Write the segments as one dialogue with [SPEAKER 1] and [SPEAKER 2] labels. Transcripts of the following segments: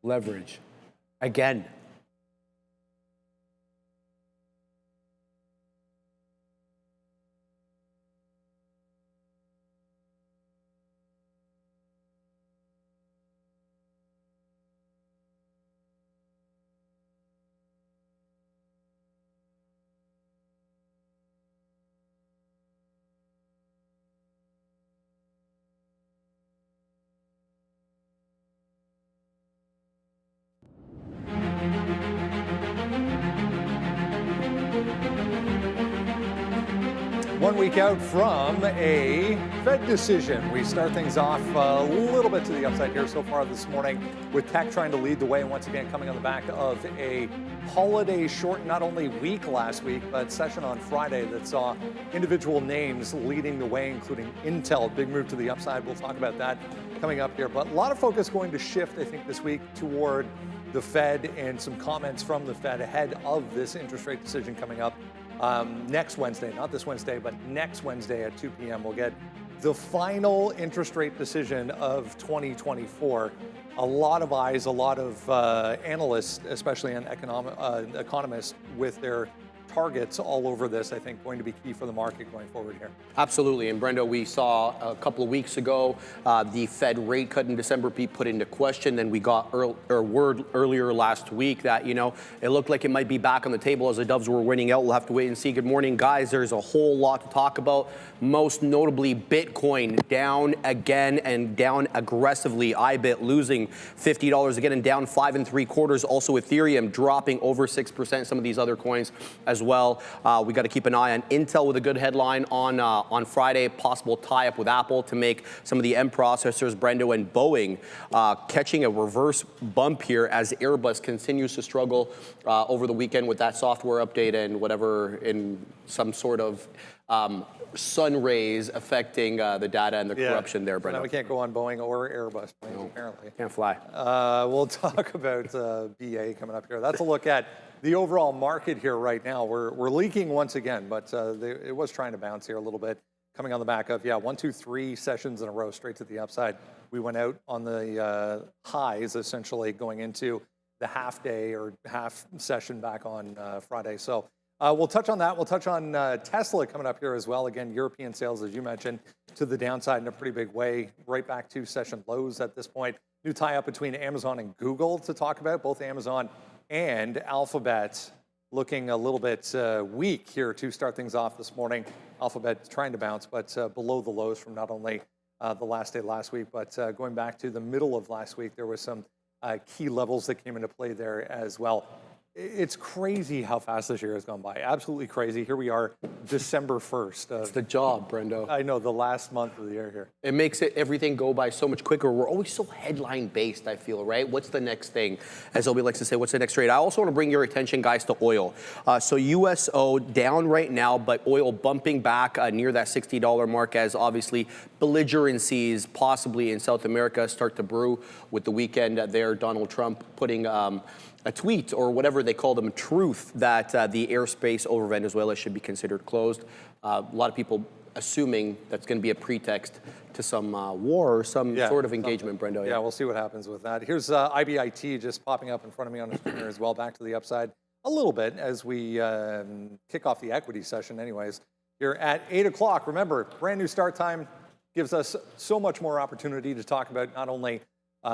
[SPEAKER 1] leverage. Again.
[SPEAKER 2] One week out from a Fed decision. We start things off a little bit to the upside here so far this morning with tech trying to lead the way, and once again coming on the back of a holiday short, not only week last week, but session on Friday that saw individual names leading the way, including Intel, big move to the upside. We'll talk about that coming up here. But a lot of focus going to shift, I think, this week toward the Fed and some comments from the Fed ahead of this interest rate decision coming up. Next Wednesday, not this Wednesday, but next Wednesday at 2 p.m. we'll get the final interest rate decision of 2024. A lot of eyes, a lot of analysts, especially on economists, with their targets all over this, I think, going to be key for the market going forward here.
[SPEAKER 1] Absolutely. And Brendo, we saw a couple of weeks ago the Fed rate cut in December be put into question. Then we got word earlier last week that, you know, it looked like it might be back on the table as the doves were winning out. We'll have to wait and see. Good morning, guys. There's a whole lot to talk about. Most notably, Bitcoin down again and down aggressively. IBIT losing $50 again and down 5 3/4. Also, Ethereum dropping over 6%. Some of these other coins as well. We got to keep an eye on Intel with a good headline on Friday. Possible tie-up with Apple to make some of the M processors. Brendo and Boeing catching a reverse bump here as Airbus continues to struggle over the weekend with that software update and whatever in some sort of sun rays affecting the data and the corruption there, Brendo.
[SPEAKER 2] Now we can't go on Boeing or Airbus planes, apparently.
[SPEAKER 1] Can't fly.
[SPEAKER 2] We'll talk about BA coming up here. That's a look at the overall market here right now. We're leaking once again, but it was trying to bounce here a little bit, coming on the back of, 1, 2, 3 sessions in a row straight to the upside. We went out on the highs, essentially, going into the half day or half session back on Friday. So we'll touch on that. We'll touch on Tesla coming up here as well. Again, European sales, as you mentioned, to the downside in a pretty big way, right back to session lows at this point. New tie-up between Amazon and Google to talk about, both Amazon and Alphabet looking a little bit weak here to start things off this morning. Alphabet trying to bounce, but below the lows from not only the last day last week, but going back to the middle of last week, there was some key levels that came into play there as well. It's crazy how fast this year has gone by. Absolutely crazy. Here we are, December 1st.
[SPEAKER 1] It's the job, Brendo.
[SPEAKER 2] I know, the last month of the year here.
[SPEAKER 1] It makes everything go by so much quicker. We're always so headline-based, I feel, right? What's the next thing? As Obi likes to say, what's the next trade? I also want to bring your attention, guys, to oil. So USO down right now, but oil bumping back near that $60 mark as obviously belligerencies possibly in South America start to brew with the weekend there. Donald Trump putting a tweet or whatever they call them, truth, that the airspace over Venezuela should be considered closed. A lot of people assuming that's going to be a pretext to some war or some sort of engagement, Brendo.
[SPEAKER 2] Yeah, we'll see what happens with that. Here's IBIT just popping up in front of me on the screen here as well, back to the upside a little bit as we kick off the equity session anyways. Here at 8 o'clock, remember, brand new start time gives us so much more opportunity to talk about not only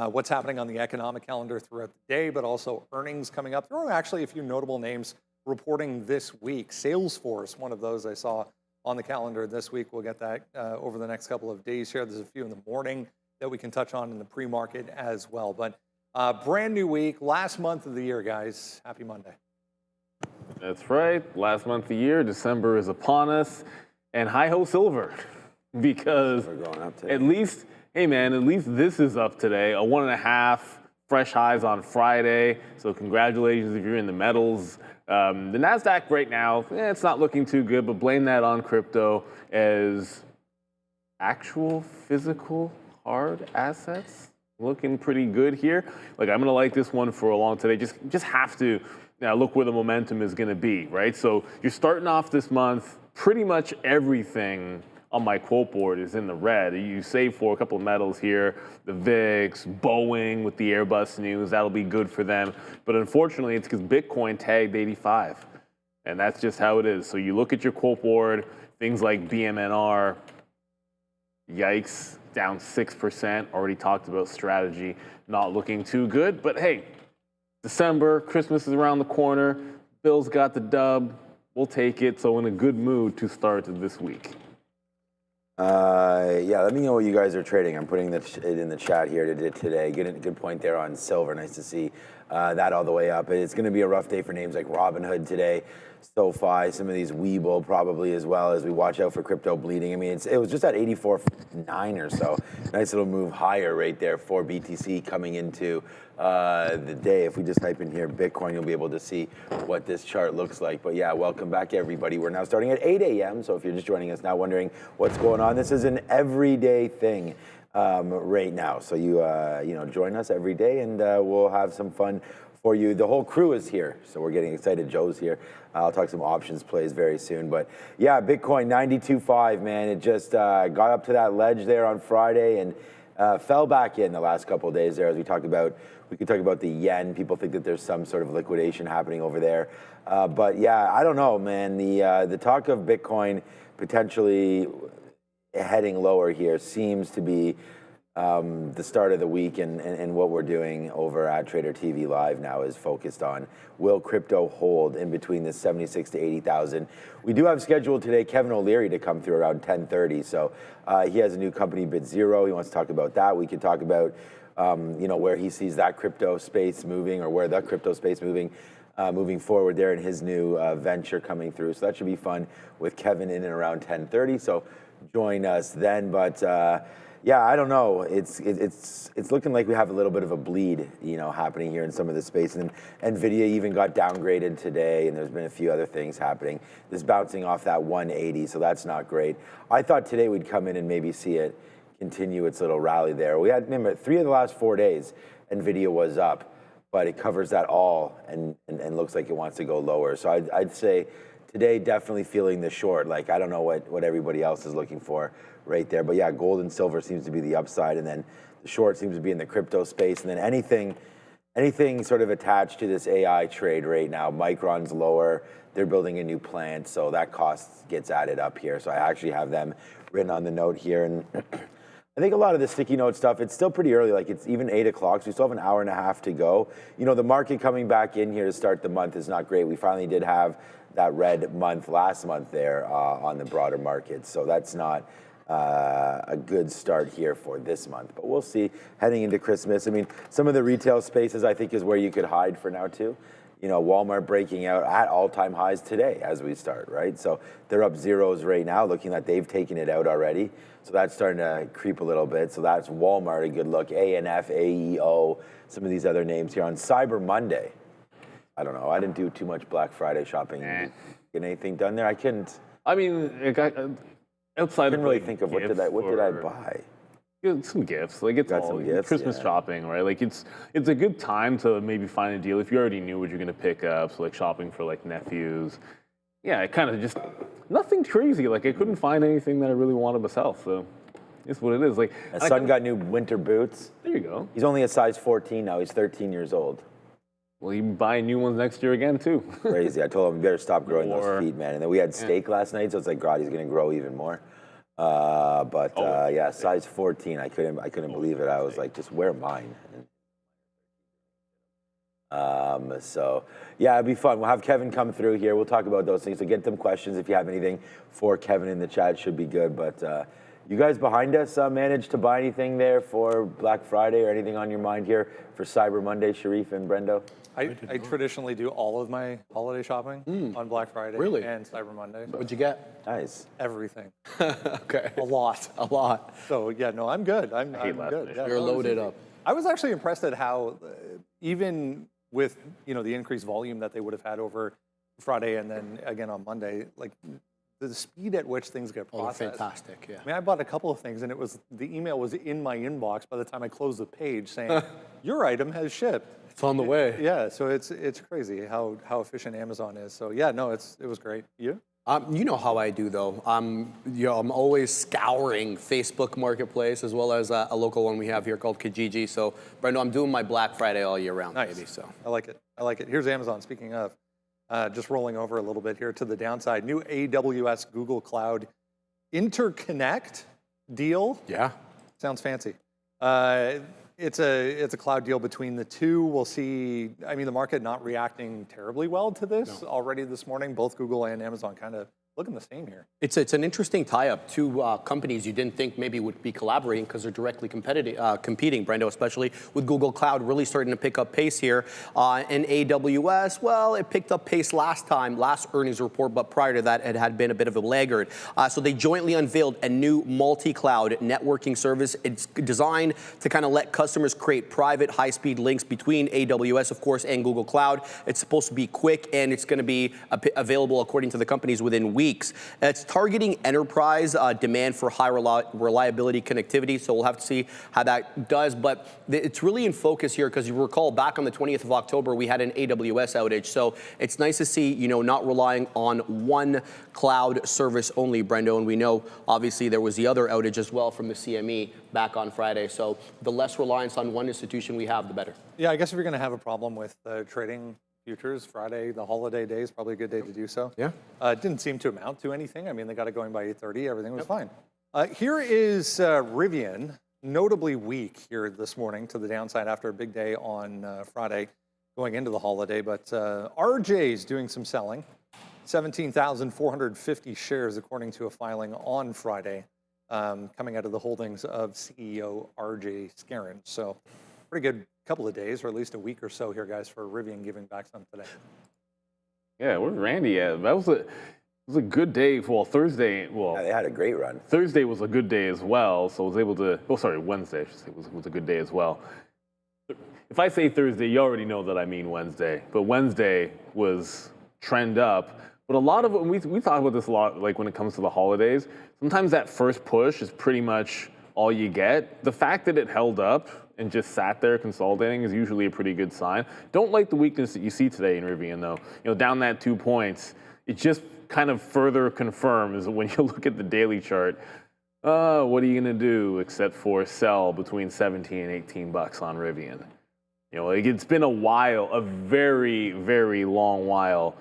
[SPEAKER 2] what's happening on the economic calendar throughout the day, but also earnings coming up. There are actually a few notable names reporting this week. Salesforce, one of those I saw on the calendar this week. We'll get that over the next couple of days here. There's a few in the morning that we can touch on in the pre-market as well. But brand new week, last month of the year, guys. Happy Monday.
[SPEAKER 3] That's right. Last month of the year, December is upon us. And hi-ho silver, because
[SPEAKER 4] We're going up today.
[SPEAKER 3] at least this is up today. A 1.5 fresh highs on Friday. So congratulations if you're in the metals. The Nasdaq right now, it's not looking too good, but blame that on crypto as actual physical hard assets looking pretty good here. Like, I'm gonna like this one for a long today. Just have to look where the momentum is gonna be, right? So you're starting off this month, pretty much everything on my quote board is in the red. You save for a couple of metals here, the VIX, Boeing with the Airbus news, that'll be good for them. But unfortunately, it's because Bitcoin tagged 85. And that's just how it is. So you look at your quote board, things like BMNR, yikes, down 6%. Already talked about strategy not looking too good. But hey, December, Christmas is around the corner. Bill's got the dub. We'll take it. So in a good mood to start this week.
[SPEAKER 4] Yeah, let me know what you guys are trading. I'm putting it in the chat here today. Good point there on silver. Nice to see that all the way up. It's going to be a rough day for names like Robinhood today, SoFi, some of these Webull probably as well, as we watch out for crypto bleeding. I mean, it was just at 84.9 or so. Nice little move higher right there for BTC coming into the day. If we just type in here Bitcoin, you'll be able to see what this chart looks like. But yeah, welcome back everybody. We're now starting at 8 a.m. So if you're just joining us now wondering what's going on, this is an everyday thing right now. So you join us every day and we'll have some fun for you. The whole crew is here, so we're getting excited. Joe's here. I'll talk some options plays very soon. But yeah, Bitcoin 92.5, man. It just got up to that ledge there on Friday and fell back in the last couple of days there, as we talked about. We could talk about the yen. People think that there's some sort of liquidation happening over there. But yeah, I don't know, man. The talk of Bitcoin potentially heading lower here seems to be the start of the week, and what we're doing over at Trader TV Live now is focused on, will crypto hold in between the 76 to 80,000? We do have scheduled today Kevin O'Leary to come through around 10:30. So he has a new company, Bitzero. He wants to talk about that. We could talk about where he sees that crypto space moving, or where the crypto space moving forward there in his new venture coming through. So that should be fun with Kevin in and around 10:30. So join us then. But yeah, I don't know. It's looking like we have a little bit of a bleed, happening here in some of the space. And NVDA even got downgraded today, and there's been a few other things happening. This bouncing off that 180, so that's not great. I thought today we'd come in and maybe see it continue its little rally there. We had, remember, 3 of the last 4 days, NVIDIA was up, but it covers that all and looks like it wants to go lower. So I'd say today definitely feeling the short. Like, I don't know what everybody else is looking for right there. But yeah, gold and silver seems to be the upside, and then the short seems to be in the crypto space. And then anything sort of attached to this AI trade right now. Micron's lower. They're building a new plant, so that cost gets added up here. So I actually have them written on the note here. And I think a lot of the sticky note stuff, it's still pretty early. Like, it's even 8 o'clock, so we still have an hour and a half to go. The market coming back in here to start the month is not great. We finally did have that red month last month there on the broader market. So that's not a good start here for this month. But we'll see heading into Christmas. I mean, some of the retail spaces I think is where you could hide for now too. Walmart breaking out at all-time highs today as we start, right? So they're up zeros right now, looking like they've taken it out already. So that's starting to creep a little bit. So that's Walmart, a good look. ANF, AEO, some of these other names here on Cyber Monday. I don't know. I didn't do too much Black Friday shopping. Get anything done there? I couldn't.
[SPEAKER 3] I mean, outside
[SPEAKER 4] I couldn't really think of what did I buy.
[SPEAKER 3] Some gifts, like it's all
[SPEAKER 4] gifts,
[SPEAKER 3] Christmas shopping, right? Like it's a good time to maybe find a deal if you already knew what you're gonna pick up. So like shopping for like nephews, yeah, it kind of just nothing crazy. Like I couldn't find anything that I really wanted myself. So it's what it is. Like
[SPEAKER 4] my son got new winter boots.
[SPEAKER 3] There you go.
[SPEAKER 4] He's only a size 14 now. He's 13 years old.
[SPEAKER 3] Well, you buy new ones next year again too.
[SPEAKER 4] Crazy. I told him, you better stop growing those feet, man. And then we had steak last night, so it's like, God, he's gonna grow even more. Yeah, size 14. I couldn't believe it. I was like, just wear mine. So yeah, it'd be fun. We'll have Kevin come through here. We'll talk about those things. So get them questions if you have anything for Kevin in the chat. It should be good. But you guys behind us managed to buy anything there for Black Friday or anything on your mind here for Cyber Monday, Sharif and Brendo?
[SPEAKER 2] I traditionally do all of my holiday shopping on Black Friday and Cyber Monday.
[SPEAKER 1] What'd you get?
[SPEAKER 4] Nice.
[SPEAKER 2] Everything.
[SPEAKER 1] Okay.
[SPEAKER 2] A lot.
[SPEAKER 1] A lot.
[SPEAKER 2] So yeah, no, I'm good. I'm good. Yeah,
[SPEAKER 1] You're loaded up.
[SPEAKER 2] I was actually impressed at how, even with the increased volume that they would have had over Friday and then again on Monday, like the speed at which things get processed.
[SPEAKER 1] Oh, fantastic, yeah.
[SPEAKER 2] I mean, I bought a couple of things, and the email was in my inbox by the time I closed the page saying, your item has shipped.
[SPEAKER 1] It's on the way.
[SPEAKER 2] Yeah, so it's crazy how efficient Amazon is. So yeah, no, it was great. You?
[SPEAKER 1] You know how I do, though. I'm always scouring Facebook Marketplace as well as a local one we have here called Kijiji. So, Brendo, I'm doing my Black Friday all year round,
[SPEAKER 2] Nice.
[SPEAKER 1] baby. So
[SPEAKER 2] I like it. I like it. Here's Amazon. Speaking of, just rolling over a little bit here to the downside. New AWS Google Cloud interconnect deal.
[SPEAKER 1] yeah.
[SPEAKER 2] Sounds fancy. It's a cloud deal between the two. We'll see. I mean, the market not reacting terribly well to this already this morning. Both Google and Amazon kind of looking the same here.
[SPEAKER 1] It's an interesting tie-up. Two companies you didn't think maybe would be collaborating because they're directly competing, Brendo, especially with Google Cloud really starting to pick up pace here. And AWS, well, it picked up pace last earnings report, but prior to that, it had been a bit of a laggard. So they jointly unveiled a new multi-cloud networking service. It's designed to kind of let customers create private high-speed links between AWS, of course, and Google Cloud. It's supposed to be quick, and it's going to be available, according to the companies, within weeks. It's targeting enterprise demand for high reliability connectivity, so we'll have to see how that does. But it's really in focus here because you recall back on the 20th of October, we had an AWS outage. So it's nice to see, not relying on one cloud service only, Brendo. And we know, obviously, there was the other outage as well from the CME back on Friday. So the less reliance on one institution we have, the better.
[SPEAKER 2] Yeah, I guess if you're going to have a problem with trading futures, Friday, the holiday day is probably a good day to do so.
[SPEAKER 1] Yeah.
[SPEAKER 2] It didn't seem to amount to anything. I mean, they got it going by 8:30. Everything was fine. Here is Rivian, notably weak here this morning to the downside after a big day on Friday going into the holiday. But RJ's doing some selling. 17,450 shares, according to a filing on Friday, coming out of the holdings of CEO RJ Scaron. So pretty good couple of days, or at least a week or so here, guys, for Rivian giving back some today.
[SPEAKER 3] Yeah, where's Randy at? That was a good day. Well, Thursday. Well,
[SPEAKER 4] Yeah, they had a great run.
[SPEAKER 3] Thursday was a good day as well. So I was able to. Oh, sorry, Wednesday. I should say was a good day as well. If I say Thursday, you already know that I mean Wednesday. But Wednesday was trend up. But a lot of it, we talk about this a lot, like when it comes to the holidays. Sometimes that first push is pretty much all you get. The fact that it held up and just sat there consolidating is usually a pretty good sign. Don't like the weakness that you see today in Rivian, though. Down that 2 points, it just kind of further confirms when you look at the daily chart, what are you going to do except for sell between 17 and 18 bucks on Rivian? It's been a while, a very, very long while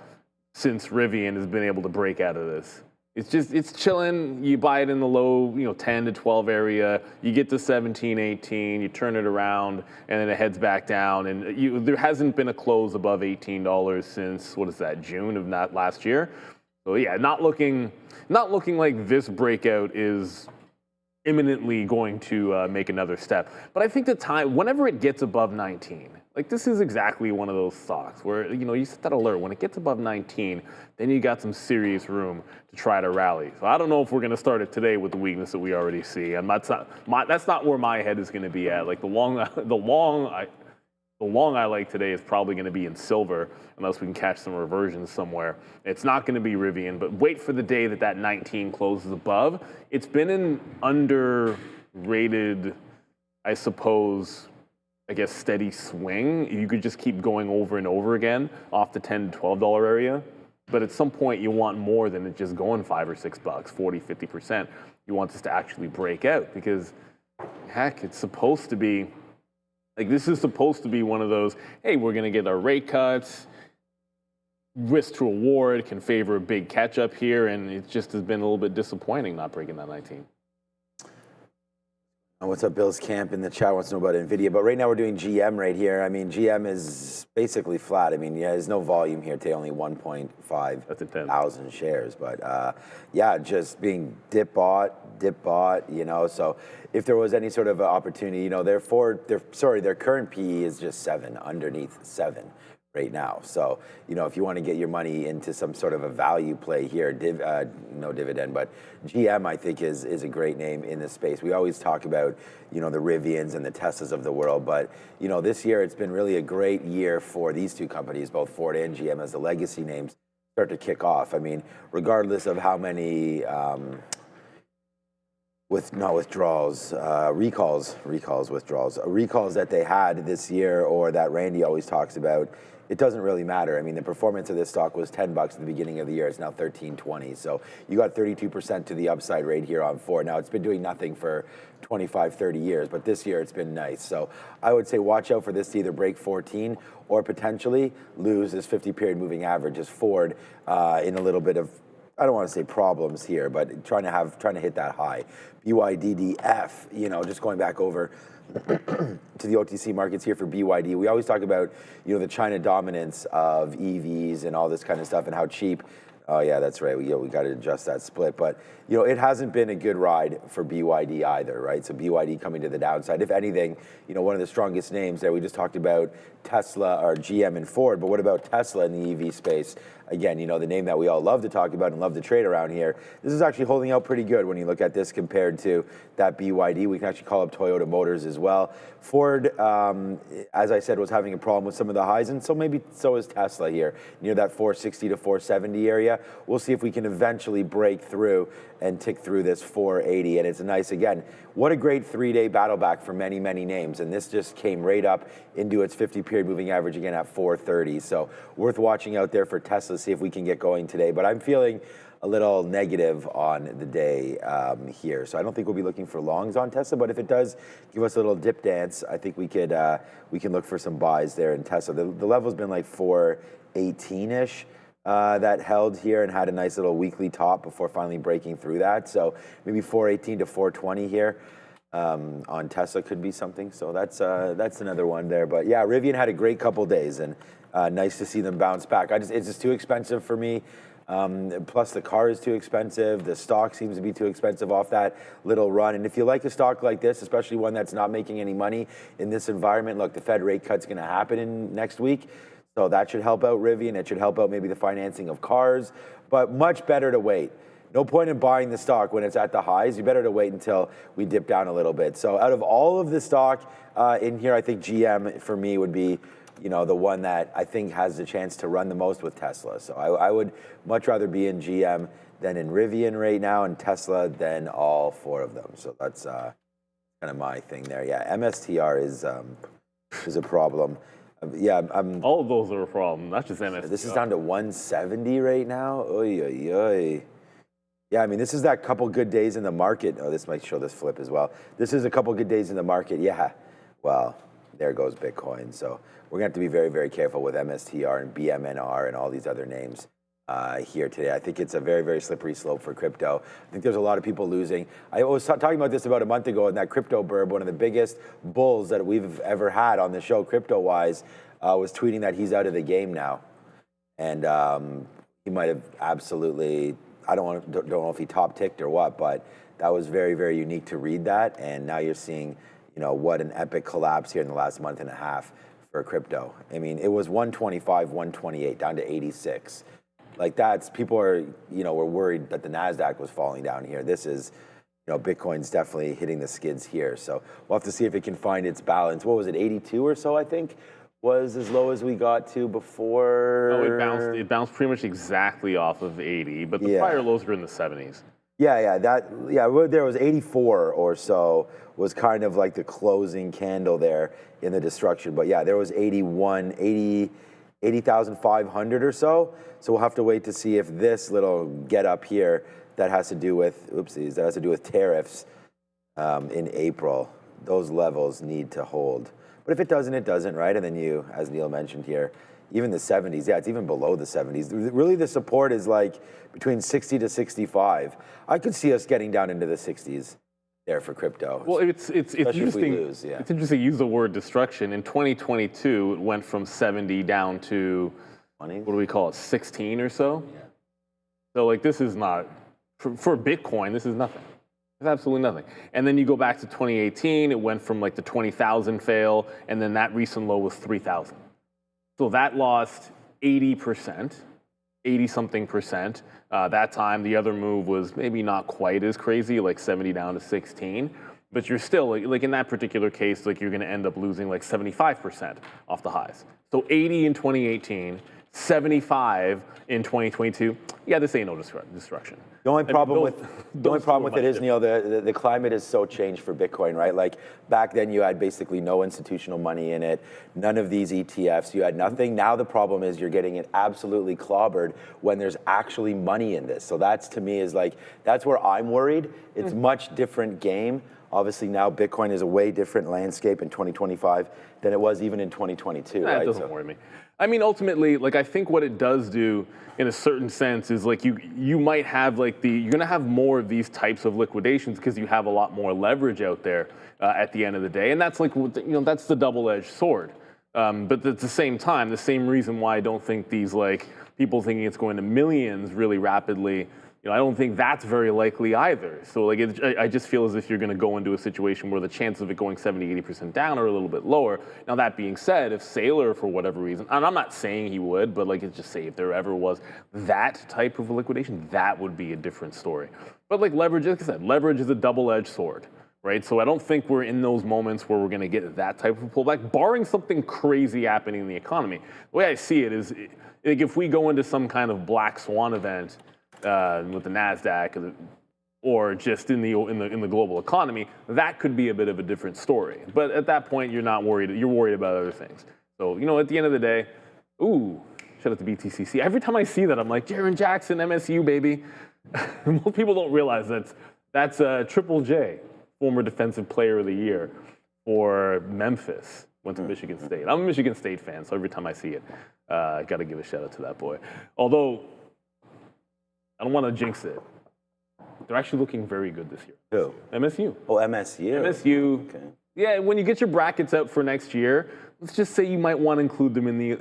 [SPEAKER 3] since Rivian has been able to break out of this. It's chilling. You buy it in the low, 10 to 12 area. You get to 17, 18. You turn it around, and then it heads back down. And there hasn't been a close above $18 since June of last year. So yeah, not looking like this breakout is imminently going to make another step. But I think the time, whenever it gets above 19. Like, this is exactly one of those stocks where, you set that alert. When it gets above 19, then you got some serious room to try to rally. So I don't know if we're going to start it today with the weakness that we already see. That's not where my head is going to be at. Like, the long I like today is probably going to be in silver, unless we can catch some reversions somewhere. It's not going to be Rivian, but wait for the day that 19 closes above. It's been an underrated, I suppose, steady swing. You could just keep going over and over again off the $10 to $12 area. But at some point, you want more than it just going $5 or $6, 40, 50%. You want this to actually break out because, heck, it's supposed to be, this is supposed to be one of those, hey, we're going to get our rate cuts. Risk to reward can favor a big catch up here. And it just has been a little bit disappointing not breaking that 19.
[SPEAKER 4] What's up, Bill's Camp in the chat wants to know about NVIDIA, but right now we're doing GM right here. I mean, GM is basically flat. I mean, there's no volume here today, only 1.5 thousand shares, but just being dip bought, so if there was any sort of opportunity, their current PE is just 7, underneath 7 right now. So, if you want to get your money into some sort of a value play here, no dividend, but GM, I think, is a great name in this space. We always talk about, the Rivians and the Teslas of the world, but, this year it's been really a great year for these two companies, both Ford and GM, as the legacy names start to kick off. I mean, regardless of how many not withdrawals, recalls that they had this year, or that Randy always talks about. It doesn't really matter. I mean, the performance of this stock was $10 at the beginning of the year. It's now $13.20. So you got 32% to the upside rate here on Ford. Now, it's been doing nothing for 25, 30 years, but this year it's been nice. So I would say watch out for this to either break 14 or potentially lose this 50-period moving average as Ford in a little bit of, I don't want to say problems here, but trying to hit that high. BYDDF, you know, just going back over to the OTC markets here for BYD. We always talk about, you know, the China dominance of EVs and all this kind of stuff and how cheap. Oh yeah, that's right. We got to adjust that split, but you know, it hasn't been a good ride for BYD either, right? So BYD coming to the downside. If anything, you know, one of the strongest names there. We just talked about Tesla or GM and Ford, but what about Tesla in the EV space? Again, you know, the name that we all love to talk about and love to trade around here. This is actually holding out pretty good when you look at this compared to that BYD. We can actually call up Toyota Motors as well. Ford, as I said, was having a problem with some of the highs, and so maybe so is Tesla here, near that 460 to 470 area. We'll see if we can eventually break through and tick through this 480. And it's a nice, again, what a great 3-day battle back for many, many names. And this just came right up into its 50-period moving average again at 430. So worth watching out there for Tesla, see if we can get going today. But I'm feeling a little negative on the day here. So I don't think we'll be looking for longs on Tesla, but if it does give us a little dip dance, I think we can look for some buys there in Tesla. The level's been like 418-ish. That held here and had a nice little weekly top before finally breaking through that. So maybe 418 to 420 here on Tesla could be something. So that's another one there. But yeah, Rivian had a great couple days, and nice to see them bounce back. It's just too expensive for me. Plus the car is too expensive. The stock seems to be too expensive off that little run. And if you like a stock like this, especially one that's not making any money in this environment, look, the Fed rate cut's going to happen in next week. So that should help out Rivian. It should help out maybe the financing of cars, but much better to wait. No point in buying the stock when it's at the highs. You better to wait until we dip down a little bit. So out of all of the stock in here, I think GM for me would be, you know, the one that I think has the chance to run the most with Tesla. So I would much rather be in GM than in Rivian right now, and Tesla than all four of them. So that's kind of my thing there. Yeah, MSTR is a problem. Yeah,
[SPEAKER 3] all of those are a problem, not just MSTR.
[SPEAKER 4] This is down to 170 right now. Oy, oy, oy. Yeah, I mean, this is that couple good days in the market. Oh, this might show this flip as well. This is a couple good days in the market. Yeah, well, there goes Bitcoin. So we're going to have to be very, very careful with MSTR and BMNR and all these other names here today. I think it's a very, very slippery slope for crypto. I think there's a lot of people losing. I was talking about this about a month ago, and that crypto burb, one of the biggest bulls that we've ever had on the show crypto-wise, was tweeting that he's out of the game now. And he might have absolutely, I don't know if he top ticked or what, but that was very, very unique to read that. And now you're seeing, you know, what an epic collapse here in the last month and a half for crypto. I mean, it was 125, 128, down to 86. Like that's, people are, you know, were worried that the Nasdaq was falling down here. This is, you know, Bitcoin's definitely hitting the skids here. So we'll have to see if it can find its balance. What was it, 82 or so, I think, was as low as we got to before?
[SPEAKER 3] Oh, it bounced pretty much exactly off of 80, but the prior lows were in the 70s.
[SPEAKER 4] Yeah, there was 84 or so was kind of like the closing candle there in the destruction. But yeah, there was 80,500 or so. So we'll have to wait to see if this little get up here that has to do with, that has to do with tariffs in April, those levels need to hold. But if it doesn't, it doesn't, right? And then you, as Neil mentioned here, even the 70s, yeah, it's even below the 70s. Really the support is like between 60 to 65. I could see us getting down into the 60s there for crypto.
[SPEAKER 3] Well, it's interesting.
[SPEAKER 4] If we lose, yeah.
[SPEAKER 3] It's interesting to use the word destruction. In 2022, it went from 70 down to,
[SPEAKER 4] 20?
[SPEAKER 3] What do we call it, 16 or so? Yeah. So like this is not, for Bitcoin, this is nothing. It's absolutely nothing. And then you go back to 2018, it went from like the 20,000 fail, and then that recent low was 3,000. So that lost 80%, 80-something percent. That time, the other move was maybe not quite as crazy, like 70 down to 16. But you're still, like in that particular case, like you're going to end up losing like 75% off the highs. So 80 in 2018, 75 in 2022. Yeah, this ain't no destruction.
[SPEAKER 4] The only problem
[SPEAKER 3] with
[SPEAKER 4] it is, Neil, the climate is so changed for Bitcoin, right? Like back then you had basically no institutional money in it, none of these ETFs, you had nothing. Now the problem is you're getting it absolutely clobbered when there's actually money in this. So that's, to me, is like, that's where I'm worried. It's much different game. Obviously now Bitcoin is a way different landscape in 2025 than it was even in 2022.
[SPEAKER 3] That
[SPEAKER 4] right?
[SPEAKER 3] doesn't worry me. I mean, ultimately, like, I think what it does do in a certain sense is like you might have like you're gonna have more of these types of liquidations because you have a lot more leverage out there at the end of the day. And that's like, that's the double-edged sword. But at the same time, the same reason why I don't think these like people thinking it's going to millions really rapidly, I don't think that's very likely either. So like, I just feel as if you're going to go into a situation where the chances of it going 70-80% down are a little bit lower. Now that being said, if Saylor, for whatever reason, and I'm not saying he would, but like, it's just say if there ever was that type of liquidation, that would be a different story. But like leverage, like I said, leverage is a double-edged sword, right? So I don't think we're in those moments where we're going to get that type of pullback, barring something crazy happening in the economy. The way I see it is, like, if we go into some kind of black swan event with the Nasdaq, or just in the global economy, that could be a bit of a different story. But at that point, you're not worried. You're worried about other things. So at the end of the day, shout out to BTCC. Every time I see that, I'm like, Jaren Jackson, MSU, baby. Most people don't realize that's Triple J, former Defensive Player of the Year for Memphis. Went to Michigan State. I'm a Michigan State fan, so every time I see it, I got to give a shout out to that boy. Although, I don't want to jinx it. They're actually looking very good this year.
[SPEAKER 4] Who?
[SPEAKER 3] MSU.
[SPEAKER 4] Oh, MSU.
[SPEAKER 3] MSU.
[SPEAKER 4] Okay.
[SPEAKER 3] Yeah, when you get your brackets out for next year, let's just say you might want to include them in the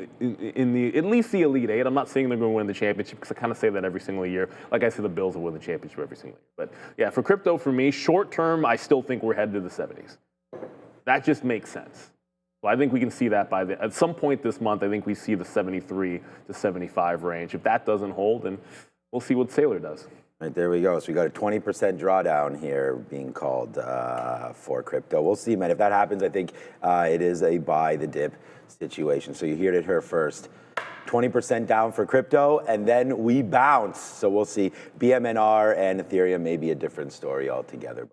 [SPEAKER 3] at least the Elite Eight. I'm not saying they're going to win the championship because I kind of say that every single year. Like I say, the Bills will win the championship every single year. But yeah, for crypto, for me, short term, I still think we're headed to the 70s. That just makes sense. So I think we can see that at some point this month. I think we see the 73 to 75 range. If that doesn't hold, then we'll see what Saylor does.
[SPEAKER 4] Right, there we go. So we got a 20% drawdown here being called for crypto. We'll see, man. If that happens, I think it is a buy the dip situation. So you heard it here first. 20% down for crypto, and then we bounce. So we'll see. BMNR and Ethereum may be a different story altogether.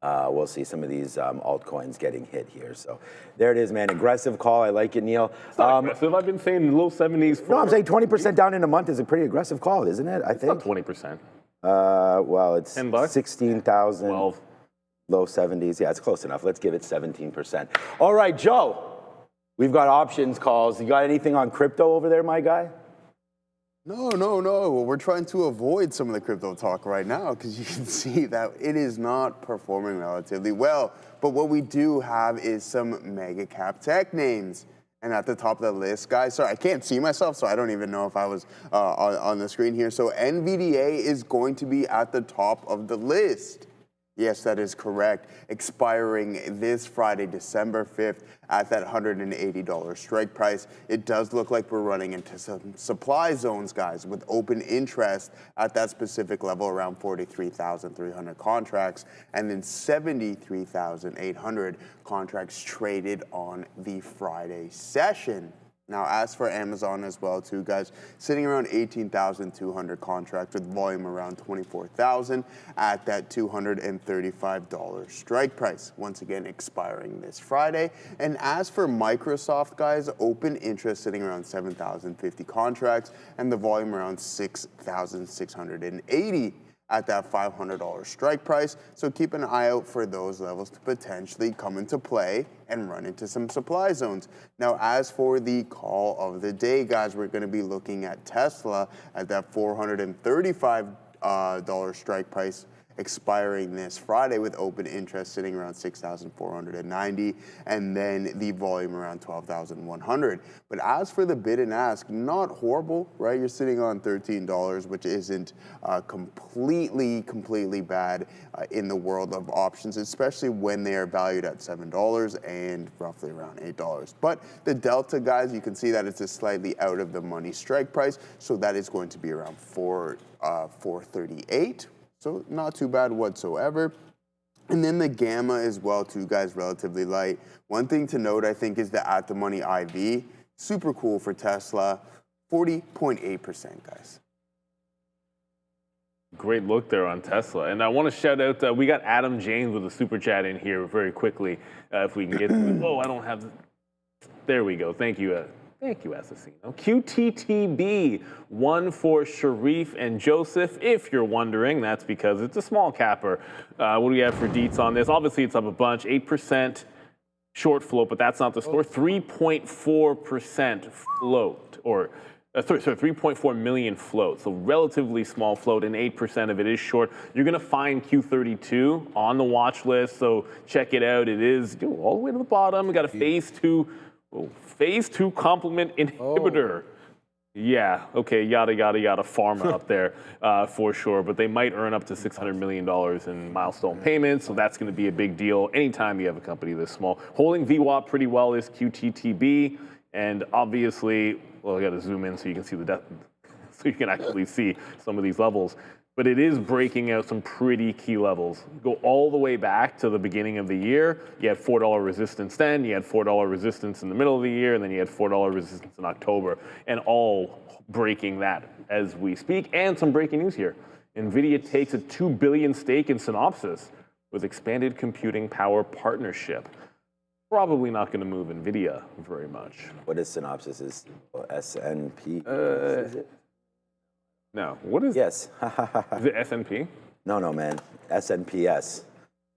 [SPEAKER 4] We'll see some of these altcoins getting hit here. So there it is, man. Aggressive call. I like it, Neil.
[SPEAKER 3] It's not aggressive. I've been saying low 70s.
[SPEAKER 4] No, I'm saying 20% down in a month is a pretty aggressive call, isn't it? I think.
[SPEAKER 3] It's not 20%.
[SPEAKER 4] Well, it's
[SPEAKER 3] 16,000.
[SPEAKER 4] 12. Low 70s. Yeah, it's close enough. Let's give it 17%. All right, Joe. We've got options calls. You got anything on crypto over there, my guy?
[SPEAKER 5] No. We're trying to avoid some of the crypto talk right now because you can see that it is not performing relatively well. But what we do have is some mega cap tech names. And at the top of the list, guys, sorry, I can't see myself, so I don't even know if I was on the screen here. So NVDA is going to be at the top of the list. Yes, that is correct. Expiring this Friday, December 5th at that $180 strike price. It does look like we're running into some supply zones, guys, with open interest at that specific level around 43,300 contracts and then 73,800 contracts traded on the Friday session. Now, as for Amazon as well, too, guys, sitting around 18,200 contracts with volume around 24,000 at that $235 strike price. Once again, expiring this Friday. And as for Microsoft, guys, open interest sitting around 7,050 contracts and the volume around 6,680 at that $500 strike price. So keep an eye out for those levels to potentially come into play and run into some supply zones. Now, as for the call of the day, guys, we're going to be looking at Tesla at that $435 strike price expiring this Friday with open interest sitting around 6,490 and then the volume around 12,100. But as for the bid and ask, not horrible, right? You're sitting on $13, which isn't completely bad in the world of options, especially when they are valued at $7 and roughly around $8. But the delta, guys, you can see that it's a slightly out of the money strike price, so that is going to be around 438. So not too bad whatsoever. And then the gamma as well, too, guys, relatively light. One thing to note, I think, is the at-the-money IV. Super cool for Tesla. 40.8%, guys.
[SPEAKER 3] Great look there on Tesla. And I want to shout out, we got Adam James with a super chat in here very quickly. If we can get to it. Oh, I don't have, there we go. Thank you. Thank you, Assassino. QTTB, one for Sharif and Joseph. If you're wondering, that's because it's a small capper. What do we have for deets on this? Obviously, it's up a bunch, 8% short float, but that's not the score. 3.4% float, or 3.4 million float. So relatively small float, and 8% of it is short. You're going to find Q32 on the watch list, so check it out. It is all the way to the bottom. We got a phase two complement inhibitor. Yeah, okay, yada, yada, yada, pharma up there for sure. But they might earn up to $600 million in milestone payments, so that's going to be a big deal anytime you have a company this small. Holding VWAP pretty well is QTTB, and obviously, well, I got to zoom in so you can see so you can actually see some of these levels. But it is breaking out some pretty key levels. Go all the way back to the beginning of the year. You had $4 resistance then, you had $4 resistance in the middle of the year, and then you had $4 resistance in October, and all breaking that as we speak. And some breaking news here. NVIDIA takes a $2 billion stake in Synopsys with expanded computing power partnership. Probably not going to move NVIDIA very much.
[SPEAKER 4] What is Synopsys? Is SNP?
[SPEAKER 3] No. What is
[SPEAKER 4] Yes.
[SPEAKER 3] Is it SNP?
[SPEAKER 4] No, man. SNPS.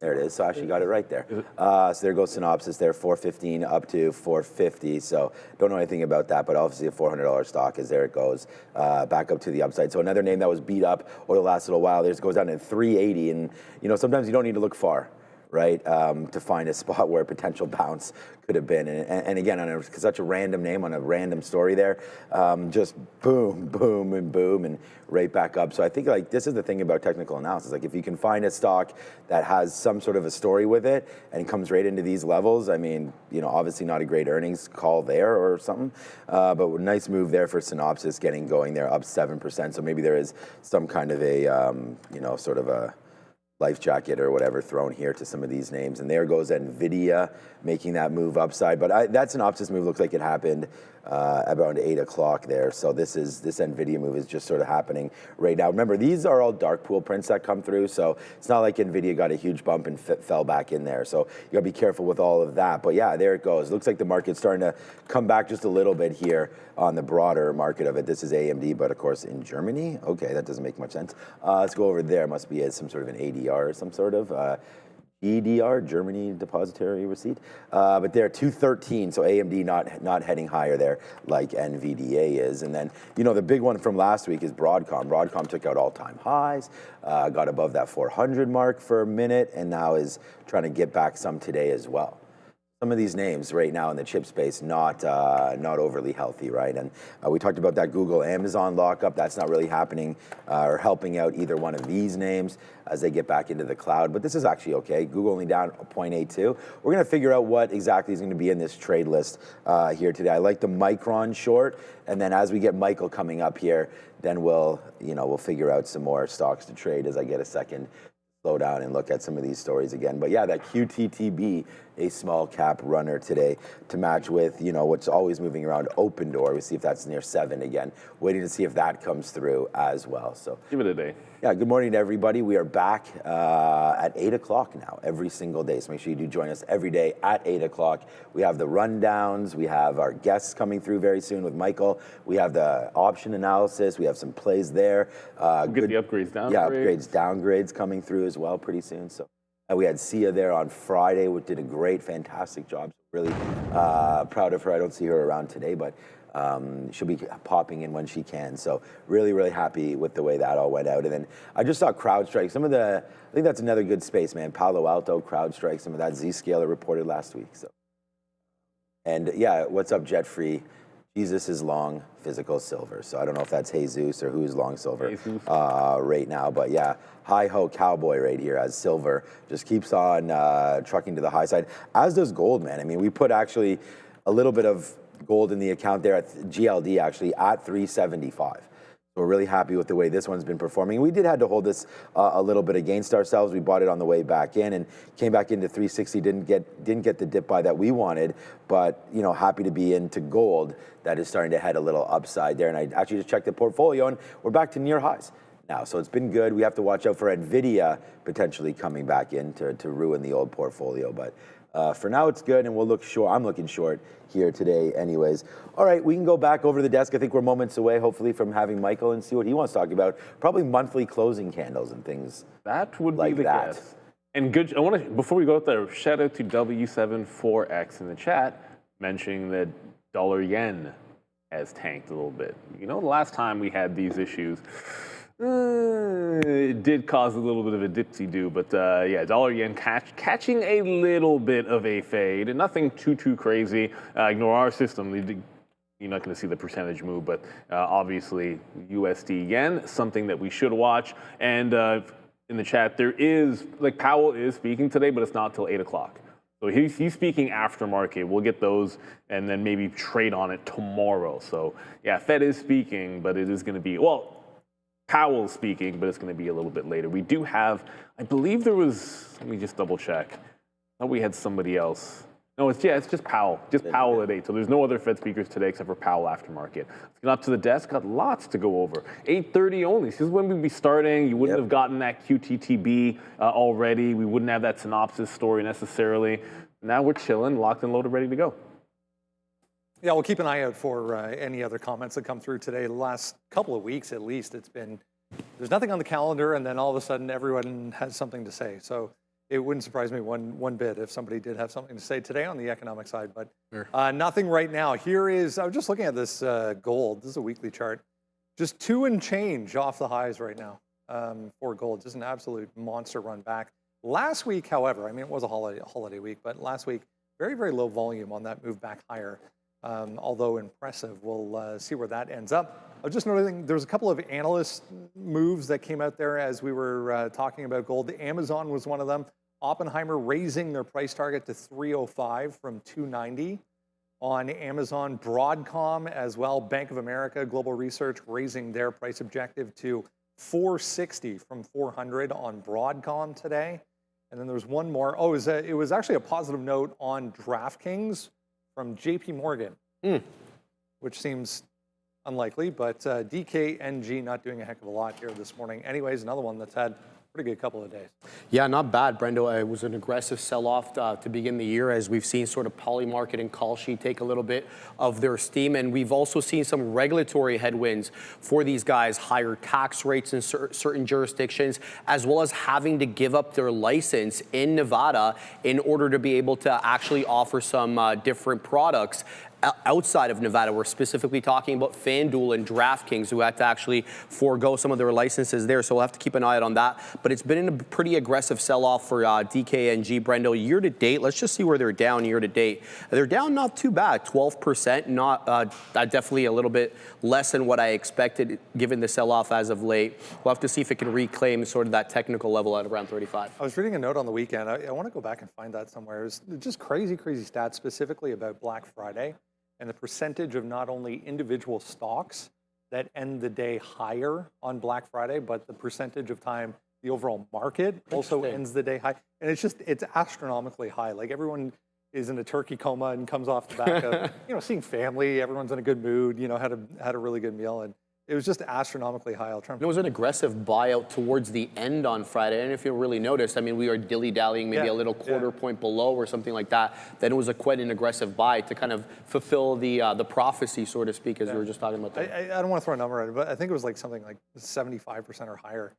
[SPEAKER 4] There it is. So I actually got it right there. So there goes Synopsys there, 415 up to 450. So don't know anything about that, but obviously a $400 stock is there it goes back up to the upside. So another name that was beat up over the last little while, there's goes down to 380. And, sometimes you don't need to look far, right, to find a spot where a potential bounce could have been. And again, on such a random name, on a random story there, just boom, boom, and boom, and right back up. So I think this is the thing about technical analysis. If you can find a stock that has some sort of a story with it and comes right into these levels, I mean, obviously not a great earnings call there or something, but nice move there for Synopsys getting going there, up 7%. So maybe there is some kind of a, sort of a life jacket or whatever thrown here to some of these names. And there goes NVIDIA making that move upside. But that Synopsys move looks like it happened around 8 o'clock there. So this NVIDIA move is just sort of happening right now. Remember, these are all dark pool prints that come through. So it's not like NVIDIA got a huge bump and fell back in there. So you got to be careful with all of that. But yeah, there it goes. Looks like the market's starting to come back just a little bit here on the broader market of it. This is AMD, but of course in Germany. Okay, that doesn't make much sense. Let's go over there. Must be some sort of an ADR or some sort of EDR, Germany Depository Receipt. But they're 213, so AMD not heading higher there like NVDA is. And then, the big one from last week is Broadcom. Broadcom took out all-time highs, got above that 400 mark for a minute, and now is trying to get back some today as well. Some of these names right now in the chip space not overly healthy, right? And we talked about that Google Amazon lockup. That's not really happening or helping out either one of these names as they get back into the cloud. But this is actually okay. Google only down 0.82. We're going to figure out what exactly is going to be in this trade list here today. I like the Micron short, and then as we get Michael coming up here, then we'll figure out some more stocks to trade as I get a second. Slow down and look at some of these stories again. But yeah, that QTTB, a small cap runner today to match with, what's always moving around Open Door. We see if that's near 7 again. Waiting to see if that comes through as well. So
[SPEAKER 3] give it a day.
[SPEAKER 4] Yeah, good morning to everybody. We are back at 8 o'clock now, every single day. So make sure you do join us every day at 8 o'clock. We have the rundowns. We have our guests coming through very soon with Michael. We have the option analysis. We have some plays there.
[SPEAKER 3] We'll get the upgrades, downgrades.
[SPEAKER 4] Yeah, upgrades, downgrades coming through as well pretty soon. So we had Sia there on Friday, which did a great, fantastic job. Really proud of her. I don't see her around today, but she'll be popping in when she can. So really, really happy with the way that all went out. And then I just saw CrowdStrike. I think that's another good space, man. Palo Alto, CrowdStrike, some of that Zscaler reported last week. So, and yeah, what's up, Jet Free? Jesus is long physical silver. So I don't know if that's Jesus or who's long silver right now. But yeah, hi-ho cowboy right here as silver just keeps on trucking to the high side, as does gold, man. I mean, we put actually a little bit of gold in the account there at GLD actually at 375. So we're really happy with the way this one's been performing. We did have to hold this a little bit against ourselves. We bought it on the way back in and came back into 360. Didn't get the dip buy that we wanted, but happy to be into gold that is starting to head a little upside there. And I actually just checked the portfolio and we're back to near highs now. So it's been good. We have to watch out for NVDA potentially coming back in to ruin the old portfolio, but for now it's good, and we'll look short. I'm looking short here today anyways. All right, we can go back over to the desk. I think we're moments away, hopefully, from having Michael and see what he wants to talk about. Probably monthly closing candles and things.
[SPEAKER 3] That would
[SPEAKER 4] like
[SPEAKER 3] be the
[SPEAKER 4] that.
[SPEAKER 3] guess. And good. I want to, before we go out there, shout out to W74X in the chat mentioning that dollar yen has tanked a little bit. The last time we had these issues, it did cause a little bit of a dipsy-do, but yeah, dollar yen catching a little bit of a fade, and nothing too crazy. Ignore our system. You're not going to see the percentage move, but obviously USD yen, something that we should watch. And in the chat, there is, Powell is speaking today, but it's not till 8 o'clock. So he's speaking after market. We'll get those and then maybe trade on it tomorrow. So yeah, Fed is speaking, but it is going to be, Powell's speaking, but it's going to be a little bit later. We do have, I believe there was, let me just double check. I thought we had somebody else. No, it's just Powell. Just Powell at 8. So there's no other Fed speakers today except for Powell after market. Let's get up to the desk. Got lots to go over. 8:30 only. This is when we'd be starting. You wouldn't have gotten that QTTB already. We wouldn't have that synopsis story necessarily. Now we're chilling, locked and loaded, ready to go.
[SPEAKER 2] Yeah, we'll keep an eye out for any other comments that come through today. The last couple of weeks, at least, there's nothing on the calendar, and then all of a sudden, everyone has something to say. So it wouldn't surprise me one bit if somebody did have something to say today on the economic side, but nothing right now. I was just looking at this gold. This is a weekly chart. Just 2 and change off the highs right now for gold. Just an absolute monster run back. Last week, however, it was a holiday week, but last week, very low volume on that move back higher. Although impressive. We'll see where that ends up. I was just noticing there was a couple of analyst moves that came out there as we were talking about gold. Amazon was one of them. Oppenheimer raising their price target to 305 from 290 on Amazon. Broadcom as well. Bank of America Global Research raising their price objective to 460 from 400 on Broadcom today. And then there's one more. It was actually a positive note on DraftKings from JP Morgan, which seems unlikely, but DKNG not doing a heck of a lot here this morning. Anyways, another one that's had a pretty good couple of days.
[SPEAKER 1] Yeah, not bad, Brendo. It was an aggressive sell-off to begin the year, as we've seen sort of Polymarket and Kalshi take a little bit of their steam. And we've also seen some regulatory headwinds for these guys, higher tax rates in certain jurisdictions, as well as having to give up their license in Nevada in order to be able to actually offer some different products outside of Nevada. We're specifically talking about FanDuel and DraftKings, who had to actually forego some of their licenses there. So we'll have to keep an eye out on that. But it's been a pretty aggressive sell-off for DKNG, Brendo. Year to date, let's just see where they're down year to date. They're down not too bad, 12%. Not definitely a little bit less than what I expected given the sell-off as of late. We'll have to see if it can reclaim sort of that technical level at around 35.
[SPEAKER 2] I was reading a note on the weekend. I want to go back and find that somewhere. It was just crazy stats specifically about Black Friday and the percentage of not only individual stocks that end the day higher on Black Friday, but the percentage of time the overall market also ends the day high. And it's astronomically high. Like everyone is in a turkey coma and comes off the back of, seeing family, everyone's in a good mood, had a really good meal. And it was just astronomically high.
[SPEAKER 1] It was an aggressive buyout towards the end on Friday. And if you really noticed, we were dilly-dallying maybe a little quarter point below or something like that. Then it was quite an aggressive buy to kind of fulfill the prophecy, so to speak, as we were just talking about that.
[SPEAKER 2] I don't want to throw a number at it, but I think it was like something like 75% or higher.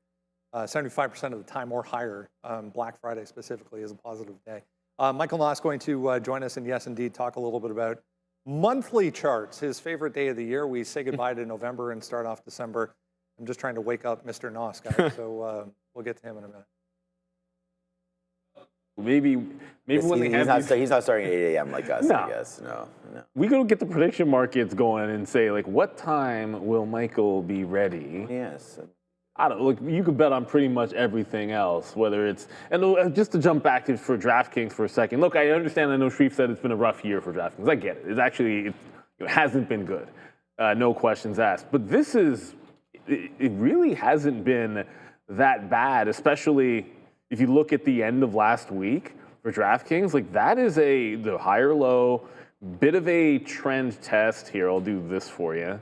[SPEAKER 2] 75% of the time or higher. Black Friday specifically is a positive day. Michael Noss going to join us and yes, indeed, talk a little bit about monthly charts, his favorite day of the year. We say goodbye to November and start off December. I'm just trying to wake up Mr. Noss, guys, so we'll get to him in a minute.
[SPEAKER 3] Maybe when they have
[SPEAKER 4] he's not starting at 8 a.m. like us,
[SPEAKER 3] No.
[SPEAKER 4] I guess. No.
[SPEAKER 3] we go get the prediction markets going and say, what time will Michael be ready?
[SPEAKER 4] Yes.
[SPEAKER 3] I don't look. You could bet on pretty much everything else, whether it's just to jump back for DraftKings for a second. Look, I understand. I know Shreve said it's been a rough year for DraftKings. I get it. It hasn't been good. No questions asked. But this is it really hasn't been that bad, especially if you look at the end of last week for DraftKings. Like, that is the higher low, bit of a trend test here. I'll do this for you.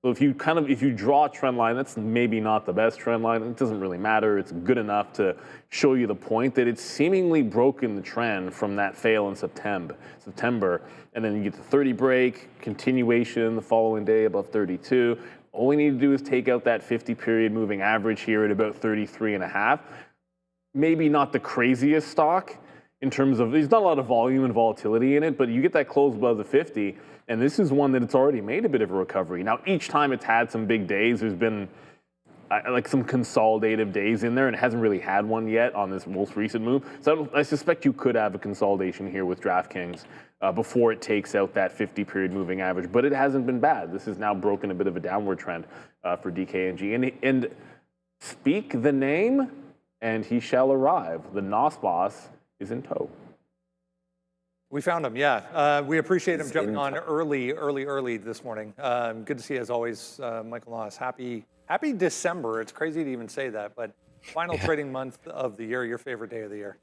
[SPEAKER 3] So if you draw a trend line, that's maybe not the best trend line. It doesn't really matter. It's good enough to show you the point that it's seemingly broken the trend from that fail in September. And then you get the 30 break, continuation the following day above 32. All we need to do is take out that 50-period moving average here at about 33.5. Maybe not the craziest stock in terms of, there's not a lot of volume and volatility in it, but you get that close above the 50. And this is one that it's already made a bit of a recovery. Now, each time it's had some big days, there's been like some consolidative days in there, and it hasn't really had one yet on this most recent move. So I suspect you could have a consolidation here with DraftKings before it takes out that 50-period moving average. But it hasn't been bad. This has now broken a bit of a downward trend for DKNG. And speak the name, and he shall arrive. The NOS boss is in tow.
[SPEAKER 2] We found him, yeah. We appreciate him jumping on early this morning. Good to see you as always, Michael Noss. Happy December. It's crazy to even say that, but final trading month of the year, your favorite day of the year.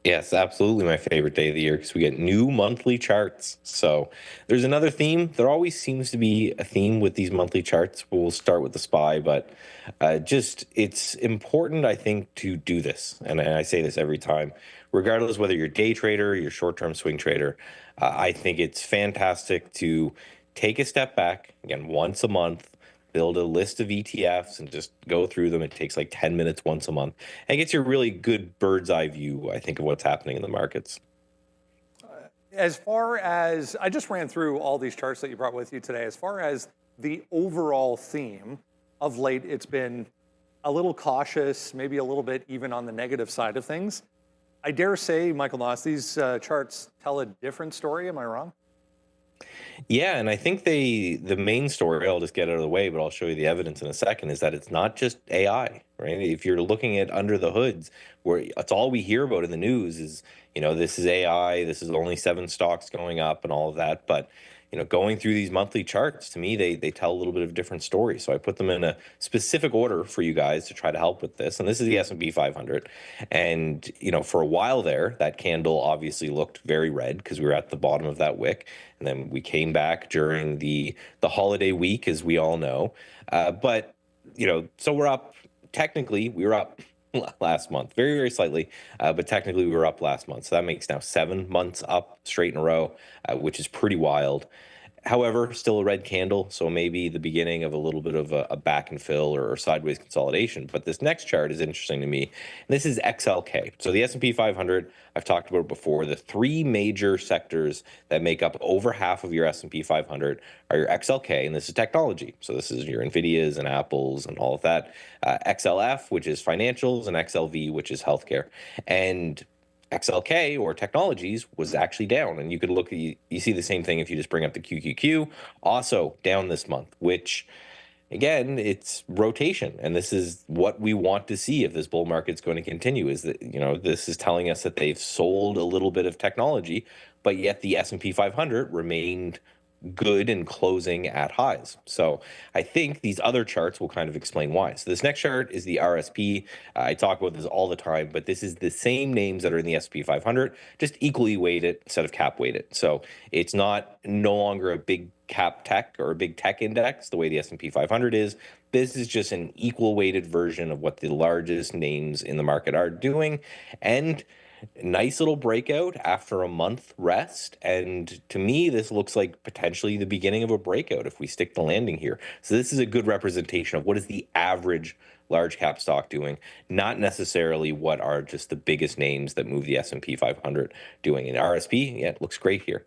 [SPEAKER 6] Yes, absolutely my favorite day of the year because we get new monthly charts. So there's another theme. There always seems to be a theme with these monthly charts. We'll start with the SPY, but it's important, I think, to do this. And I say this every time, regardless whether you're a day trader, you're short-term swing trader. I think it's fantastic to take a step back, again, once a month, build a list of ETFs and just go through them. It takes like 10 minutes once a month and gets you a really good bird's eye view, I think, of what's happening in the markets.
[SPEAKER 2] As far as, I just ran through all these charts that you brought with you today. As far as the overall theme of late, it's been a little cautious, maybe a little bit even on the negative side of things. I dare say, Michael Noss, these charts tell a different story. Am I wrong?
[SPEAKER 6] Yeah, and I think the main story, I'll just get out of the way, but I'll show you the evidence in a second, is that it's not just AI, right? If you're looking at under the hoods, where it's all we hear about in the news is, this is AI, this is only 7 stocks going up and all of that. But, going through these monthly charts, to me, they tell a little bit of a different story. So I put them in a specific order for you guys to try to help with this. And this is the S&P 500. And, for a while there, that candle obviously looked very red because we were at the bottom of that wick. And then we came back during the holiday week, as we all know. But, so we're up. Technically, we were up last month, very, very slightly, but technically we were up last month. So that makes now 7 months up straight in a row, which is pretty wild. However, still a red candle, so maybe the beginning of a little bit of a back and fill or sideways consolidation. But this next chart is interesting to me. And this is XLK. So the S&P 500, I've talked about it before. The 3 major sectors that make up over half of your S&P 500 are your XLK, and this is technology. So this is your NVIDIAs and Apples and all of that. XLF, which is financials, and XLV, which is healthcare. And XLK, or technologies, was actually down. And you could look, you see the same thing if you just bring up the QQQ, also down this month, which, again, it's rotation. And this is what we want to see if this bull market's going to continue, is that, this is telling us that they've sold a little bit of technology, but yet the S&P 500 remained good and closing at highs. So I think these other charts will kind of explain why. So this next chart is the RSP. I talk about this all the time, but this is the same names that are in the S&P 500, just equally weighted instead of cap weighted. So it's no longer a big cap tech or a big tech index the way the S&P 500 is. This is just an equal weighted version of what the largest names in the market are doing. And nice little breakout after a month rest. And to me, this looks like potentially the beginning of a breakout if we stick the landing here. So this is a good representation of what is the average large cap stock doing, not necessarily what are just the biggest names that move the S&P 500 doing. And RSP, yeah, it looks great here.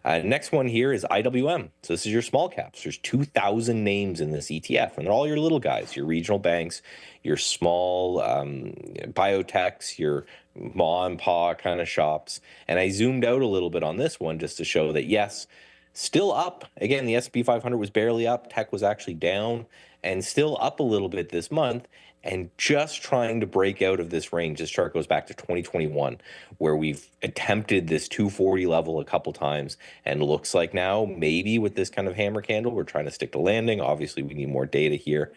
[SPEAKER 6] Next one here is IWM. So this is your small caps. There's 2,000 names in this ETF, and they're all your little guys, your regional banks, your small biotechs, your ma and pa kind of shops. And I zoomed out a little bit on this one just to show that, yes, still up. Again, the S&P 500 was barely up. Tech was actually down and still up a little bit this month, and just trying to break out of this range. This chart goes back to 2021, where we've attempted this 240 level a couple times, and looks like now maybe with this kind of hammer candle, we're trying to stick to landing. Obviously, we need more data here.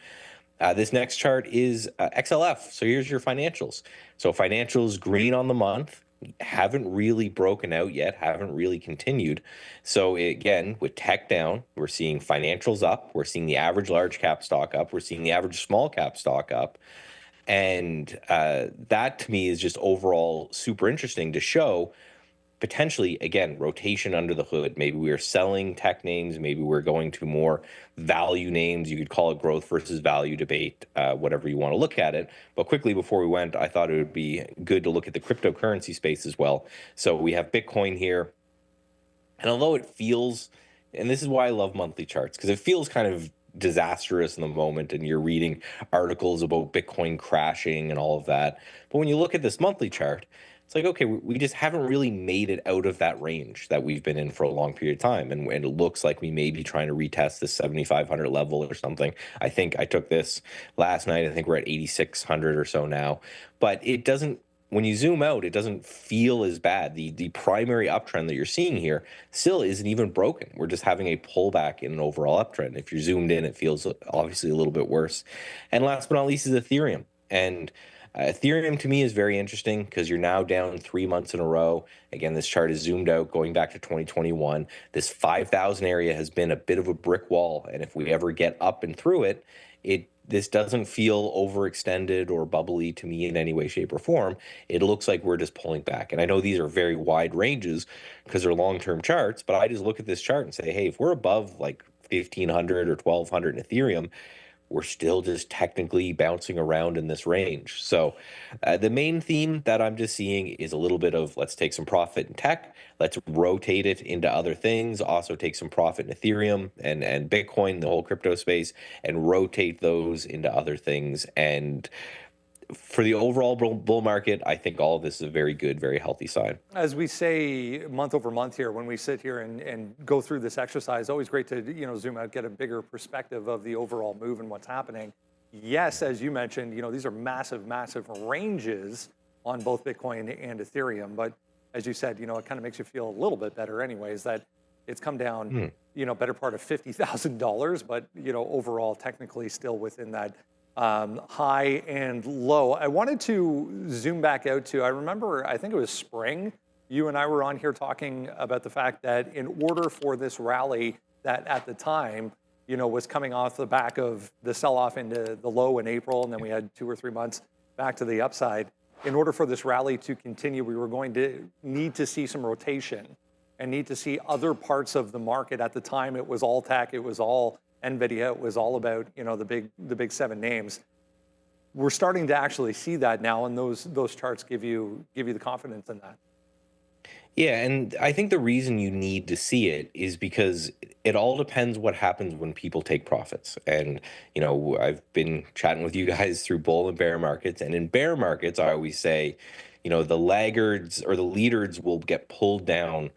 [SPEAKER 6] This next chart is XLF. So here's your financials. So financials green on the month, haven't really broken out yet, haven't really continued. So again, with tech down, we're seeing financials up, we're seeing the average large cap stock up, we're seeing the average small cap stock up. And that to me is just overall super interesting to show potentially, again, rotation under the hood. Maybe we're selling tech names, maybe we're going to more value names. You could call it growth versus value debate, whatever you want to look at it. But quickly before we went, I thought it would be good to look at the cryptocurrency space as well. So we have Bitcoin here. And although it feels, and this is why I love monthly charts, because it feels kind of disastrous in the moment, and you're reading articles about Bitcoin crashing and all of that. But when you look at this monthly chart, it's like, okay, we just haven't really made it out of that range that we've been in for a long period of time. And it looks like we may be trying to retest this 7,500 level or something. I think I took this last night. I think we're at 8,600 or so now. But it doesn't, when you zoom out, it doesn't feel as bad. The primary uptrend that you're seeing here still isn't even broken. We're just having a pullback in an overall uptrend. If you're zoomed in, it feels obviously a little bit worse. And last but not least is Ethereum. And Ethereum to me is very interesting because you're now down 3 months in a row. Again, this chart is zoomed out going back to 2021. This 5,000 area has been a bit of a brick wall. And if we ever get up and through it, this doesn't feel overextended or bubbly to me in any way, shape, or form. It looks like we're just pulling back. And I know these are very wide ranges because they're long-term charts, but I just look at this chart and say, hey, if we're above like 1,500 or 1,200 in Ethereum, we're still just technically bouncing around in this range. So the main theme that I'm just seeing is a little bit of let's take some profit in tech, let's rotate it into other things, also take some profit in Ethereum and Bitcoin, the whole crypto space, and rotate those into other things. And for the overall bull market, I think all of this is a very good, very healthy sign.
[SPEAKER 2] As we say month over month here, when we sit here and go through this exercise, always great to zoom out, get a bigger perspective of the overall move and what's happening. Yes, as you mentioned, these are massive, massive ranges on both Bitcoin and Ethereum. But as you said, it kind of makes you feel a little bit better anyways that it's come down, better part of $50,000, but overall technically still within that high and low. I wanted to zoom back out to, I remember, I think it was spring, you and I were on here talking about the fact that in order for this rally that at the time, was coming off the back of the sell-off into the low in April, and then we had 2 or 3 months back to the upside. In order for this rally to continue, we were going to need to see some rotation and need to see other parts of the market. At the time, it was all tech, it was all NVDA, it was all about the big 7 names. We're starting to actually see that now, and those charts give you the confidence in that.
[SPEAKER 6] Yeah, and I think the reason you need to see it is because it all depends what happens when people take profits. And I've been chatting with you guys through bull and bear markets, and in bear markets, I always say, the laggards or the leaders will get pulled down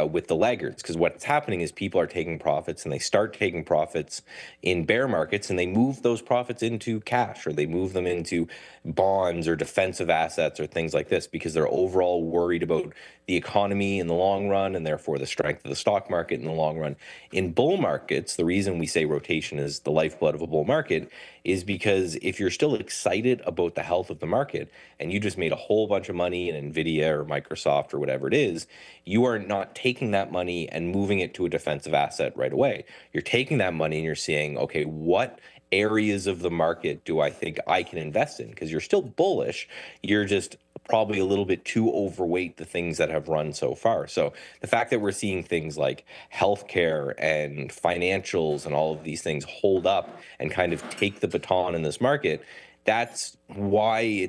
[SPEAKER 6] with the laggards, because what's happening is people are taking profits, and they start taking profits in bear markets, and they move those profits into cash, or they move them into bonds or defensive assets or things like this, because they're overall worried about the economy in the long run, and therefore the strength of the stock market in the long run. In bull markets, the reason we say rotation is the lifeblood of a bull market is because if you're still excited about the health of the market and you just made a whole bunch of money in NVIDIA or Microsoft or whatever it is, you are not taking that money and moving it to a defensive asset right away. You're taking that money and you're saying, okay, what areas of the market do I think I can invest in? Because you're still bullish. You're just probably a little bit too overweight the things that have run so far. So the fact that we're seeing things like healthcare and financials and all of these things hold up and kind of take the baton in this market that's why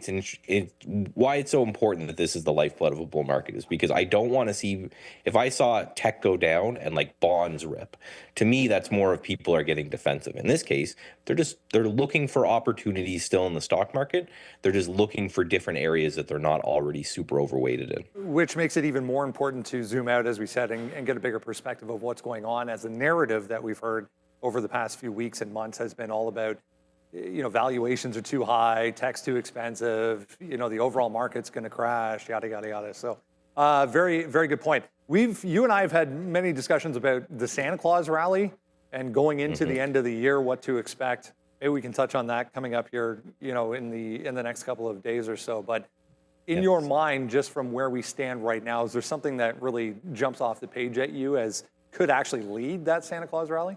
[SPEAKER 6] why it's so important that this is the lifeblood of a bull market, is because I don't want to see, if I saw tech go down and like bonds rip, to me that's more of people are getting defensive. In this case, they're looking for opportunities still in the stock market. They're just looking for different areas that they're not already super overweighted in.
[SPEAKER 2] Which makes it even more important to zoom out, as we said, and get a bigger perspective of what's going on, as the narrative that we've heard over the past few weeks and months has been all about, valuations are too high, tech's too expensive, the overall market's going to crash, yada, yada, yada. So very, very good point. You and I have had many discussions about the Santa Claus rally and going into the end of the year, what to expect. Maybe we can touch on that coming up here, in the next couple of days or so. But in your mind, just from where we stand right now, is there something that really jumps off the page at you as could actually lead that Santa Claus rally?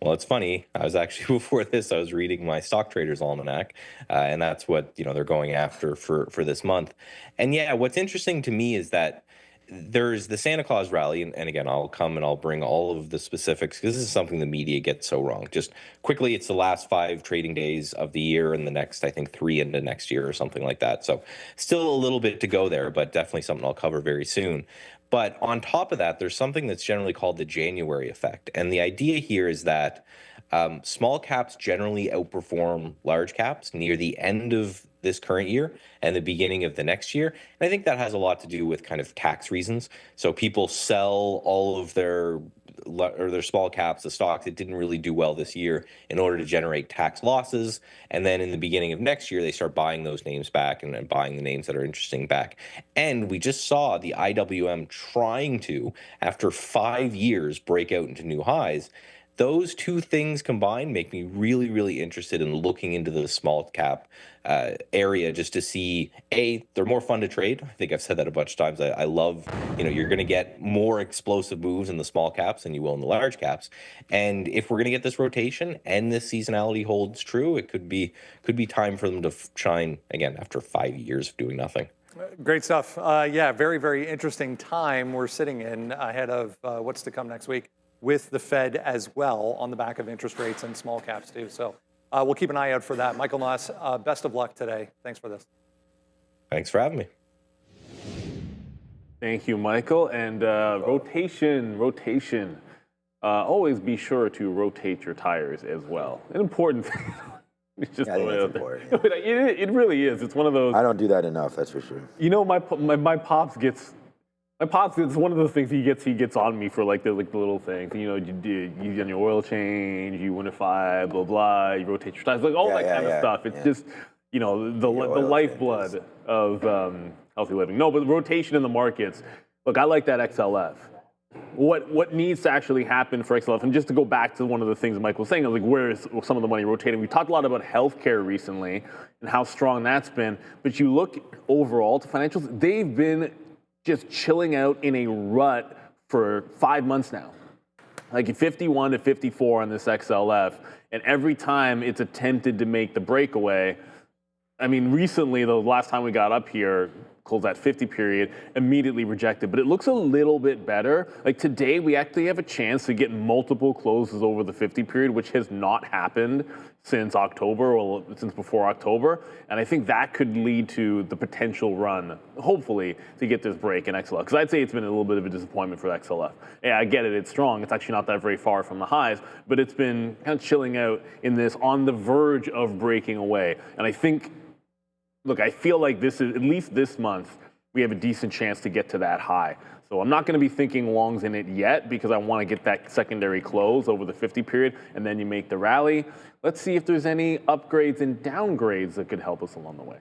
[SPEAKER 6] Well, it's funny. I was actually, before this, I was reading my Stock Traders Almanac, and that's what they're going after for this month. And yeah, what's interesting to me is that there's the Santa Claus rally, and again, I'll come and I'll bring all of the specifics because this is something the media gets so wrong. Just quickly, it's the last 5 trading days of the year and the next, I think, 3 into next year or something like that. So still a little bit to go there, but definitely something I'll cover very soon. But on top of that, there's something that's generally called the January effect. And the idea here is that small caps generally outperform large caps near the end of this current year and the beginning of the next year. And I think that has a lot to do with kind of tax reasons. So people sell all of their small caps, the stocks that didn't really do well this year, in order to generate tax losses. And then in the beginning of next year, they start buying those names back and buying the names that are interesting back. And we just saw the IWM trying to, after 5 years, break out into new highs. Those two things combined make me really, really interested in looking into the small cap area, just to see, they're more fun to trade. I think I've said that a bunch of times. I love, you're going to get more explosive moves in the small caps than you will in the large caps. And if we're going to get this rotation and this seasonality holds true, it could be time for them to shine again after 5 years of doing nothing.
[SPEAKER 2] Great stuff. Yeah, very, very interesting time we're sitting in ahead of what's to come next week, with the Fed as well, on the back of interest rates and small caps too. So we'll keep an eye out for that. Michael Noss, best of luck today. Thanks for this.
[SPEAKER 6] Thanks for having me.
[SPEAKER 3] Thank you, Michael. And rotation. Always be sure to rotate your tires as well. An important thing. It's just it really is. It's one of those.
[SPEAKER 4] I don't do that enough, that's for sure.
[SPEAKER 3] My pops gets. My pops, it's one of those things he gets on me for the little things. You done your oil change, you unify, blah blah, you rotate your tires, all that kind of stuff. It's just the lifeblood of healthy living. No, but the rotation in the markets. Look, I like that XLF. What needs to actually happen for XLF, and just to go back to one of the things Mike was saying, where is some of the money rotating? We talked a lot about healthcare recently and how strong that's been, but you look overall to financials, they've been just chilling out in a rut for 5 months now. 51 to 54 on this XLF, and every time it's attempted to make the breakaway, recently, the last time we got up here, closed that 50 period, immediately rejected. But it looks a little bit better. Today, we actually have a chance to get multiple closes over the 50 period, which has not happened since October, or since before October. And I think that could lead to the potential run, hopefully, to get this break in XLF. Because I'd say it's been a little bit of a disappointment for XLF. Yeah, I get it, it's strong. It's actually not that very far from the highs, but it's been kind of chilling out in this, on the verge of breaking away. And I think, look, I feel like this is, at least this month, we have a decent chance to get to that high. So I'm not going to be thinking longs in it yet, because I want to get that secondary close over the 50 period, and then you make the rally. Let's see if there's any upgrades and downgrades that could help us along the way.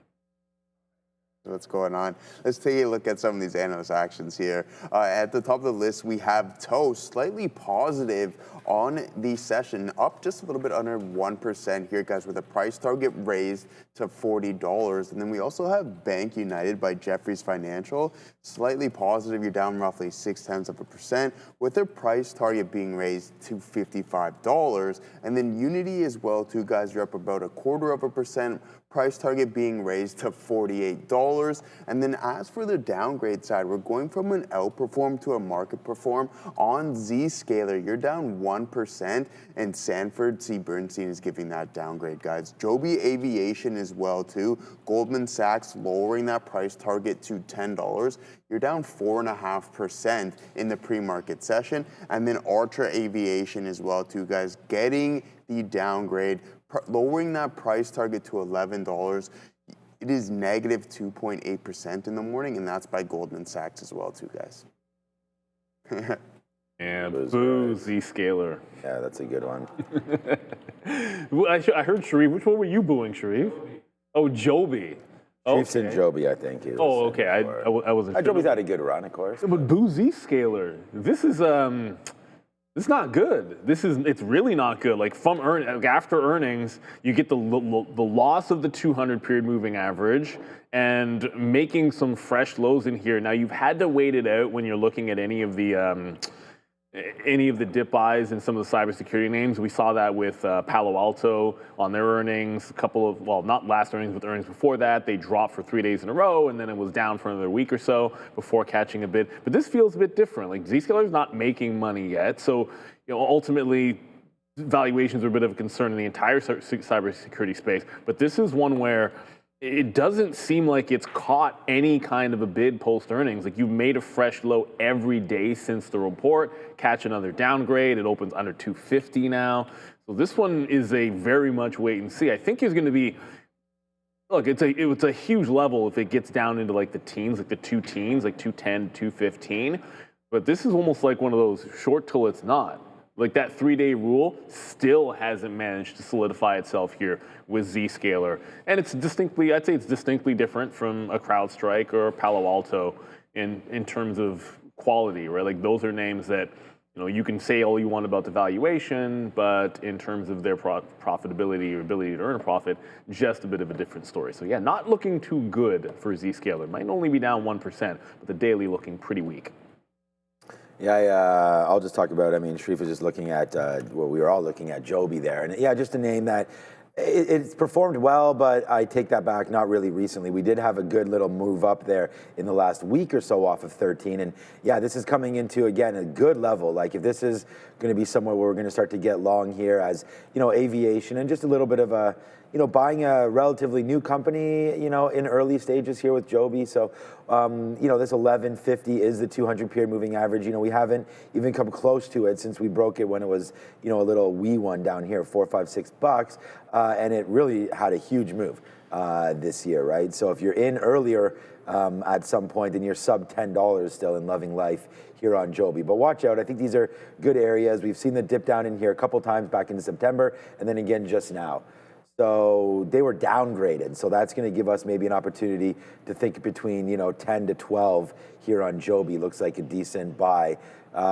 [SPEAKER 5] What's going on? Let's take a look at some of these analyst actions here. At the top of the list, we have Toast, slightly positive on the session, up just a little bit under 1% here, guys, with a price target raised to $40. And then we also have Bank United by Jefferies Financial, slightly positive. You're down roughly 0.6%, with their price target being raised to $55. And then Unity as well, too, guys. You're up about 0.25%. price target being raised to $48. And then as for the downgrade side, we're going from an outperform to a market perform. On Zscaler, you're down 1%, and Sanford C. Bernstein is giving that downgrade, guys. Joby Aviation as well, too. Goldman Sachs lowering that price target to $10. You're down 4.5% in the pre-market session. And then Archer Aviation as well, too, guys, getting the downgrade, lowering that price target to $11. It is negative 2.8% in the morning, and that's by Goldman Sachs as well, too, guys.
[SPEAKER 3] And boo, Zscaler.
[SPEAKER 4] Yeah, that's a good one.
[SPEAKER 3] I heard Sharif. Which one were you booing, Sharif? Oh, Joby.
[SPEAKER 4] Chiefs and Joby, I think.
[SPEAKER 3] Oh, okay. I wasn't sure.
[SPEAKER 4] Joby's had a good run, of course.
[SPEAKER 3] But boo, Zscaler. This is it's not good. It's really not good. Like after earnings, you get the loss of the 200 period moving average and making some fresh lows in here. Now you've had to wait it out when you're looking at any of the dip buys in some of the cybersecurity names. We saw that with Palo Alto on their earnings. Not last earnings, but the earnings before that. They dropped for 3 days in a row, and then it was down for another week or so before catching a bit. But this feels a bit different. Like Zscaler's not making money yet, so ultimately valuations are a bit of a concern in the entire cybersecurity space. But this is one where it doesn't seem like it's caught any kind of a bid post-earnings. Like, you've made a fresh low every day since the report, catch another downgrade. It opens under 250 now. So this one is a very much wait and see. I think it's going to be, look, it's a huge level if it gets down into like the teens, like the two teens, like 210, 215. But this is almost like one of those short till it's not. Like that 3-day rule still hasn't managed to solidify itself here with Zscaler. And I'd say it's distinctly different from a CrowdStrike or a Palo Alto in terms of quality, right? Like those are names that, you can say all you want about the valuation, but in terms of their profitability or ability to earn a profit, just a bit of a different story. So yeah, not looking too good for Zscaler. Might only be down 1%, but the daily looking pretty weak.
[SPEAKER 4] Yeah, I'll just talk about, Sharif was just looking at, we were all looking at Joby there. And yeah, just a name that it's performed well, but I take that back, not really recently. We did have a good little move up there in the last week or so off of 13. And yeah, this is coming into, again, a good level. Like if this is going to be somewhere where we're going to start to get long here as, aviation and just a little bit of a, buying a relatively new company, in early stages here with Joby. So, this 1150 is the 200 period moving average. We haven't even come close to it since we broke it when it was, a little wee one down here, $4, $5, $6. And it really had a huge move this year, right? So if you're in earlier at some point, then you're sub $10 still in loving life here on Joby. But watch out. I think these are good areas. We've seen the dip down in here a couple times back in September and then again just now. So they were downgraded. So that's going to give us maybe an opportunity to think between, 10 to 12 here on Joby. Looks like a decent buy.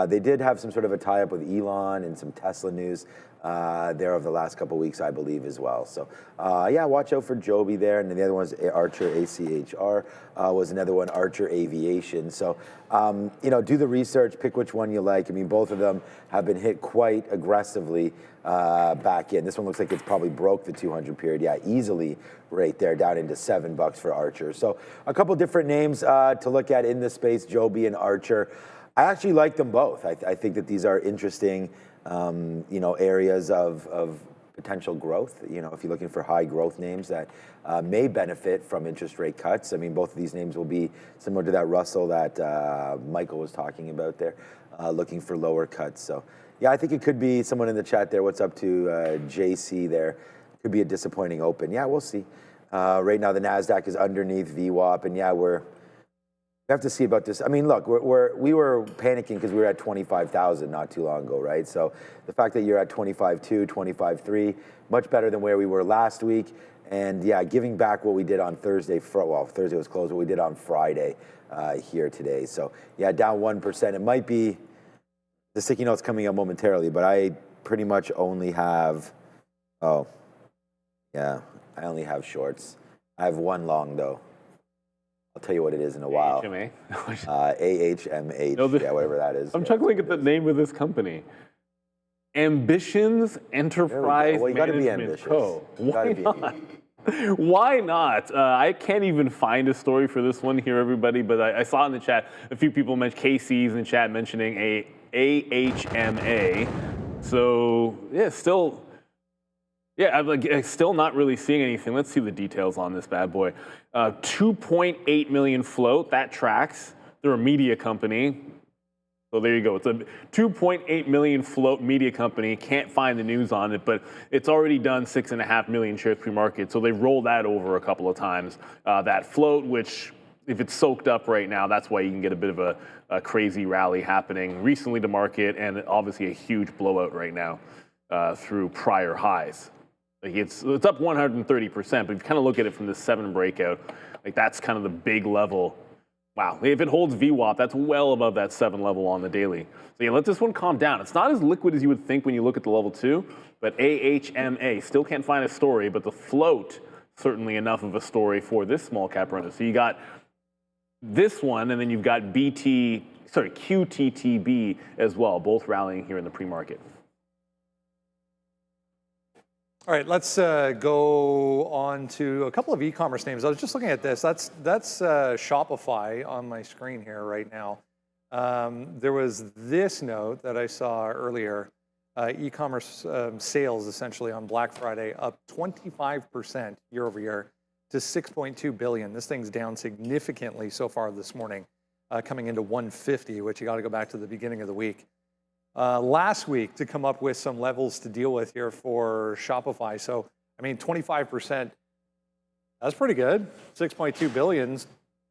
[SPEAKER 4] They did have some sort of a tie-up with Elon and some Tesla news there over the last couple of weeks, I believe, as well. So, yeah, watch out for Joby there. And then the other one is Archer, ACHR, was another one, Archer Aviation. So, do the research, pick which one you like. Both of them have been hit quite aggressively back in. This one looks like it's probably broke the 200 period. Yeah, easily right there, down into $7 for Archer. So a couple different names to look at in this space, Joby and Archer. I actually like them both. I think that these are interesting, areas of potential growth. If you're looking for high growth names that may benefit from interest rate cuts. Both of these names will be similar to that Russell that Michael was talking about there, looking for lower cuts. So yeah, I think it could be someone in the chat there. What's up to JC there? Could be a disappointing open. Yeah, we'll see. Right now the Nasdaq is underneath VWAP, and yeah, we have to see about this. Look, we were panicking because we were at 25,000 not too long ago, right? So the fact that you're at 25.2, 25.3, much better than where we were last week. And yeah, giving back what we did on Thursday. Thursday was closed. What we did on Friday here today. So yeah, down 1%. It might be the sticky notes coming up momentarily, but I pretty much only have. Oh, yeah, I only have shorts. I have one long though. I'll tell you what it is in a while. AHMA? AHMH, yeah, whatever that is.
[SPEAKER 3] I'm chuckling at the name of this company. Ambitions Enterprise
[SPEAKER 4] well, you gotta be
[SPEAKER 3] Management
[SPEAKER 4] ambitious.
[SPEAKER 3] Co. Why not? Why not? I can't even find a story for this one here, everybody, but I saw in the chat a few people mentioned, KC's in the chat mentioning a AHMA. So, yeah, still not really seeing anything. Let's see the details on this bad boy. 2.8 million float, that tracks. They're a media company. So there you go. It's a 2.8 million float media company. Can't find the news on it, but it's already done 6.5 million shares pre-market. So they've rolled that over a couple of times. That float, which if it's soaked up right now, that's why you can get a bit of a crazy rally happening recently to market, and obviously a huge blowout right now through prior highs. Like it's up 130%, but if you kind of look at it from the 7 breakout, like that's kind of the big level. Wow, if it holds VWAP, that's well above that 7 level on the daily. So yeah, let this one calm down. It's not as liquid as you would think when you look at the level 2, but AHMA, still can't find a story, but the float, certainly enough of a story for this small cap runner. So you got this one, and then you've got QTTB as well, both rallying here in the pre-market.
[SPEAKER 2] All right, let's go on to a couple of e-commerce names. I was just looking at this. That's Shopify on my screen here right now. There was this note that I saw earlier. E-commerce sales essentially on Black Friday up 25% year over year to 6.2 billion. This thing's down significantly so far this morning, coming into 150, which you got to go back to the beginning of the week. Last week to come up with some levels to deal with here for Shopify. So, I mean, 25%, that's pretty good. 6.2 billion's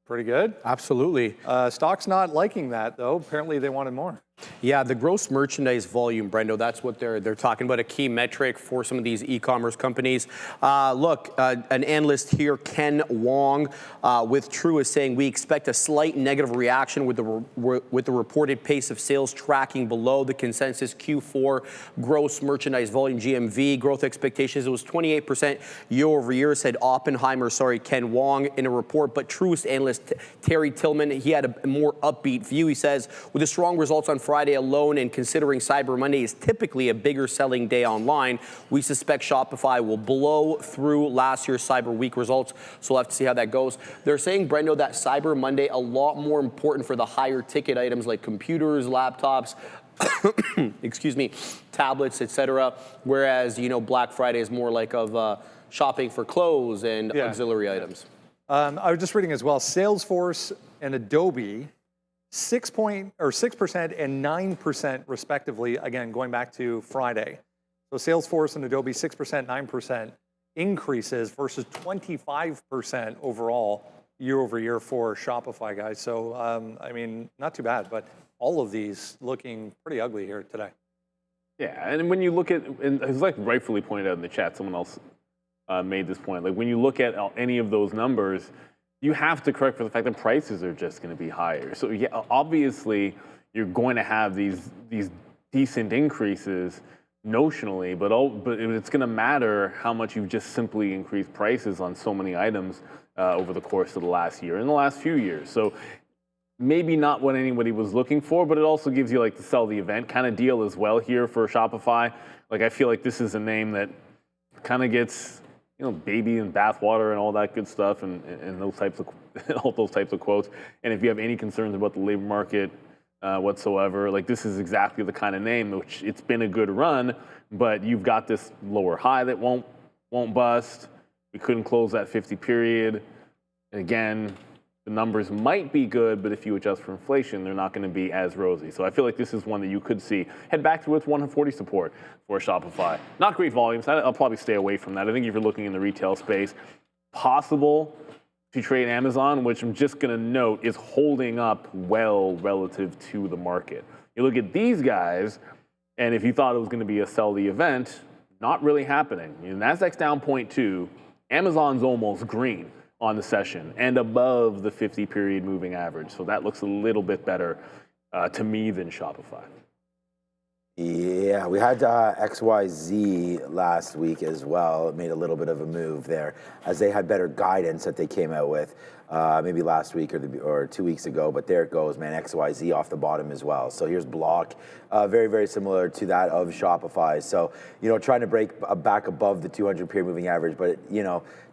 [SPEAKER 2] pretty good.
[SPEAKER 1] Absolutely.
[SPEAKER 2] Stock's not liking that, though. Apparently they wanted more.
[SPEAKER 1] Yeah, the gross merchandise volume, Brendo, that's what they're talking about, a key metric for some of these e-commerce companies. Look, an analyst here, Ken Wong, with Truist saying we expect a slight negative reaction with the reported pace of sales tracking below the consensus Q4 gross merchandise volume GMV growth expectations. It was 28% year over year, said Ken Wong in a report. But Truist analyst Terry Tillman, he had a more upbeat view. He says, with the strong results on Friday alone, and considering Cyber Monday is typically a bigger selling day online, we suspect Shopify will blow through last year's Cyber Week results. So we'll have to see how that goes. They're saying, Brendo, that Cyber Monday a lot more important for the higher ticket items like computers, laptops, excuse me, tablets, etc. Whereas, Black Friday is more like of shopping for clothes and auxiliary items.
[SPEAKER 2] I was just reading as well, Salesforce and Adobe, 6% and 9% respectively, again, going back to Friday. So Salesforce and Adobe, 6%, 9% increases versus 25% overall year over year for Shopify, guys. So, I mean, not too bad, but all of these looking pretty ugly here today.
[SPEAKER 3] Yeah, and when you look at, and it's like rightfully pointed out in the chat, someone else made this point, like when you look at any of those numbers, you have to correct for the fact that prices are just going to be higher. So yeah, obviously you're going to have these decent increases notionally, but it's going to matter how much you've just simply increased prices on so many items over the course of the last year and the last few years. So maybe not what anybody was looking for, but it also gives you like the sell the event kind of deal as well here for Shopify. Like I feel like this is a name that kind of gets baby and bathwater and all that good stuff, and those types of all those types of quotes. And if you have any concerns about the labor market whatsoever, like this is exactly the kind of name which it's been a good run, but you've got this lower high that won't bust. We couldn't close that 50 period. And again, the numbers might be good, but if you adjust for inflation, they're not going to be as rosy. So I feel like this is one that you could see head back to its 140 support for Shopify. Not great volumes. I'll probably stay away from that. I think if you're looking in the retail space, possible to trade Amazon, which I'm just going to note is holding up well relative to the market. You look at these guys, and if you thought it was going to be a sell the event, not really happening. Nasdaq's down 0.2. Amazon's almost green on the session and above the 50-period moving average. So that looks a little bit better to me than Shopify.
[SPEAKER 4] Yeah, we had XYZ last week as well. It made a little bit of a move there as they had better guidance that they came out with maybe last week or 2 weeks ago. But there it goes, man, XYZ off the bottom as well. So here's Block, very, very similar to that of Shopify. So, trying to break back above the 200 period moving average. But,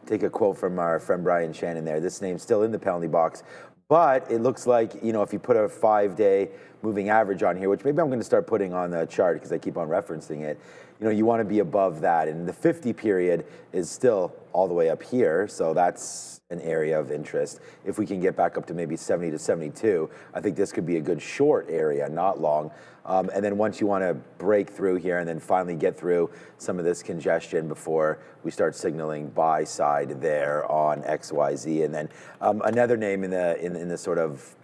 [SPEAKER 4] take a quote from our friend Brian Shannon there. This name's still in the penalty box. But it looks like, if you put a 5-day moving average on here, which maybe I'm going to start putting on the chart because I keep on referencing it, you want to be above that. And the 50 period is still all the way up here. So that's an area of interest. If we can get back up to maybe 70 to 72, I think this could be a good short area, not long. And then once you want to break through here and then finally get through some of this congestion before we start signaling buy side there on XYZ. And then another name in the sort of,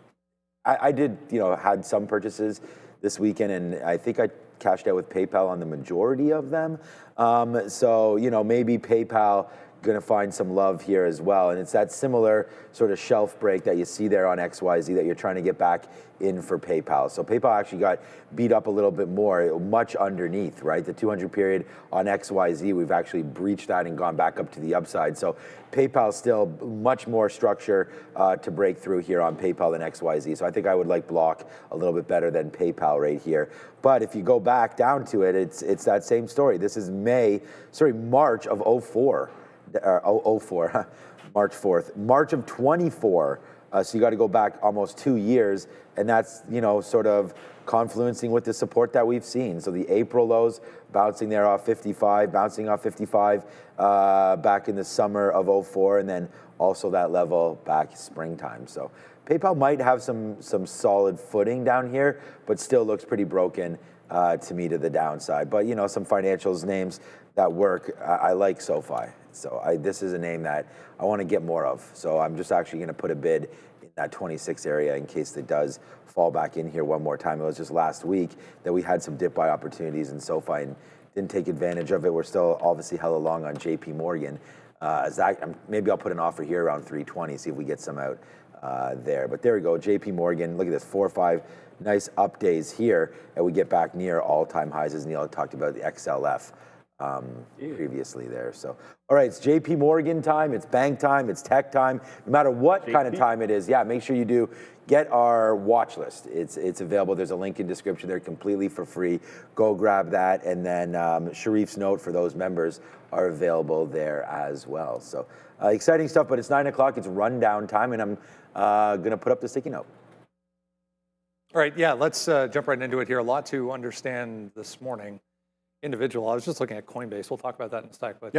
[SPEAKER 4] I did, had some purchases this weekend, and I think I cashed out with PayPal on the majority of them. So, maybe PayPal going to find some love here as well. And it's that similar sort of shelf break that you see there on XYZ that you're trying to get back in for PayPal. So PayPal actually got beat up a little bit more, much underneath, right? The 200 period on XYZ, we've actually breached that and gone back up to the upside. So PayPal still much more structure to break through here on PayPal than XYZ. So I think I would like Block a little bit better than PayPal right here. But if you go back down to it, it's that same story. This is March of 04. March 4th, March of 24. So you got to go back almost 2 years, and that's, sort of confluencing with the support that we've seen. So the April lows bouncing there off 55, bouncing off 55 back in the summer of 04, and then also that level back springtime. So PayPal might have some solid footing down here, but still looks pretty broken to me to the downside. But, some financials names that work, I like SoFi. So this is a name that I want to get more of. So I'm just actually going to put a bid in that 26 area in case it does fall back in here one more time. It was just last week that we had some dip buy opportunities in SoFi and didn't take advantage of it. We're still obviously hella long on JP Morgan. Maybe I'll put an offer here around 320, see if we get some out there. But there we go, JP Morgan. Look at this, 4 or 5 nice up days here, and we get back near all-time highs, as Neil talked about the XLF. Previously there. So, all right, it's JP Morgan time, it's bank time, it's tech time. No matter what kind of time it is, make sure you do get our watch list. It's available. There's a link in description there completely for free. Go grab that. And then Sharif's note for those members are available there as well. So exciting stuff, but it's 9 o'clock. It's rundown time, and I'm going to put up the sticky note.
[SPEAKER 2] All right, let's jump right into it here. A lot to understand this morning. Individual. I was just looking at Coinbase. We'll talk about that in a sec, but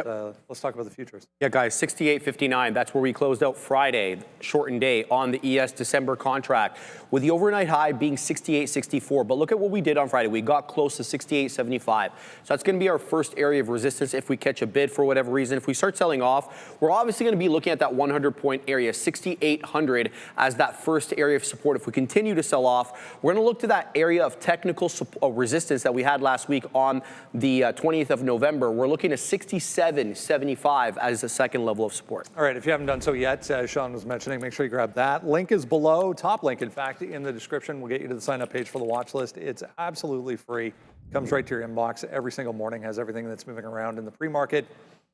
[SPEAKER 2] let's talk about the futures.
[SPEAKER 1] Yeah, guys, 68.59. That's where we closed out Friday, shortened day on the ES December contract, with the overnight high being 68.64. But look at what we did on Friday. We got close to 68.75. So that's going to be our first area of resistance if we catch a bid for whatever reason. If we start selling off, we're obviously going to be looking at that 100-point area, 6,800 as that first area of support. If we continue to sell off, we're going to look to that area of technical resistance that we had last week on the 20th of November. We're looking at 67.75 as the second level of support.
[SPEAKER 2] All right, if you haven't done so yet, as Sean was mentioning, make sure you grab that. Link is below, top link, in fact, in the description. We'll get you to the sign-up page for the watch list. It's absolutely free. Comes right to your inbox every single morning, has everything that's moving around in the pre-market.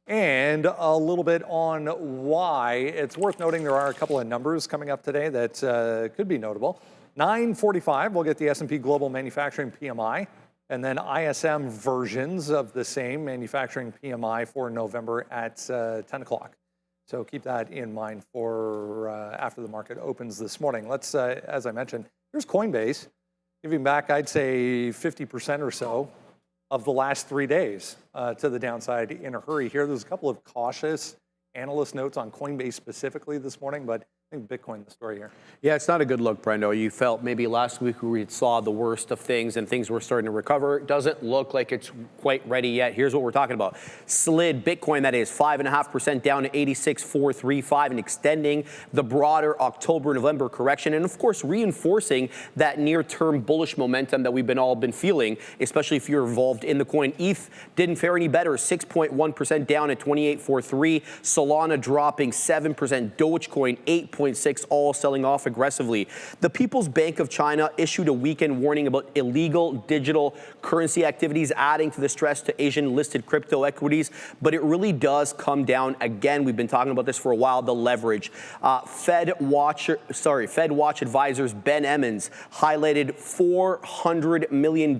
[SPEAKER 2] And a little bit on why. It's worth noting there are a couple of numbers coming up today that could be notable. 9:45, we'll get the S&P Global Manufacturing PMI. And then ISM versions of the same manufacturing PMI for November at 10 o'clock. So keep that in mind for after the market opens this morning. Let's, as I mentioned, here's Coinbase, giving back, I'd say, 50% or so of the last 3 days to the downside in a hurry here. There's a couple of cautious analyst notes on Coinbase specifically this morning, but I think Bitcoin the story here. Yeah,
[SPEAKER 1] it's not a good look, Brendo. You felt maybe last week we saw the worst of things and things were starting to recover. It doesn't look like it's quite ready yet. Here's what we're talking about. Slid Bitcoin, that is 5.5% down to 86,435 and extending the broader October-November correction. And of course, reinforcing that near-term bullish momentum that we've all been feeling, especially if you're involved in the coin. ETH didn't fare any better, 6.1% down at 28,430. Solana dropping 7%. Dogecoin 8.9%. 6.6, all selling off aggressively. The People's Bank of China issued a weekend warning about illegal digital currency activities, adding to the stress to Asian-listed crypto equities. But it really does come down, again, we've been talking about this for a while, the leverage. Fed Watch advisors Ben Emmons highlighted $400 million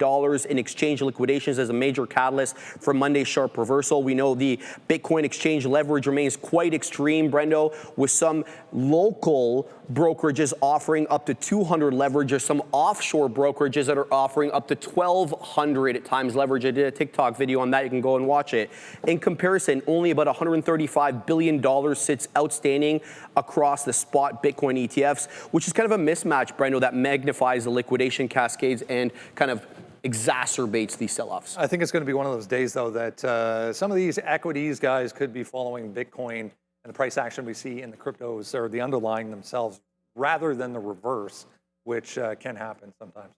[SPEAKER 1] in exchange liquidations as a major catalyst for Monday's sharp reversal. We know the Bitcoin exchange leverage remains quite extreme, Brendo, with some local brokerages offering up to 200 leverage, or some offshore brokerages that are offering up to 1,200 times leverage. I did a TikTok video on that. You can go and watch it. In comparison, only about $135 billion sits outstanding across the spot Bitcoin ETFs, which is kind of a mismatch, Brendo, that magnifies the liquidation cascades and kind of exacerbates these sell-offs.
[SPEAKER 2] I think it's going to be one of those days, though, that some of these equities guys could be following Bitcoin and the price action we see in the cryptos, or the underlying themselves, rather than the reverse, which can happen sometimes.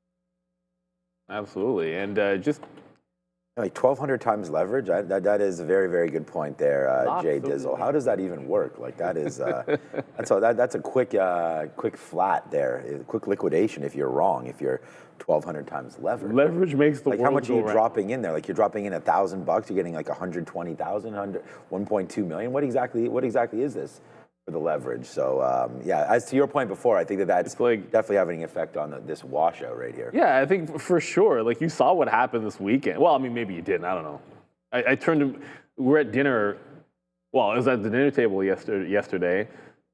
[SPEAKER 3] Absolutely. And just
[SPEAKER 4] like 1,200 times leverage. That is a very, very good point there, Jay Dizzle. How does that even work? Like that is that's a quick flat there, a quick liquidation if you're wrong. If you're 1,200 times leverage.
[SPEAKER 3] Leverage makes the
[SPEAKER 4] like
[SPEAKER 3] world
[SPEAKER 4] how much are you
[SPEAKER 3] go round.
[SPEAKER 4] dropping in there? Like you're dropping in $1,000, you're getting like 120,000, 1.2 million. What exactly is this for the leverage? So yeah, as to your point before, I think that's like definitely having an effect on this washout right here.
[SPEAKER 3] Yeah, I think for sure. Like you saw what happened this weekend. Well, I mean, maybe you didn't. I don't know. I turned to, we're at dinner. Well, I was at the dinner table yesterday.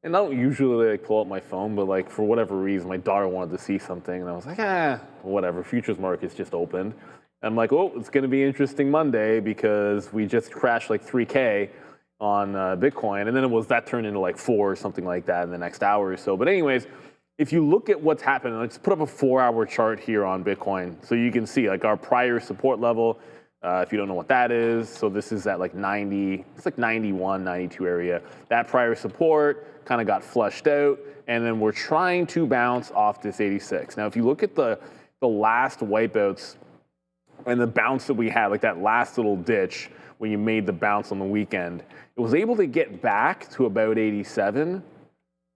[SPEAKER 3] And I don't usually like pull up my phone, but like for whatever reason, my daughter wanted to see something, and I was like, whatever. Futures markets just opened. And I'm like, oh, it's going to be interesting Monday because we just crashed like 3K on Bitcoin, and then that turned into like 4 or something like that in the next hour or so. But anyways, if you look at what's happened, let's put up a 4-hour chart here on Bitcoin, so you can see like our prior support level. If you don't know what that is, so this is at like 90, it's like 91, 92 area. That prior support kind of got flushed out, and then we're trying to bounce off this 86. Now, if you look at the last wipeouts and the bounce that we had, like that last little ditch when you made the bounce on the weekend, it was able to get back to about 87.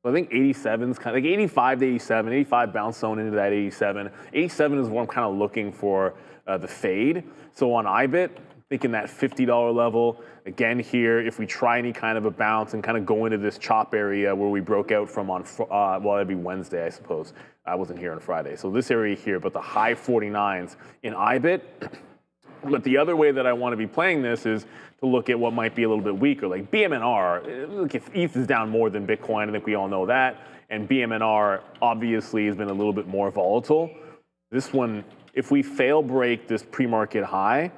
[SPEAKER 3] I think 87's kind of like 85 to 87, 85 bounce zone into that 87. 87 is what I'm kind of looking for the fade. So on IBIT, thinking that $50 level, again here, if we try any kind of a bounce and kind of go into this chop area where we broke out from on, well, that'd be Wednesday, I suppose. I wasn't here on Friday. So this area here, but the high 49s in IBIT. But the other way that I want to be playing this is to look at what might be a little bit weaker, like BMNR. Look, if ETH is down more than Bitcoin, I think we all know that. And BMNR obviously has been a little bit more volatile. This one, if we fail break this pre-market high,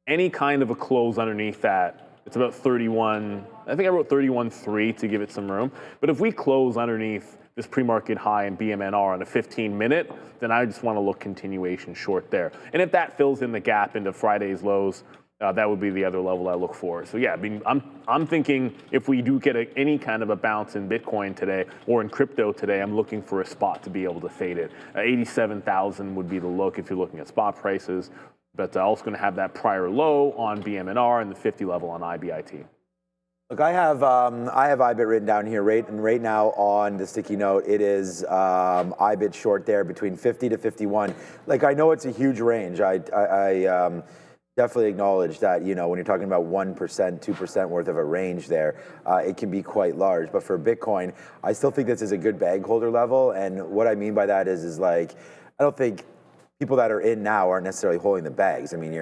[SPEAKER 3] any kind of a close underneath that, it's about 31, I think I wrote 31.3 to give it some room. But if we close underneath this pre-market high in BMNR on a 15-minute, then I just want to look continuation short there. And if that fills in the gap into Friday's lows, that would be the other level I look for. So yeah, I mean, I'm thinking if we do get any kind of a bounce in Bitcoin today or in crypto today, I'm looking for a spot to be able to fade it. 87,000 would be the look if you're looking at spot prices. But also going to have that prior low on BMNR and the 50 level on IBIT.
[SPEAKER 4] Look, I have IBIT written down here, right now on the sticky note. It is IBIT short there between 50 to 51. Like, I know it's a huge range. I definitely acknowledge that, you know, when you're talking about 1%, 2% worth of a range there, it can be quite large. But for Bitcoin, I still think this is a good bag holder level. And what I mean by that is like, I don't think people that are in now aren't necessarily holding the bags. I mean,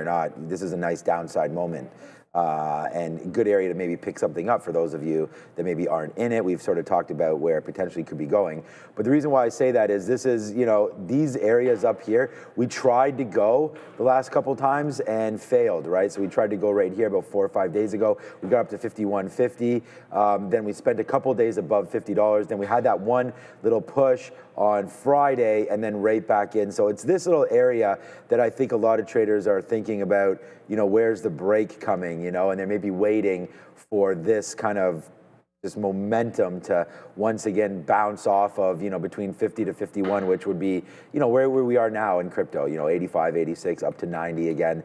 [SPEAKER 4] this is a nice downside moment. And good area to maybe pick something up for those of you that maybe aren't in it. We've sort of talked about where it potentially could be going. But the reason why I say that is this is, you know, these areas up here, we tried to go the last couple times and failed, right? So we tried to go right here about 4 or 5 days ago. We got up to 51.50. Then we spent a couple days above $50. Then we had that one little push on Friday and then right back in. So it's this little area that I think a lot of traders are thinking about, you know, where's the break coming, you know, and they may be waiting for this kind of this momentum to once again bounce off of, you know, between 50 to 51, which would be, you know, where we are now in crypto, you know, 85, 86, up to 90 again.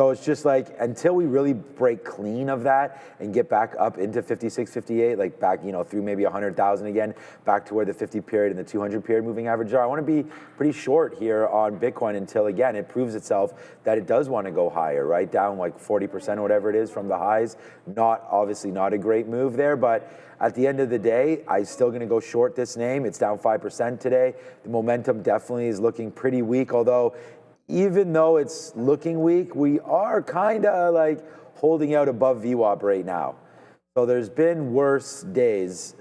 [SPEAKER 4] So it's just like, until we really break clean of that and get back up into 56, 58, like back, you know, through maybe 100,000 again, back to where the 50 period and the 200 period moving averages are. I want to be pretty short here on Bitcoin until, again, it proves itself that it does want to go higher, right? Down like 40% or whatever it is from the highs. Obviously not a great move there, but at the end of the day, I'm still going to go short this name. It's down 5% today. The momentum definitely is looking pretty weak, although even though it's looking weak, we are kind of like holding out above VWAP right now. So there's been worse days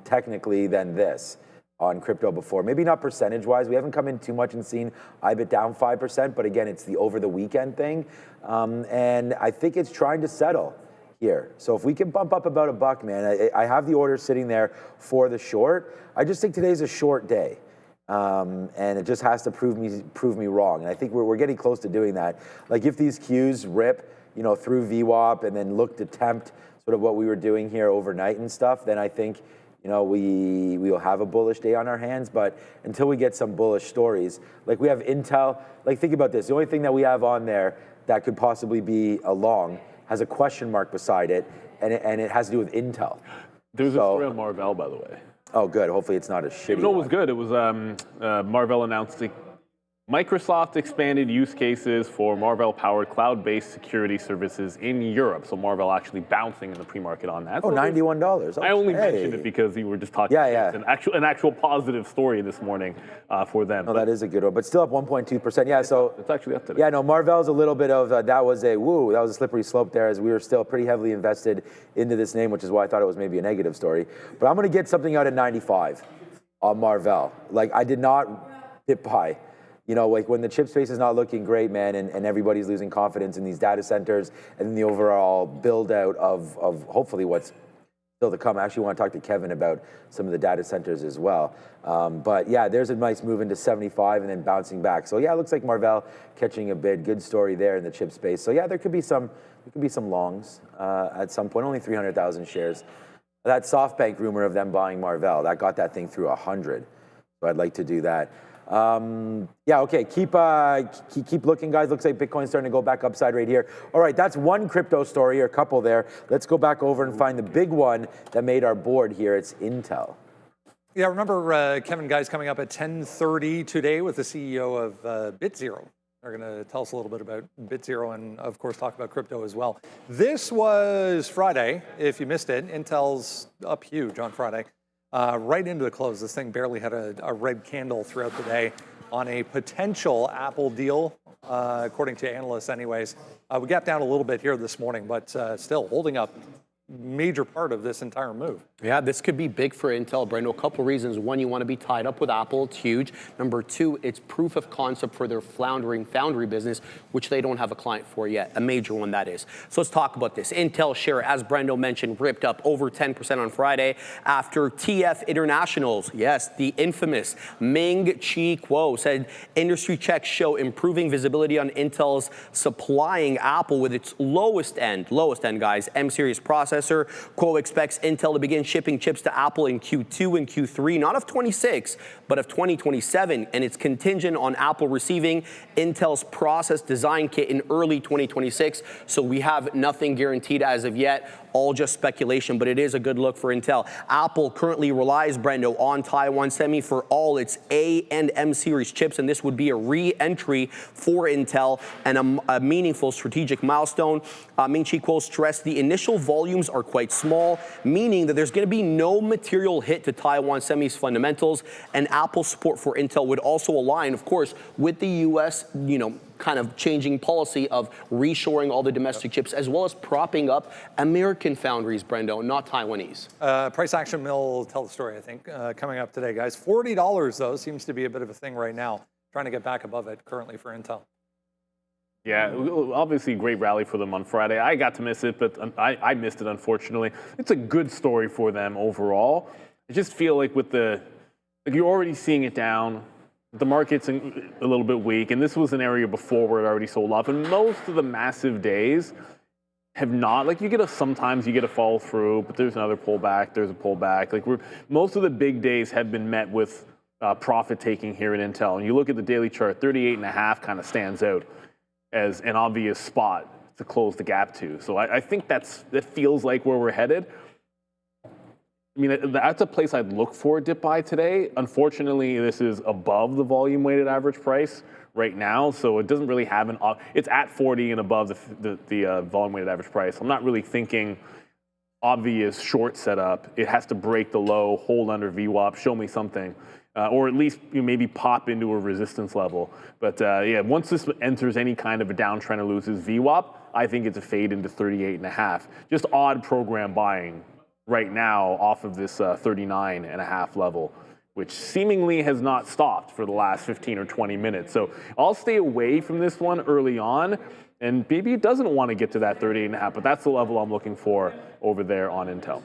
[SPEAKER 4] technically than this on crypto before. Maybe not percentage-wise. We haven't come in too much and seen IBIT down 5%, but again, it's the over the weekend thing. And I think it's trying to settle here. So if we can bump up about $1, man, I have the order sitting there for the short. I just think today's a short day. And it just has to prove me wrong. And I think we're getting close to doing that. Like if these Qs rip, you know, through VWAP and then look to tempt sort of what we were doing here overnight and stuff, then I think, you know, we will have a bullish day on our hands. But until we get some bullish stories, like we have Intel, like think about this. The only thing that we have on there that could possibly be a long has a question mark beside it, and it has to do with Intel.
[SPEAKER 3] There's a story on Marvell, by the way.
[SPEAKER 4] Oh, good. Hopefully it's not a shitty
[SPEAKER 3] No, it was good. It was Marvell announced Microsoft expanded use cases for Marvell-powered cloud-based security services in Europe. So Marvell actually bouncing in the pre-market on that.
[SPEAKER 4] Oh,
[SPEAKER 3] so
[SPEAKER 4] $91. Okay.
[SPEAKER 3] I only mentioned it because you were just talking about an actual positive story this morning for them.
[SPEAKER 4] No, that is a good one, but still up 1.2%. Yeah, so
[SPEAKER 3] it's actually up today.
[SPEAKER 4] Yeah, no, Marvell's a little bit of that was a slippery slope there, as we were still pretty heavily invested into this name, which is why I thought it was maybe a negative story. But I'm going to get something out at 95 on Marvell. Like I did not dip buy. You know, like when the chip space is not looking great, man, and everybody's losing confidence in these data centers and the overall build out of hopefully what's still to come. I actually want to talk to Kevin about some of the data centers as well. But yeah, there's a nice move into 75 and then bouncing back. So yeah, it looks like Marvell catching a bid. Good story there in the chip space. So yeah, there could be some longs at some point. Only 300,000 shares. That SoftBank rumor of them buying Marvell, that got that thing through 100. So I'd like to do that. Yeah, okay, keep looking, guys. Looks like Bitcoin's starting to go back upside right here. All right, that's one crypto story, or a couple there. Let's go back over and find the big one that made our board here. It's Intel.
[SPEAKER 2] Yeah, remember, Kevin, guys, coming up at 10:30 today with the CEO of Bitzero. They're going to tell us a little bit about Bitzero and, of course, talk about crypto as well. This was Friday. If you missed it, Intel's up huge on Friday. Right into the close. This thing barely had a red candle throughout the day on a potential Apple deal, according to analysts anyways. We gapped down a little bit here this morning, but still holding up major part of this entire move.
[SPEAKER 1] Yeah, this could be big for Intel, Brendo. A couple reasons. One, you want to be tied up with Apple. It's huge. Number two, it's proof of concept for their floundering foundry business, which they don't have a client for yet. A major one, that is. So let's talk about this. Intel share, as Brendo mentioned, ripped up over 10% on Friday after TF Internationals, yes, the infamous Ming Chi Kuo, said industry checks show improving visibility on Intel's supplying Apple with its lowest end, guys, M-series processor. Kuo expects Intel to begin shipping chips to Apple in Q2 and Q3, not of 26, but of 2027, and it's contingent on Apple receiving Intel's process design kit in early 2026. So we have nothing guaranteed as of yet, all just speculation, but it is a good look for Intel. Apple currently relies, Brendo, on Taiwan Semi for all its A and M series chips, and this would be a re-entry for Intel and a meaningful strategic milestone. Ming Chi Kuo stressed the initial volumes are quite small, meaning that there's going to be no material hit to Taiwan Semi's fundamentals, and Apple's support for Intel would also align, of course, with the U.S., kind of changing policy of reshoring all the domestic chips, as well as propping up American foundries, Brendo, not Taiwanese.
[SPEAKER 2] Price action will tell the story, I think, coming up today, guys. $40, though, seems to be a bit of a thing right now, trying to get back above it currently for Intel.
[SPEAKER 3] Yeah, obviously great rally for them on Friday. I got to miss it, but I missed it, unfortunately. It's a good story for them overall. I just feel like you're already seeing it down. The market's a little bit weak, and this was an area before where it already sold off. And most of the massive days have not. Like sometimes you get a follow through, but there's another pullback. There's a pullback. Most of the big days have been met with profit taking here at Intel. And you look at the daily chart, 38.5 kind of stands out. as an obvious spot to close the gap to. So I think that feels like where we're headed. I mean, that's a place I'd look for a dip buy today. Unfortunately, this is above the volume weighted average price right now, so it doesn't really have it's at 40 and above the volume weighted average price. I'm not really thinking obvious short setup. It has to break the low, hold under VWAP, show me something, or at least maybe pop into a resistance level. But yeah, once this enters any kind of a downtrend or loses VWAP, I think it's a fade into 38.5. Just odd program buying right now off of this 39.5 level, which seemingly has not stopped for the last 15 or 20 minutes. So I'll stay away from this one early on, and maybe it doesn't want to get to that 38.5, but that's the level I'm looking for over there on Intel.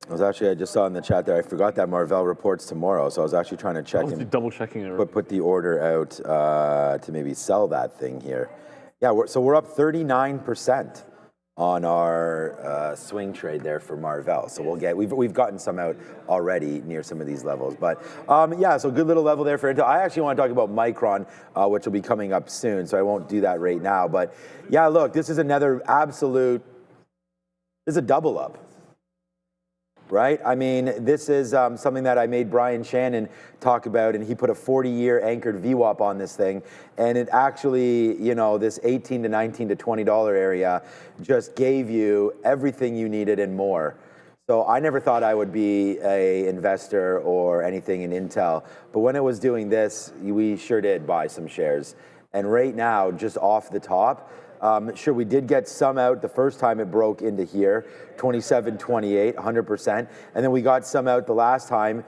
[SPEAKER 4] I just saw in the chat there, I forgot that Marvell reports tomorrow, so I was actually trying to check and
[SPEAKER 3] double checking it.
[SPEAKER 4] Put the order out to maybe sell that thing here. Yeah, so we're up 39% on our swing trade there for Marvell. So we've gotten some out already near some of these levels. But yeah, so good little level there for Intel. I actually want to talk about Micron, which will be coming up soon, so I won't do that right now. But yeah, look, this is another this is a double up. Right? I mean, this is something that I made Brian Shannon talk about, and he put a 40-year anchored VWAP on this thing, and it actually, this $18 to $19 to $20 area just gave you everything you needed and more. So I never thought I would be an investor or anything in Intel, but when it was doing this, we sure did buy some shares. And right now, just off the top, sure, we did get some out the first time it broke into here, 27.28, 100%. And then we got some out the last time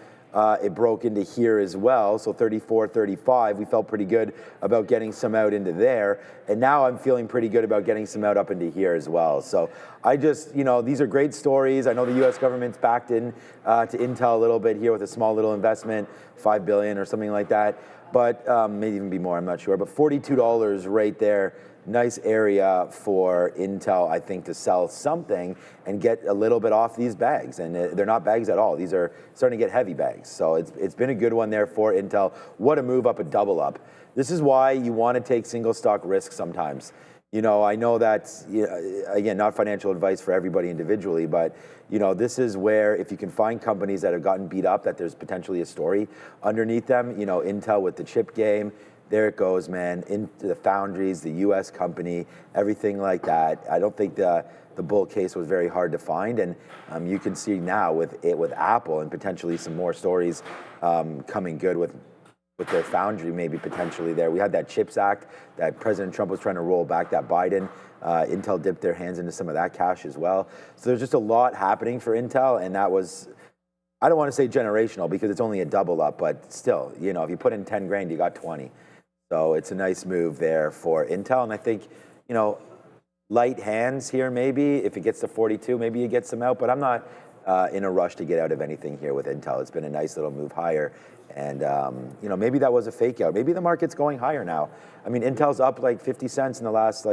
[SPEAKER 4] it broke into here as well, so 34.35. We felt pretty good about getting some out into there. And now I'm feeling pretty good about getting some out up into here as well. So I just, these are great stories. I know the U.S. government's backed in to Intel a little bit here with a small little investment, $5 billion or something like that. But maybe even be more, I'm not sure. But $42 right there. Nice area for Intel, I think, to sell something and get a little bit off these bags. And they're not bags at all. These are starting to get heavy bags. So it's been a good one there for Intel. What a move up, a double up. This is why you want to take single stock risk sometimes. I know that's, again, not financial advice for everybody individually, but, this is where if you can find companies that have gotten beat up, that there's potentially a story underneath them, Intel with the chip game. There it goes, man, into the foundries, the U.S. company, everything like that. I don't think the bull case was very hard to find, and you can see now with Apple and potentially some more stories coming good with their foundry, maybe potentially there. We had that CHIPS Act that President Trump was trying to roll back, that Biden. Intel dipped their hands into some of that cash as well. So there's just a lot happening for Intel, and that was, I don't want to say generational because it's only a double up, but still, if you put in 10 grand, you got 20. So it's a nice move there for Intel. And I think, light hands here maybe. If it gets to 42, maybe you get some out. But I'm not in a rush to get out of anything here with Intel. It's been a nice little move higher. And, maybe that was a fake out. Maybe the market's going higher now. I mean, Intel's up like 50 cents in the last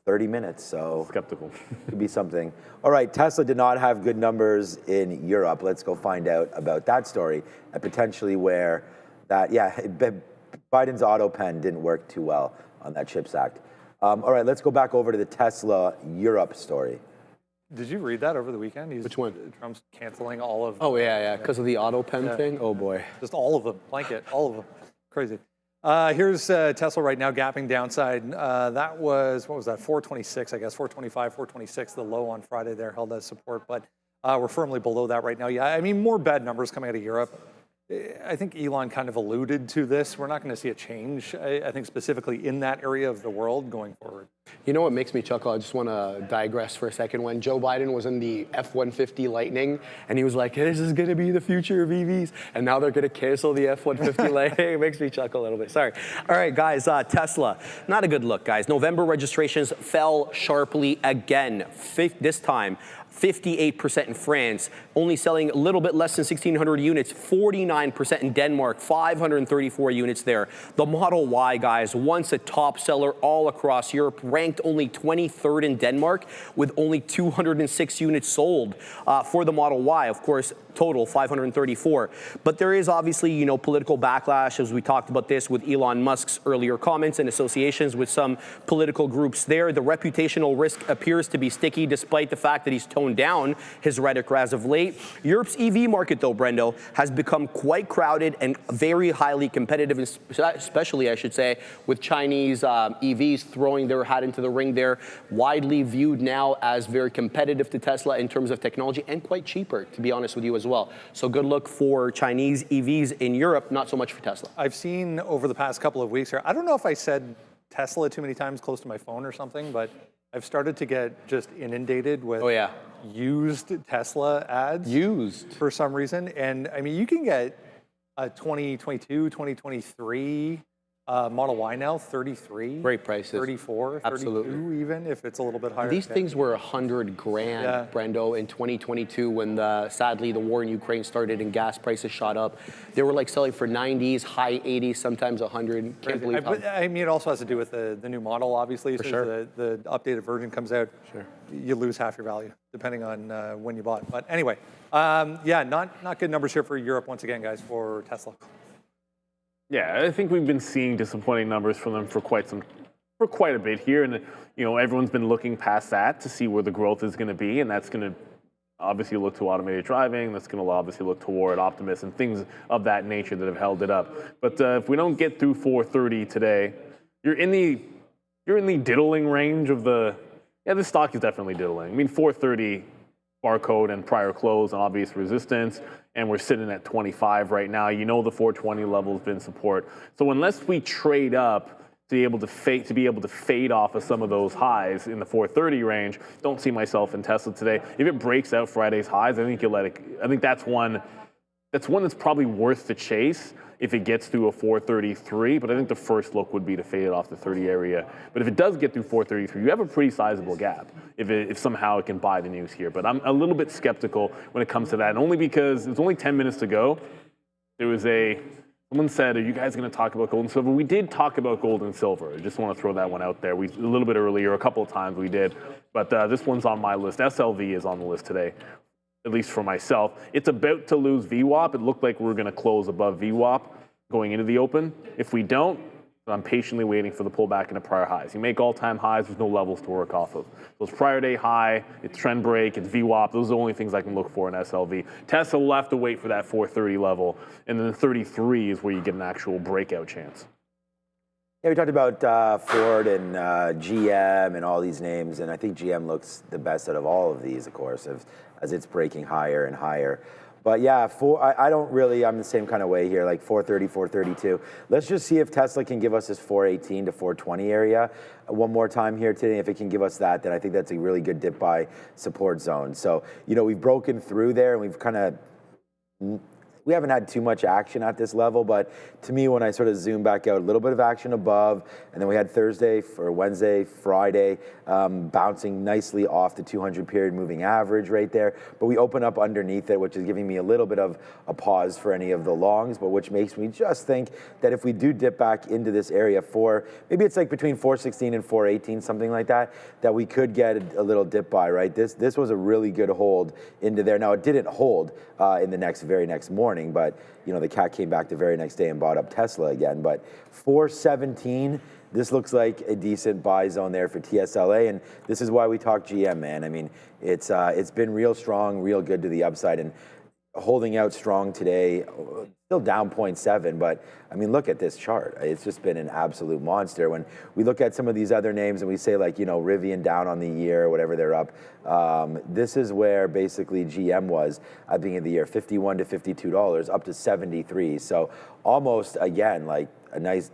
[SPEAKER 4] 30 minutes. So
[SPEAKER 3] skeptical.
[SPEAKER 4] Could be something. All right, Tesla did not have good numbers in Europe. Let's go find out about that story and potentially where that, Biden's auto pen didn't work too well on that CHIPS Act. All right, let's go back over to the Tesla Europe story.
[SPEAKER 2] Did you read that over the weekend?
[SPEAKER 1] Which one?
[SPEAKER 2] Trump's canceling all of.
[SPEAKER 1] Oh yeah, because of the auto pen thing. Oh boy.
[SPEAKER 2] Just all of them, blanket, all of them. Crazy. Here's Tesla right now gapping downside. That was, what was that? 426, I guess. 425, 426. The low on Friday there held as support, but we're firmly below that right now. Yeah, I mean more bad numbers coming out of Europe. I think Elon kind of alluded to this. We're not going to see a change, I think, specifically in that area of the world going forward.
[SPEAKER 1] You know what makes me chuckle? I just want to digress for a second. When Joe Biden was in the F-150 Lightning, and he was like, this is going to be the future of EVs, and now they're going to cancel the F-150 Lightning. It makes me chuckle a little bit. Sorry. All right, guys, Tesla. Not a good look, guys. November registrations fell sharply again. This time, 58% in France, only selling a little bit less than 1,600 units, 49% in Denmark, 534 units there. The Model Y, guys, once a top seller all across Europe, ranked only 23rd in Denmark with only 206 units sold for the Model Y. Of course, total 534. But there is obviously, you know, political backlash, as we talked about this with Elon Musk's earlier comments and associations with some political groups there. The reputational risk appears to be sticky, despite the fact that he's toned down his rhetoric as of late. Europe's EV market, though, Brendo, has become quite crowded and very highly competitive, especially, I should say, with Chinese EVs throwing their hat into the ring there, widely viewed now as very competitive to Tesla in terms of technology and quite cheaper, to be honest with you as well. So good look for Chinese EVs in Europe, not so much for Tesla.
[SPEAKER 2] I've seen over the past couple of weeks here, I don't know if I said Tesla too many times close to my phone or something, but I've started to get just inundated with used Tesla ads.
[SPEAKER 1] Used.
[SPEAKER 2] For some reason. And I mean, you can get a 2022, 2023 Model Y now, 33.
[SPEAKER 1] Great prices.
[SPEAKER 2] 34, 32
[SPEAKER 1] Absolutely.
[SPEAKER 2] even, if it's a little bit higher.
[SPEAKER 1] These things were 100 grand, Brendo, in 2022 when sadly the war in Ukraine started and gas prices shot up. They were like selling for 90s, high 80s, sometimes 100. Can't believe how.
[SPEAKER 2] I mean, it also has to do with the new model, obviously.
[SPEAKER 1] For
[SPEAKER 2] so
[SPEAKER 1] sure.
[SPEAKER 2] the updated version comes out, you lose half your value, depending on when you bought. But anyway, yeah, not good numbers here for Europe once again, guys, for Tesla.
[SPEAKER 3] Yeah, I think we've been seeing disappointing numbers from them for quite a bit here, and you know everyone's been looking past that to see where the growth is going to be, and that's going to obviously look to automated driving. That's going to obviously look toward Optimus and things of that nature that have held it up. But if we don't get through 430 today, you're in the diddling range of the. Yeah, this stock is definitely diddling. I mean, 430 barcode and prior close and obvious resistance, and we're sitting at 25 right now. You know the 420 level has been support. So unless we trade up to be able to fade off of some of those highs in the 430 range, don't see myself in Tesla today. If it breaks out Friday's highs, I think you'll let it. I think that's one that's probably worth the chase if it gets through a 433, but I think the first look would be to fade it off the 30 area. But if it does get through 433, you have a pretty sizable gap if somehow it can buy the news here. But I'm a little bit skeptical when it comes to that, and only because it's only 10 minutes to go. There was someone said, are you guys going to talk about gold and silver? We did talk about gold and silver. I just want to throw that one out there. A little bit earlier, a couple of times we did, but this one's on my list. SLV is on the list today, at least for myself. It's about to lose VWAP. It looked like we were going to close above VWAP going into the open. If we don't, I'm patiently waiting for the pullback into prior highs. You make all-time highs, there's no levels to work off of. So it's prior day high, it's trend break, it's VWAP. Those are the only things I can look for in SLV. Tesla will have to wait for that 430 level, and then the 33 is where you get an actual breakout chance.
[SPEAKER 4] Yeah, we talked about Ford and GM and all these names, and I think GM looks the best out of all of these, of course, as it's breaking higher and higher. But yeah, I'm the same kind of way here, like 430, 432. Let's just see if Tesla can give us this 418 to 420 area one more time here today. If it can give us that, then I think that's a really good dip buy support zone. So, you know, we've broken through there and we haven't had too much action at this level, but to me, when I sort of zoom back out, a little bit of action above, and then we had Wednesday, Friday, bouncing nicely off the 200 period moving average right there, but we open up underneath it, which is giving me a little bit of a pause for any of the longs, but which makes me just think that if we do dip back into this area maybe it's like between 416 and 418, something like that we could get a little dip buy, right? This was a really good hold into there. Now, it didn't hold in the very next morning, but you know the cat came back the very next day and bought up Tesla again. But 417, this looks like a decent buy zone there for TSLA, and this is why we talk GM, man. I mean, it's been real strong, real good to the upside, and holding out strong today. Still down 0.7, but I mean, look at this chart. It's just been an absolute monster. When we look at some of these other names and we say, like, you know, Rivian down on the year, whatever they're up, this is where basically GM was at the beginning of the year, $51 to $52, up to $73. So almost, again, like a nice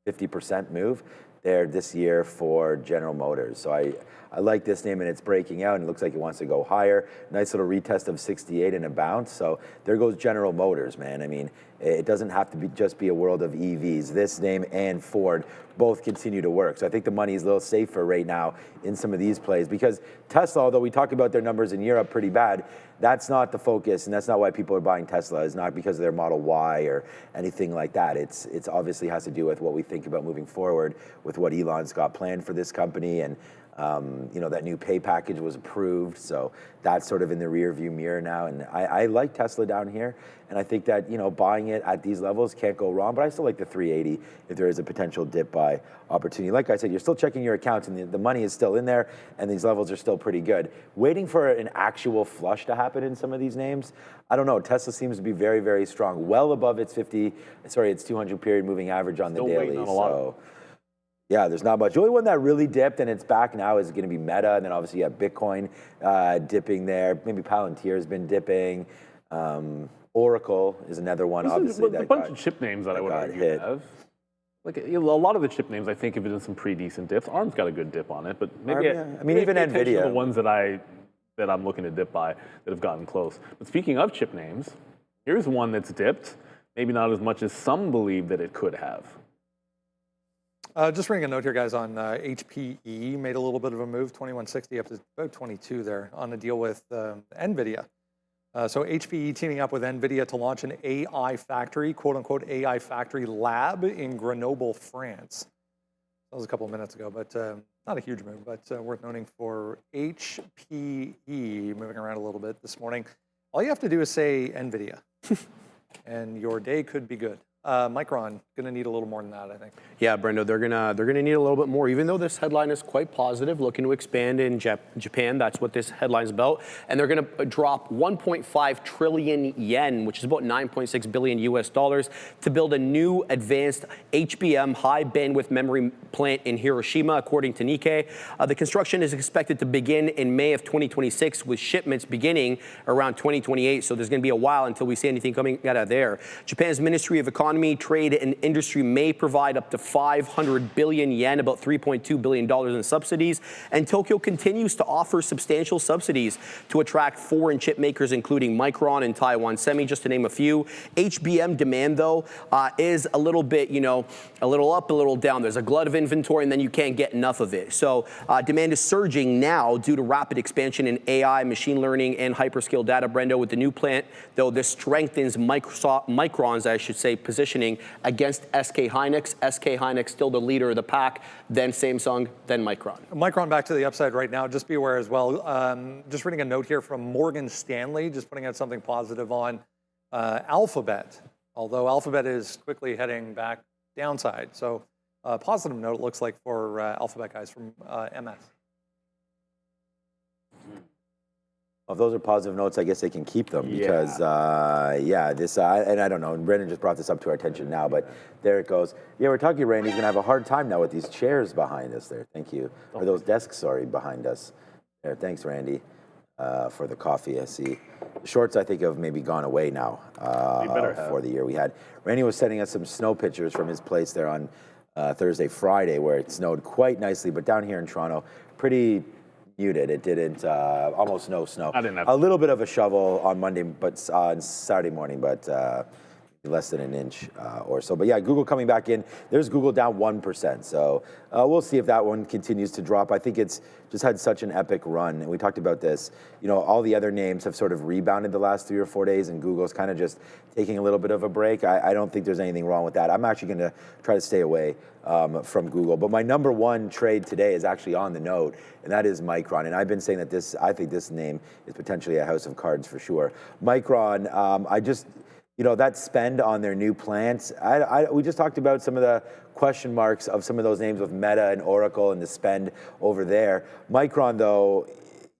[SPEAKER 4] 50% move there this year for General Motors. So I like this name, and it's breaking out, and it looks like it wants to go higher. Nice little retest of 68 and a bounce. So there goes General Motors, man. I mean, it doesn't have to just be a world of EVs. This name and Ford both continue to work. So I think the money is a little safer right now in some of these plays, because Tesla, although we talk about their numbers in Europe pretty bad, that's not the focus, and that's not why people are buying Tesla. It's not because of their Model Y or anything like that. It's obviously has to do with what we think about moving forward with what Elon's got planned for this company, and that new pay package was approved, so that's sort of in the rear view mirror now. And I like Tesla down here, and I think that buying it at these levels can't go wrong. But I still like the 380 if there is a potential dip buy opportunity. Like I said, you're still checking your accounts, and the money is still in there, and these levels are still pretty good. Waiting for an actual flush to happen in some of these names, I don't know. Tesla seems to be very, very strong, well above its 200 period moving average on the daily. So. Yeah, there's not much. The only one that really dipped and it's back now is going to be Meta, and then obviously you have Bitcoin dipping there. Maybe Palantir has been dipping. Oracle is another one, obviously.
[SPEAKER 3] There's a bunch of chip names that I would argue have. Like a lot of the chip names, I think of it in some pretty decent dips. ARM's got a good dip on it, but maybe
[SPEAKER 4] even NVIDIA.
[SPEAKER 3] The ones that I'm looking to dip by that have gotten close. But speaking of chip names, here's one that's dipped, maybe not as much as some believe that it could have.
[SPEAKER 2] Just reading a note here, guys, on HPE made a little bit of a move, 2160 up to about 22 there on a deal with NVIDIA. So HPE teaming up with NVIDIA to launch an AI factory, quote-unquote AI factory lab in Grenoble, France. That was a couple of minutes ago, but not a huge move, but worth noting for HPE, moving around a little bit this morning. All you have to do is say NVIDIA, and your day could be good. Micron going to need a little more than that, I think.
[SPEAKER 1] Yeah, Brendo, they're gonna need a little bit more. Even though this headline is quite positive, looking to expand in Japan, that's what this headline is about. And they're gonna drop 1.5 trillion yen, which is about 9.6 billion US dollars, to build a new advanced HBM high bandwidth memory plant in Hiroshima, according to Nikkei. The construction is expected to begin in May of 2026, with shipments beginning around 2028. So there's gonna be a while until we see anything coming out of there. Japan's Ministry of Economy, Trade and Industry may provide up to 500 billion yen, about $3.2 billion in subsidies. And Tokyo continues to offer substantial subsidies to attract foreign chip makers, including Micron and Taiwan Semi, just to name a few. HBM demand, though, is a little bit, a little up, a little down. There's a glut of inventory, and then you can't get enough of it. So demand is surging now due to rapid expansion in AI, machine learning, and hyperscale data. Brendo, with the new plant, though, this strengthens Micron's, I should say, positioning against SK Hynix. SK Hynix still the leader of the pack, then Samsung, then Micron.
[SPEAKER 2] Micron back to the upside right now. Just be aware as well. Just reading a note here from Morgan Stanley, just putting out something positive on Alphabet, although Alphabet is quickly heading back downside. So positive note, it looks like, for Alphabet guys from MS.
[SPEAKER 4] Well, if those are positive notes, I guess they can keep them because, and I don't know, and Brendan just brought this up to our attention now, but there it goes. Yeah, we're talking, Randy's going to have a hard time now with these chairs behind us there. Thank you. Or those desks, sorry, behind us. There, thanks, Randy, for the coffee. I see. The shorts, I think, have maybe gone away now for the year we had. Randy was sending us some snow pictures from his place there on Thursday, Friday, where it snowed quite nicely, but down here in Toronto, pretty muted. It didn't, almost no snow.
[SPEAKER 3] I didn't have
[SPEAKER 4] a little bit of a shovel on Monday, but on Saturday morning, but less than an inch or so. But yeah, Google coming back in. There's Google down 1%. So we'll see if that one continues to drop. I think it's just had such an epic run. And we talked about this. All the other names have sort of rebounded the last 3 or 4 days, and Google's kind of just taking a little bit of a break. I don't think there's anything wrong with that. I'm actually going to try to stay away from Google. But my number one trade today is actually on the note, and that is Micron. And I've been saying that I think this name is potentially a house of cards for sure. Micron, that spend on their new plants. We just talked about some of the question marks of some of those names with Meta and Oracle and the spend over there. Micron, though,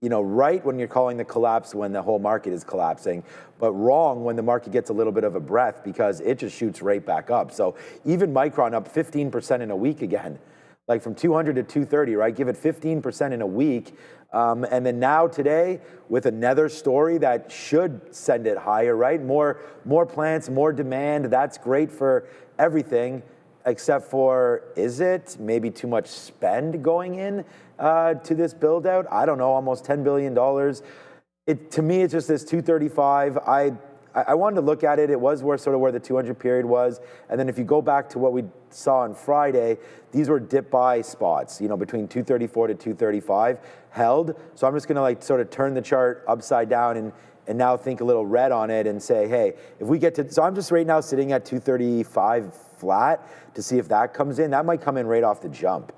[SPEAKER 4] right when you're calling the collapse when the whole market is collapsing, but wrong when the market gets a little bit of a breath because it just shoots right back up. So even Micron up 15% in a week again, like from 200 to 230, right? Give it 15% in a week. And then now today with another story that should send it higher, right? More plants, more demand. That's great for everything except for, is it maybe too much spend going in to this build out? I don't know, almost $10 billion. To me, it's just this 235. I I wanted to look at it. It was sort of where the 200 period was. And then if you go back to what we saw on Friday, these were dip buy spots, between 234 to 235 held. So I'm just going to like sort of turn the chart upside down and now think a little red on it and say, hey, if we get to, so I'm just right now sitting at 235 flat to see if that comes in. That might come in right off the jump.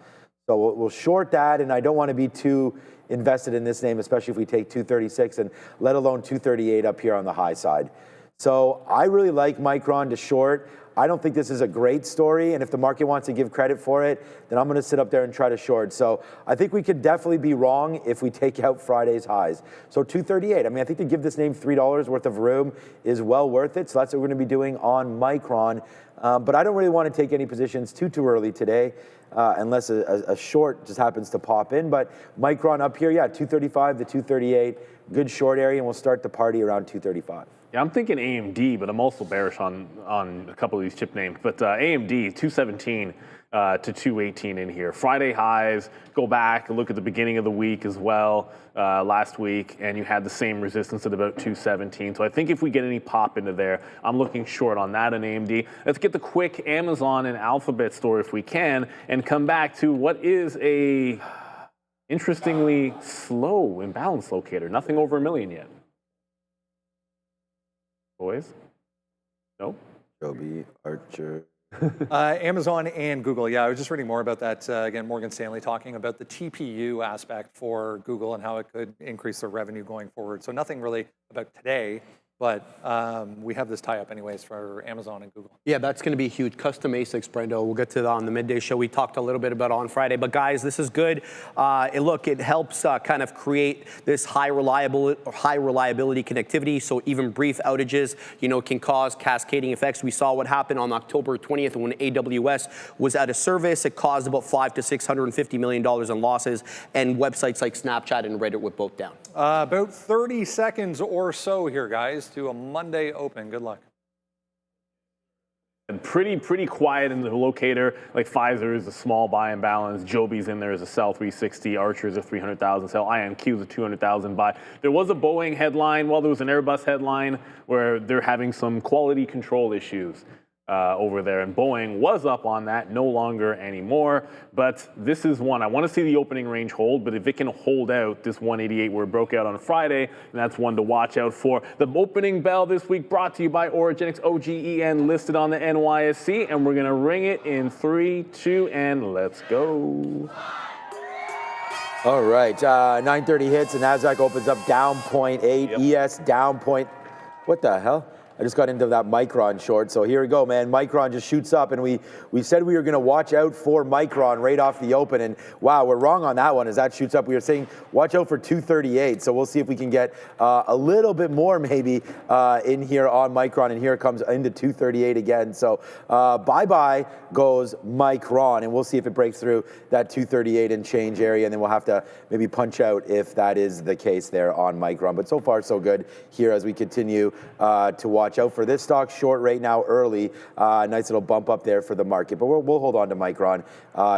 [SPEAKER 4] So we'll short that, and I don't want to be too invested in this name, especially if we take 236 and let alone 238 up here on the high side. So I really like Micron to short. I don't think this is a great story, and if the market wants to give credit for it, then I'm going to sit up there and try to short. So I think we could definitely be wrong if we take out Friday's highs. So 238, I think to give this name $3 worth of room is well worth it. So that's what we're going to be doing on Micron. But I don't really want to take any positions too early today, unless a short just happens to pop in. But Micron up here, 235 to 238, good short area, and we'll start the party around 235.
[SPEAKER 3] Yeah, I'm thinking AMD, but I'm also bearish on a couple of these chip names. But AMD, 217 to 218 in here. Friday highs, go back and look at the beginning of the week as well, last week, and you had the same resistance at about 217. So I think if we get any pop into there, I'm looking short on that in AMD. Let's get the quick Amazon and Alphabet story if we can, and come back to what is a interestingly slow imbalance locator. Nothing over a million yet. Boys? No?
[SPEAKER 4] Joby, Archer.
[SPEAKER 2] Amazon and Google. Yeah, I was just reading more about that. Again, Morgan Stanley talking about the TPU aspect for Google and how it could increase their revenue going forward. So nothing really about today, but we have this tie-up anyways for Amazon and Google.
[SPEAKER 1] Yeah, that's going to be huge. Custom ASICs, Brendo. We'll get to that on the midday show. We talked a little bit about it on Friday. But guys, this is good. It helps kind of create this high reliability connectivity. So even brief outages, can cause cascading effects. We saw what happened on October 20th when AWS was out of service. It caused about $500 to $650 million in losses. And websites like Snapchat and Reddit were both down.
[SPEAKER 2] About 30 seconds or so here, guys, to a Monday open. Good luck.
[SPEAKER 3] And pretty quiet in the locator. Like Pfizer is a small buy and balance. Joby's in there as a sell 360. Archer is a 300,000 sell. INQ is a 200,000 buy. There was a Boeing headline. Well, there was an Airbus headline where they're having some quality control issues over there. And Boeing was up on that, no longer anymore. But this is one. I want to see the opening range hold, but if it can hold out this 188 where it broke out on Friday, then that's one to watch out for. The opening bell this week brought to you by Origenics OGEN, listed on the NYSE. And we're going to ring it in 3, 2, and let's go.
[SPEAKER 4] All right, 9:30 hits, and Nasdaq opens up down 0.8, yep. ES down point. What the hell? I just got into that Micron short, so here we go, man. Micron just shoots up, and we said we were going to watch out for Micron right off the open, and wow, we're wrong on that one as that shoots up. We were saying watch out for 238, so we'll see if we can get a little bit more maybe in here on Micron, and here it comes into 238 again. So bye-bye goes Micron, and we'll see if it breaks through that 238 and change area, and then we'll have to maybe punch out if that is the case there on Micron. But so far, so good here as we continue to watch out for this stock short right now early. Nice little bump up there for the market, but we'll hold on to Micron,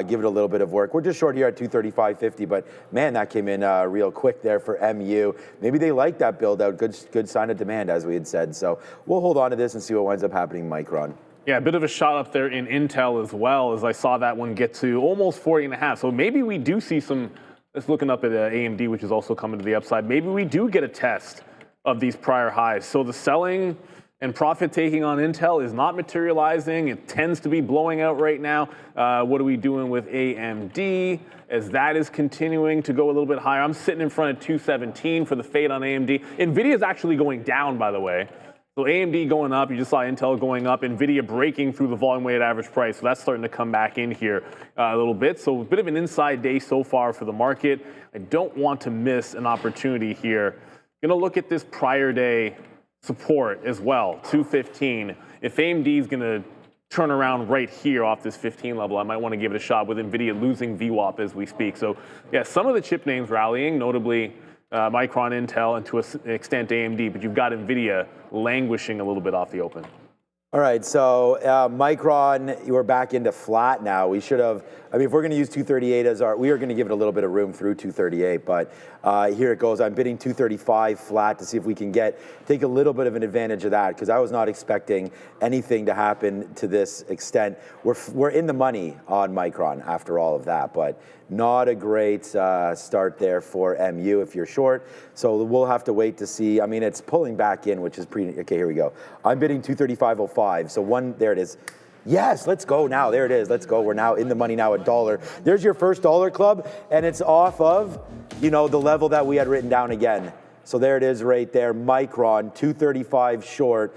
[SPEAKER 4] give it a little bit of work. We're just short here at 235.50, but man, that came in real quick there for MU. Maybe they like that build out. Good sign of demand, as we had said. So we'll hold on to this and see what ends up happening Micron.
[SPEAKER 3] Yeah, a bit of a shot up there in Intel as well, as I saw that one get to almost 40.5. So maybe we do see some, let's looking up at AMD, which is also coming to the upside. Maybe we do get a test of these prior highs. So the selling and profit taking on Intel is not materializing. It tends to be blowing out right now. What are we doing with AMD as that is continuing to go a little bit higher? I'm sitting in front of 217 for the fade on AMD. NVIDIA is actually going down, by the way. So AMD going up, you just saw Intel going up, NVIDIA breaking through the volume weighted average price. So that's starting to come back in here a little bit. So a bit of an inside day so far for the market. I don't want to miss an opportunity here. Gonna look at this prior day support as well, 215. If AMD is gonna turn around right here off this 15 level, I might want to give it a shot with NVIDIA losing VWAP as we speak. So yeah, some of the chip names rallying, notably Micron, Intel, and to an extent AMD, but you've got NVIDIA languishing a little bit off the open.
[SPEAKER 4] All right, so Micron, we're back into flat now. We should have, I mean, if we're going to use 238 as our, we are going to give it a little bit of room through 238, but here it goes. I'm bidding 235 flat to see if we can take a little bit of an advantage of that, because I was not expecting anything to happen to this extent. We're in the money on Micron after all of that, but not a great start there for MU if you're short. So we'll have to wait to see. I mean, it's pulling back in, which is pretty, okay, here we go. I'm bidding 235.05. So there it is. Yes, let's go now. There it is. Let's go. We're now in the money now, $1. There's your first dollar club, and it's off of, the level that we had written down again. So there it is right there. Micron, 235 short,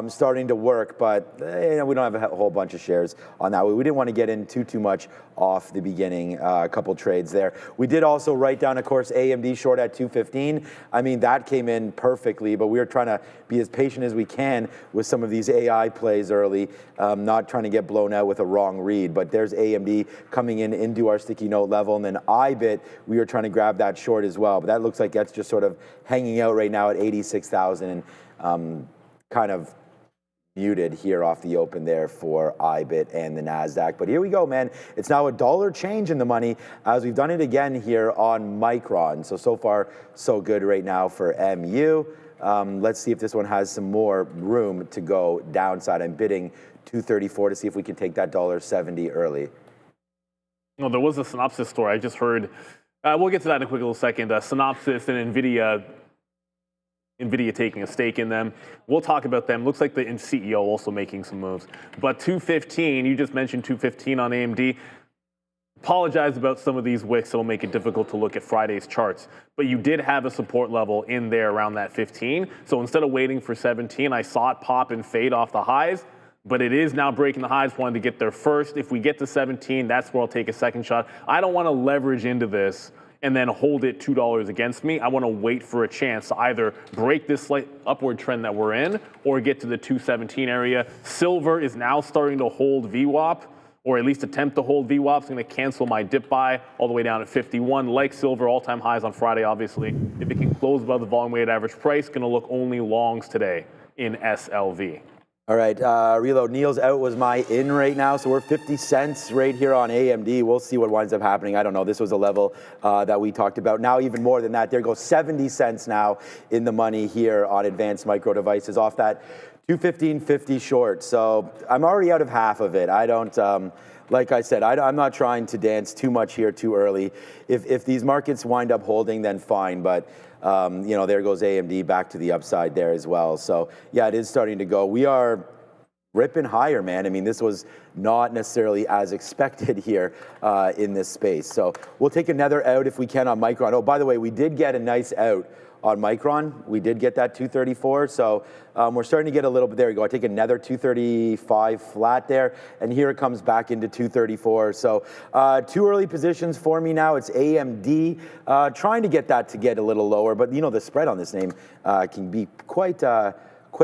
[SPEAKER 4] starting to work, but we don't have a whole bunch of shares on that. We didn't want to get in too much off the beginning, a couple trades there. We did also write down, of course, AMD short at 215. I mean, that came in perfectly, but we were trying to be as patient as we can with some of these AI plays early, not trying to get blown out with a wrong read. But there's AMD coming in into our sticky note level, and then IBIT, we were trying to grab that short as well. But that looks like that's just sort of hanging out right now at 86,000 and kind of muted here off the open there for IBIT and the Nasdaq. But here we go, man. It's now $1 change in the money as we've done it again here on Micron. So far, so good right now for MU. Let's see if this one has some more room to go downside. I'm bidding 234 to see if we can take that $1.70 early.
[SPEAKER 3] No, there was a Synopsys story. I just heard, we'll get to that in a quick little second. Synopsys and NVIDIA taking a stake in them. We'll talk about them. Looks like the CEO also making some moves. But 215, you just mentioned 215 on AMD. Apologize about some of these wicks that will make it difficult to look at Friday's charts. But you did have a support level in there around that 15. So instead of waiting for 17, I saw it pop and fade off the highs. But it is now breaking the highs, wanting to get there first. If we get to 17, that's where I'll take a second shot. I don't want to leverage into this and then hold it $2 against me. I want to wait for a chance to either break this slight upward trend that we're in or get to the 217 area. Silver is now starting to hold VWAP, or at least attempt to hold VWAP. It's going to cancel my dip buy all the way down at 51. Like silver, all-time highs on Friday, obviously. If it can close above the volume-weighted average price, going to look only longs today in SLV.
[SPEAKER 4] All right, reload. Neil's out was my in right now, so we're 50 cents right here on AMD. We'll see what winds up happening. I don't know. This was a level that we talked about. Now even more than that. There goes 70 cents now in the money here on Advanced Micro Devices off that 215.50 short. So I'm already out of half of it. I don't, like I said, I'm not trying to dance too much here too early. If these markets wind up holding, then fine. But there goes AMD back to the upside there as well. So yeah, it is starting to go. We are ripping higher, man. I mean, this was not necessarily as expected here in this space. So we'll take another out if we can on Micron. Oh, by the way, we did get a nice out on Micron. We did get that 234. So we're starting to get a little bit, there you go. I take another 235 flat there, and here it comes back into 234. So two early positions for me now. It's AMD, trying to get that to get a little lower, but the spread on this name can be quite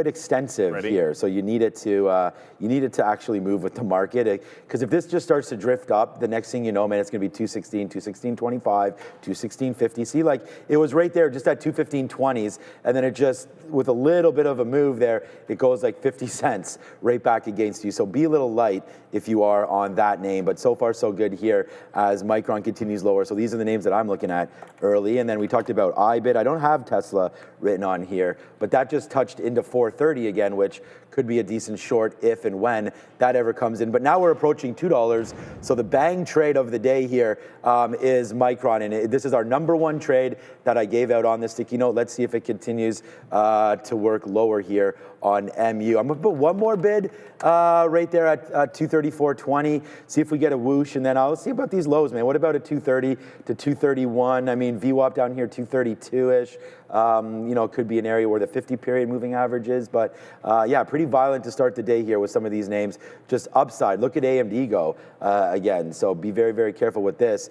[SPEAKER 4] extensive here, so you need it to actually move with the market. Because if this just starts to drift up, the next thing you know, man, it's going to be 216, 216.25, 216.50. See, like it was right there, just at 215.20s, and then it just, with a little bit of a move there, it goes like 50 cents right back against you. So be a little light if you are on that name. But so far, so good here as Micron continues lower. So these are the names that I'm looking at early. And then we talked about IBIT. I don't have Tesla written on here, but that just touched into 430 again, which could be a decent short if and when that ever comes in. But now we're approaching $2. So the bang trade of the day here is Micron. And this is our #1 trade that I gave out on the sticky note. Let's see if it continues to work lower here on MU. I'm going to put one more bid right there at 234.20. See if we get a whoosh. And then I'll see about these lows, man. What about a 230 to 231? I mean, VWAP down here, 232-ish. It could be an area where the 50-period moving average is. But yeah, pretty violent to start the day here with some of these names. Just upside. Look at AMD go again. So be very, very careful with this.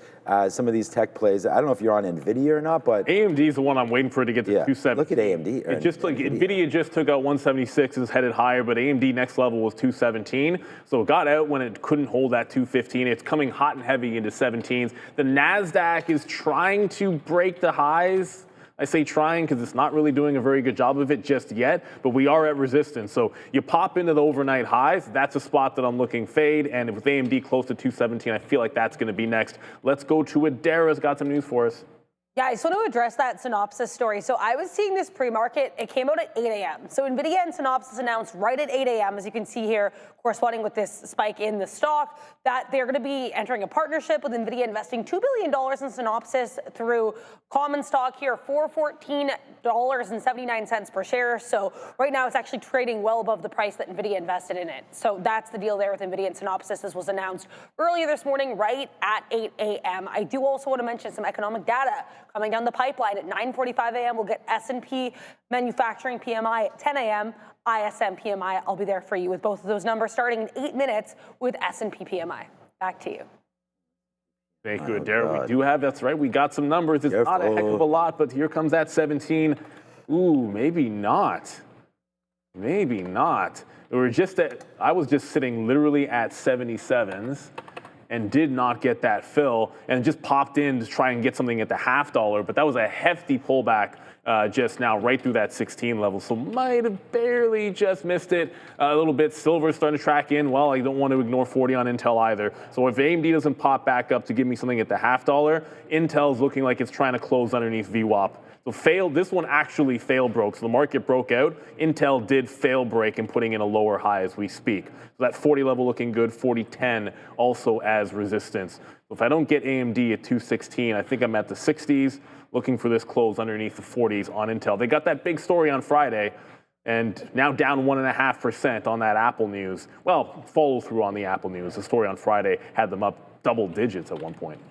[SPEAKER 4] Some of these tech plays, I don't know if you're on NVIDIA or not, but
[SPEAKER 3] AMD is the one I'm waiting for it to get to 270.
[SPEAKER 4] Look at AMD.
[SPEAKER 3] It just like NVIDIA just took out 176, is headed higher, but AMD next level was 217. So it got out when it couldn't hold that 215. It's coming hot and heavy into 17s. The Nasdaq is trying to break the highs. I say trying because it's not really doing a very good job of it just yet, but we are at resistance. So you pop into the overnight highs, that's a spot that I'm looking fade, and with AMD close to 217, I feel like that's going to be next. Let's go to Adara's got some news for us.
[SPEAKER 7] Yeah, I just want to address that Synopsys story. So I was seeing this pre-market. It came out at 8 a.m. So NVIDIA and Synopsys announced right at 8 a.m., as you can see here, corresponding with this spike in the stock, that they're going to be entering a partnership with NVIDIA, investing $2 billion in Synopsys through common stock here for $14.79 per share. So right now it's actually trading well above the price that NVIDIA invested in it. So that's the deal there with NVIDIA and Synopsys. This was announced earlier this morning, right at 8 a.m. I do also want to mention some economic data coming down the pipeline at 9:45 a.m. We'll get S&P manufacturing PMI at 10 a.m. ISM PMI. I'll be there for you with both of those numbers starting in 8 minutes with S&P PMI. Back to you.
[SPEAKER 3] Thank you, Adara. We do have, that's right, we got some numbers. It's not a heck of a lot, but here comes that 17. Ooh, maybe not. Maybe not. I was just sitting literally at 77s. And did not get that fill, and just popped in to try and get something at the $0.50, but that was a hefty pullback just now, right through that 16 level, so might have barely just missed it a little bit. Silver's starting to track in. Well, I don't want to ignore 40 on Intel either, so if AMD doesn't pop back up to give me something at the $0.50, Intel's looking like it's trying to close underneath VWAP. So this one actually fail broke. So the market broke out. Intel did fail break and putting in a lower high as we speak. So that 40 level looking good, 40.10 also as resistance. So if I don't get AMD at 216, I think I'm at the 60s, looking for this close underneath the 40s on Intel. They got that big story on Friday, and now down 1.5% on that Apple news. Well, follow through on the Apple news. The story on Friday had them up double digits at one point.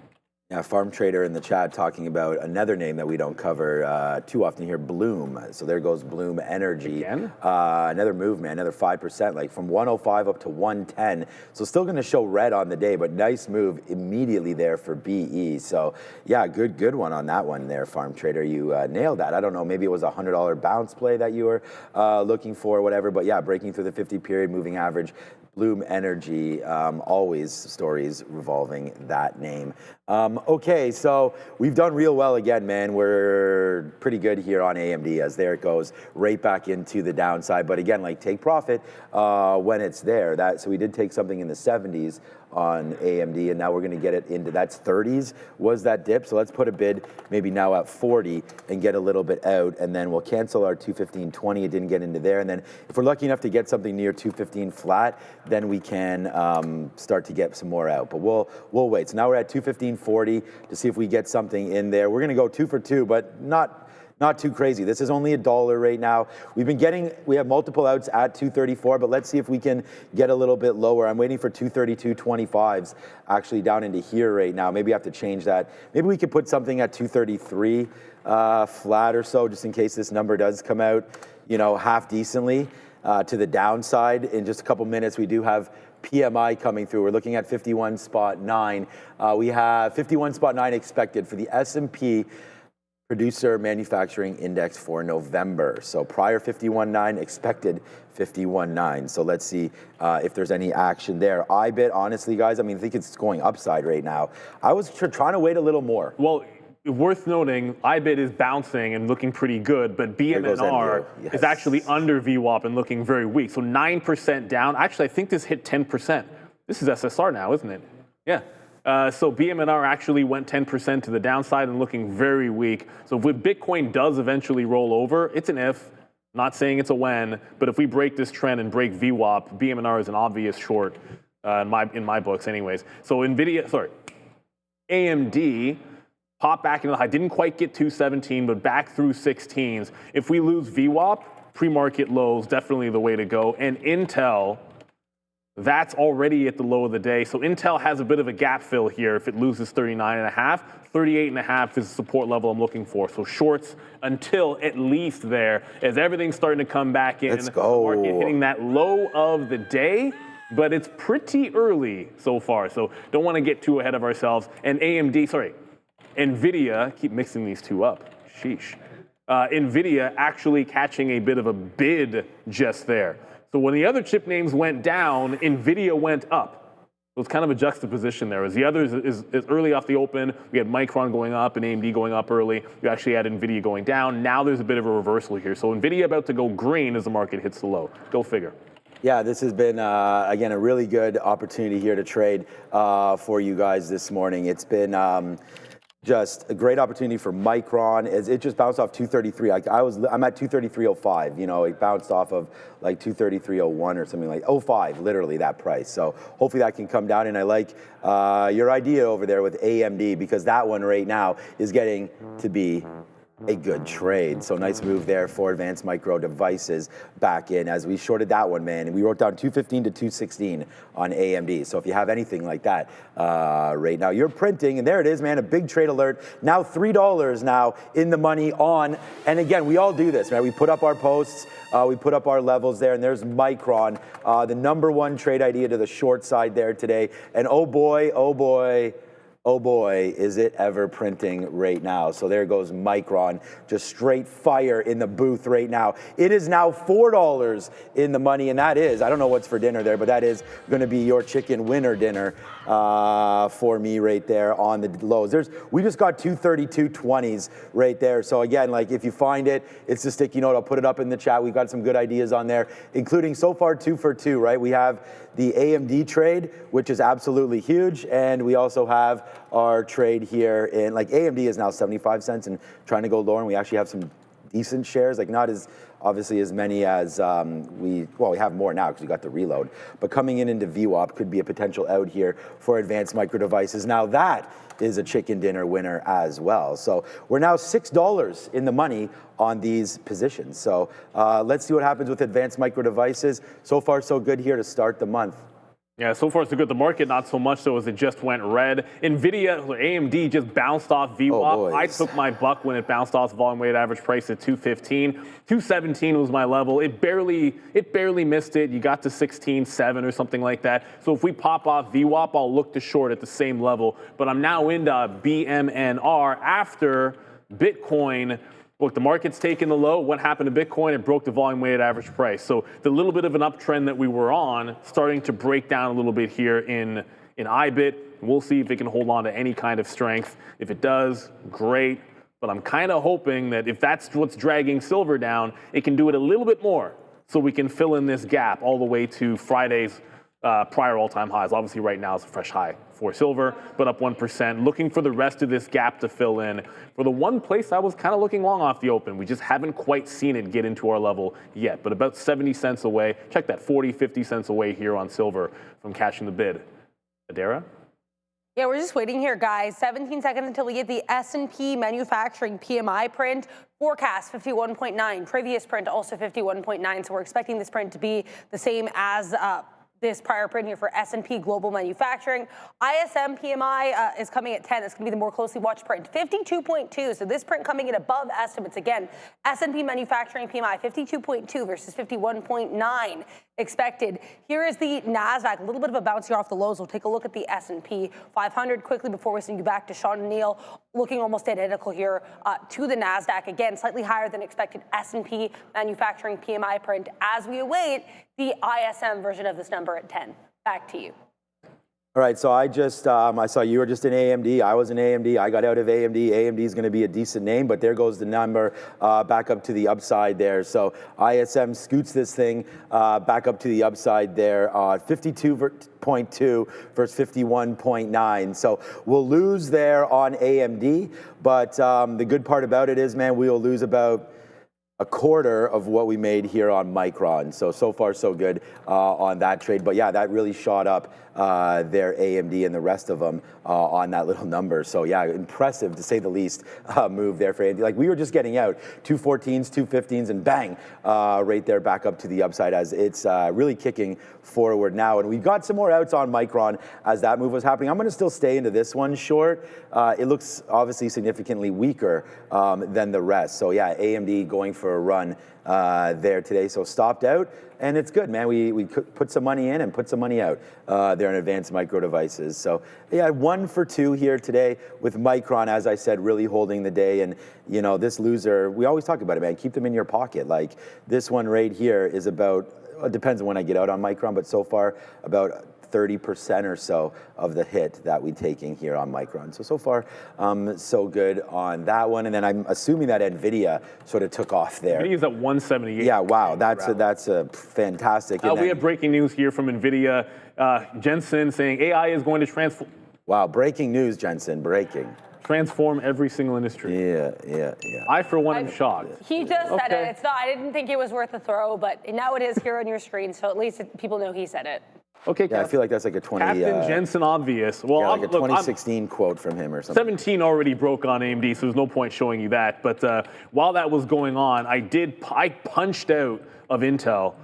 [SPEAKER 4] Yeah, Farm Trader in the chat talking about another name that we don't cover too often here, Bloom. So there goes Bloom Energy.
[SPEAKER 3] Again?
[SPEAKER 4] Another move, man, another 5%, like from 105 up to 110. So still going to show red on the day, but nice move immediately there for BE. So yeah, good one on that one there, Farm Trader. You nailed that. I don't know, maybe it was a $100 bounce play that you were looking for or whatever, but yeah, breaking through the 50 period moving average. Bloom Energy, always stories revolving that name. Okay, so we've done real well again, man. We're pretty good here on AMD as there it goes right back into the downside. But again, like take profit when it's there. So we did take something in the 70s on AMD, and now we're going to get it into that's 30s was that dip. So let's put a bid maybe now at 40 and get a little bit out, and then we'll cancel our 215.20. It didn't get into there, and then if we're lucky enough to get something near 215 flat, then we can start to get some more out. But we'll wait. So now we're at 215.40 to see if we get something in there. We're going to go 2 for 2, but not too crazy. This is only $1 right now. We have multiple outs at 234, but let's see if we can get a little bit lower. I'm waiting for 232.25s actually down into here right now. Maybe I have to change that. Maybe we could put something at 233 flat or so, just in case this number does come out, half decently to the downside. In just a couple minutes, we do have PMI coming through. We're looking at 51.9. We have 51.9 expected for the S&P Producer Manufacturing Index for November. So prior 51.9, expected 51.9. So let's see if there's any action there. IBIT, honestly, guys, I think it's going upside right now. I was trying to wait a little more.
[SPEAKER 3] Well, worth noting, IBIT is bouncing and looking pretty good, but BMNR is actually under VWAP and looking very weak. So 9% down. Actually, I think this hit 10%. This is SSR now, isn't it? Yeah. So BMNR actually went 10% to the downside and looking very weak. So if Bitcoin does eventually roll over, it's an if, not saying it's a when, but if we break this trend and break VWAP, BMNR is an obvious short in my books anyways. So AMD popped back into the high, didn't quite get 217, but back through 16s. If we lose VWAP, pre-market lows, definitely the way to go. And Intel, that's already at the low of the day. So Intel has a bit of a gap fill here if it loses 39.5. 38.5 is the support level I'm looking for. So shorts until at least there, as everything's starting to come back in.
[SPEAKER 4] Let's go.
[SPEAKER 3] Market hitting that low of the day, but it's pretty early so far. So don't want to get too ahead of ourselves. And NVIDIA, keep mixing these two up. Sheesh. NVIDIA actually catching a bit of a bid just there. So when the other chip names went down, NVIDIA went up. So it's kind of a juxtaposition there. As the others is early off the open, we had Micron going up and AMD going up early. You actually had NVIDIA going down. Now there's a bit of a reversal here. So NVIDIA about to go green as the market hits the low. Go figure.
[SPEAKER 4] Yeah, this has been, again, a really good opportunity here to trade for you guys this morning. It's been just a great opportunity for Micron. As it just bounced off 233. I'm at 233.05. You know, it bounced off of like 233.01 or something like 05, literally that price. So hopefully that can come down. And I like your idea over there with AMD, because that one right now is getting to be a good trade. So nice move there for Advanced Micro Devices back in as we shorted that one, man. And we wrote down 215 to 216 on AMD. So if you have anything like that right now, you're printing, and there it is, man, a big trade alert. Now $3 now in the money on, and again, we all do this, man. We put up our posts, we put up our levels there, and there's Micron, the #1 trade idea to the short side there today. And oh boy, oh boy, oh boy, is it ever printing right now. So there goes Micron, just straight fire in the booth right now. It is now $4 in the money, and that is, I don't know what's for dinner there, but that is going to be your chicken winner dinner for me right there on the lows. We just got 232.20s right there. So again, like if you find it, it's a sticky note. I'll put it up in the chat. We've got some good ideas on there, including so far 2 for 2, right? We have the AMD trade, which is absolutely huge, and we also have our trade here in, like, AMD is now 75 cents and trying to go lower, and we actually have some decent shares, like not as obviously as many as we have more now because we got the reload, but coming in into VWAP could be a potential out here for Advanced Micro Devices. Now that is a chicken dinner winner as well. So we're now $6 in the money on these positions. So let's see what happens with Advanced Micro Devices. So far, so good here to start the month.
[SPEAKER 3] Yeah, so far so good. The market not so much so as it just went red. NVIDIA, AMD just bounced off VWAP. I took my buck when it bounced off volume weighted average price at 215. 217 was my level. It barely missed it. You got to 16.7 or something like that. So if we pop off VWAP, I'll look to short at the same level. But I'm now into BMNR after Bitcoin. Look, the market's taken the low. What happened to Bitcoin? It broke the volume weighted average price. So the little bit of an uptrend that we were on starting to break down a little bit here in IBIT. We'll see if it can hold on to any kind of strength. If it does, great. But I'm kind of hoping that if that's what's dragging silver down, it can do it a little bit more so we can fill in this gap all the way to Friday's prior all-time highs. Obviously, right now it's a fresh high for silver, but up 1%. Looking for the rest of this gap to fill in. For the one place I was kind of looking long off the open, we just haven't quite seen it get into our level yet, but about 70 cents away. Check that, 40, 50 cents away here on silver from catching the bid. Adara?
[SPEAKER 7] Yeah, we're just waiting here, guys. 17 seconds until we get the S&P manufacturing PMI print. Forecast 51.9. Previous print also 51.9. So we're expecting this print to be the same as this prior print here for S&P Global Manufacturing. ISM PMI is coming at 10. It's going to be the more closely watched print. 52.2. So this print coming in above estimates again. S&P Manufacturing PMI 52.2 versus 51.9 expected. Here is the Nasdaq. A little bit of a bounce here off the lows. We'll take a look at the S&P 500 quickly before we send you back to Sean and Neil. Looking almost identical here to the Nasdaq. Again, slightly higher than expected S&P Manufacturing PMI print as we await the ISM version of this number at 10. Back to you.
[SPEAKER 4] All right, so I saw you were just in AMD. I was in AMD. I got out of AMD. AMD is going to be a decent name, but there goes the number back up to the upside there. So ISM scoots this thing back up to the upside there, 52.2 versus 51.9. So we'll lose there on AMD, but the good part about it is, man, we'll lose about a quarter of what we made here on Micron. So far, so good on that trade. But yeah, that really shot up their AMD and the rest of them on that little number. So yeah, impressive to say the least move there for AMD. Like we were just getting out 214s, 215s, and bang, right there back up to the upside as it's really kicking forward now. And we've got some more outs on Micron as that move was happening. I'm going to still stay into this one short. It looks obviously significantly weaker than the rest. So yeah, AMD going for a run there today. So stopped out, and it's good, man. We put some money in and put some money out there in Advanced Micro Devices. So yeah, 1 for 2 here today with Micron, as I said, really holding the day. And you know, this loser, we always talk about it, man. Keep them in your pocket. Like this one right here is about, it depends on when I get out on Micron, but so far about 30% or so of the hit that we're taking here on Micron. So far, so good on that one. And then I'm assuming that NVIDIA sort of took off there.
[SPEAKER 3] NVIDIA's at 178.
[SPEAKER 4] Yeah, wow, that's a fantastic.
[SPEAKER 3] We have breaking news here from NVIDIA. Jensen saying AI is going to transform.
[SPEAKER 4] Wow, breaking news, Jensen, breaking.
[SPEAKER 3] Transform every single industry.
[SPEAKER 4] Yeah.
[SPEAKER 3] I, for one, am shocked.
[SPEAKER 7] He just said it. It's not. I didn't think it was worth a throw, but now it is here on your screen, so at least people know he said it.
[SPEAKER 3] Okay,
[SPEAKER 4] yeah, I feel like that's like a 20.
[SPEAKER 3] Captain Jensen obvious. Well,
[SPEAKER 4] yeah, like a 2016 quote from him or something.
[SPEAKER 3] 17 already broke on AMD, so there's no point showing you that. But while that was going on, I punched out of Intel.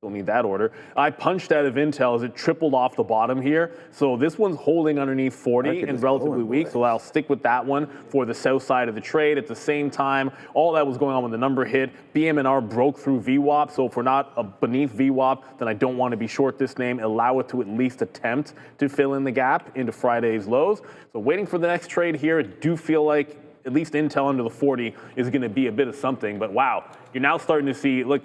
[SPEAKER 3] Don't need that order. I punched out of Intel as it tripled off the bottom here. So this one's holding underneath 40 and relatively weak. So I'll stick with that one for the south side of the trade. At the same time, all that was going on when the number hit. BM&R broke through VWAP. So if we're not beneath VWAP, then I don't want to be short this name. Allow it to at least attempt to fill in the gap into Friday's lows. So waiting for the next trade here. I do feel like at least Intel under the 40 is going to be a bit of something. But wow, you're now starting to see, look,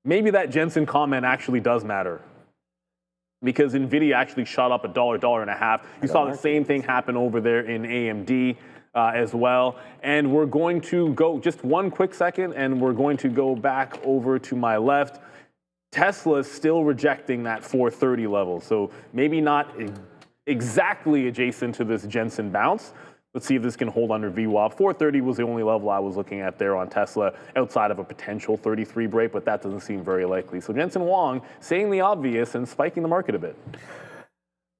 [SPEAKER 3] maybe that Jensen comment actually does matter because NVIDIA actually shot up $1.50. You saw the same thing happen over there in AMD as well. And we're going to go just one quick second, and we're going to go back over to my left. Tesla's still rejecting that 430 level, so maybe not exactly adjacent to this Jensen bounce. Let's see if this can hold under VWAP. 430 was the only level I was looking at there on Tesla outside of a potential 33 break, but that doesn't seem very likely. So Jensen Huang saying the obvious and spiking the market a bit.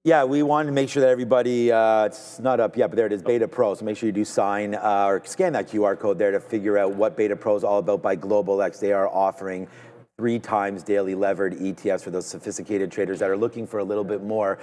[SPEAKER 4] Yeah, we wanted to make sure that everybody, it's not up yet, but there it is, Beta Pro. So make sure you do sign or scan that QR code there to figure out what Beta Pro is all about by Global X. They are offering 3 times daily levered ETFs for those sophisticated traders that are looking for a little bit more.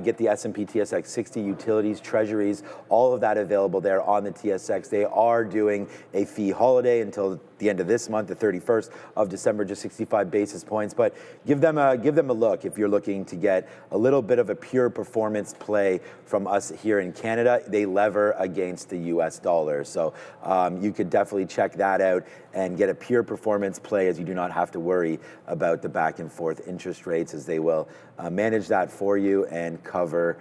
[SPEAKER 4] Get the S&P TSX 60 utilities, treasuries, all of that available there on the TSX. They are doing a fee holiday until the end of this month, the 31st of December, just 65 basis points. But give them a look if you're looking to get a little bit of a pure performance play from us here in Canada. They lever against the US dollar. So you could definitely check that out and get a pure performance play as you do not have to worry about the back and forth interest rates, as they will manage that for you and cover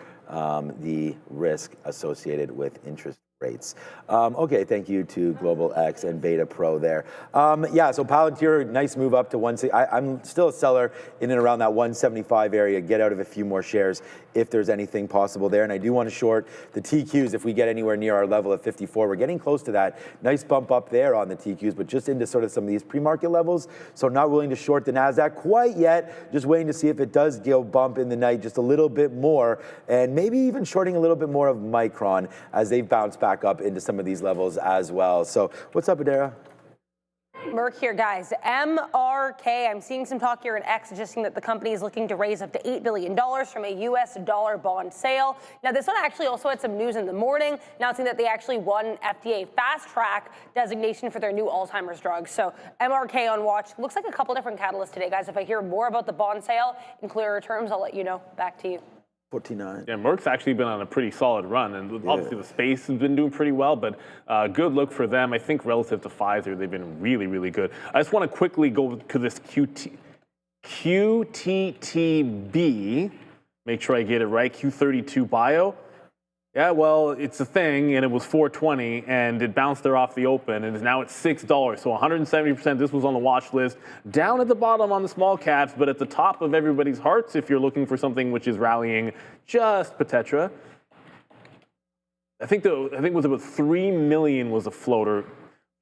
[SPEAKER 4] the risk associated with interest rates. Okay, thank you to Global X and Beta Pro there. Yeah, so Palantir, nice move up to 160. I'm still a seller in and around that 175 area. Get out of a few more shares if there's anything possible there. And I do want to short the TQs if we get anywhere near our level of 54. We're getting close to that. Nice bump up there on the TQs, but just into sort of some of these pre-market levels. So not willing to short the Nasdaq quite yet. Just waiting to see if it does go bump in the night just a little bit more, and maybe even shorting a little bit more of Micron as they bounce back up into some of these levels as well. So what's up, Adara?
[SPEAKER 7] Merck here, guys. MRK, I'm seeing some talk here in X suggesting that the company is looking to raise up to $8 billion from a US dollar bond sale. Now, this one actually also had some news in the morning, announcing that they actually won FDA fast track designation for their new Alzheimer's drug. So MRK on watch. Looks like a couple different catalysts today, guys. If I hear more about the bond sale in clearer terms, I'll let you know. Back to you.
[SPEAKER 4] 49.
[SPEAKER 3] Yeah, Merck's actually been on a pretty solid run, and obviously the space has been doing pretty well, but good look for them. I think relative to Pfizer, they've been really, really good. I just want to quickly go to this QTTB, make sure I get it right, Q32 Bio. Yeah, well, it's a thing, and it was $4.20, and it bounced there off the open, and is now at $6. So 170%. This was on the watch list, down at the bottom on the small caps, but at the top of everybody's hearts if you're looking for something which is rallying just Patetra. I think it was about 3 million was a floater.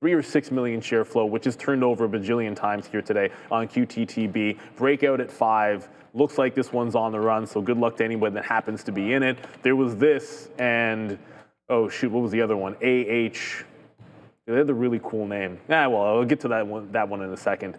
[SPEAKER 3] 3 or 6 million share flow, which is turned over a bajillion times here today on QTTB. Breakout at 5. Looks like this one's on the run, so good luck to anyone that happens to be in it. There was this and, oh shoot, what was the other one? They had a really cool name. Well, I'll get to that one in a second.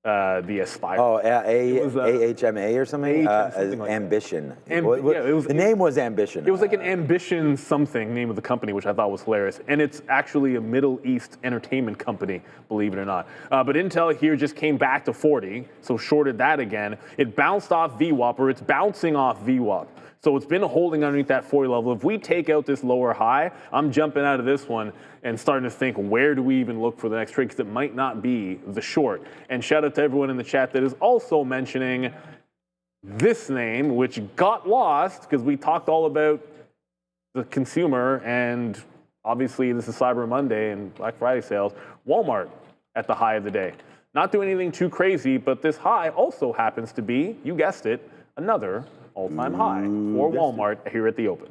[SPEAKER 3] The Aspire.
[SPEAKER 4] Oh, AHMA or something?
[SPEAKER 3] Like
[SPEAKER 4] Ambition.
[SPEAKER 3] The
[SPEAKER 4] name was Ambition.
[SPEAKER 3] It was like an Ambition something, name of the company, which I thought was hilarious. And it's actually a Middle East entertainment company, believe it or not. But Intel here just came back to 40, so shorted that again. It bounced off VWAP, or it's bouncing off VWAP. So it's been holding underneath that 40 level. If we take out this lower high, I'm jumping out of this one and starting to think, where do we even look for the next trade? Because it might not be the short. And shout out to everyone in the chat that is also mentioning this name, which got lost because we talked all about the consumer, and obviously this is Cyber Monday and Black Friday sales. Walmart at the high of the day. Not doing anything too crazy, but this high also happens to be, you guessed it, another all-time high for Walmart here at the open.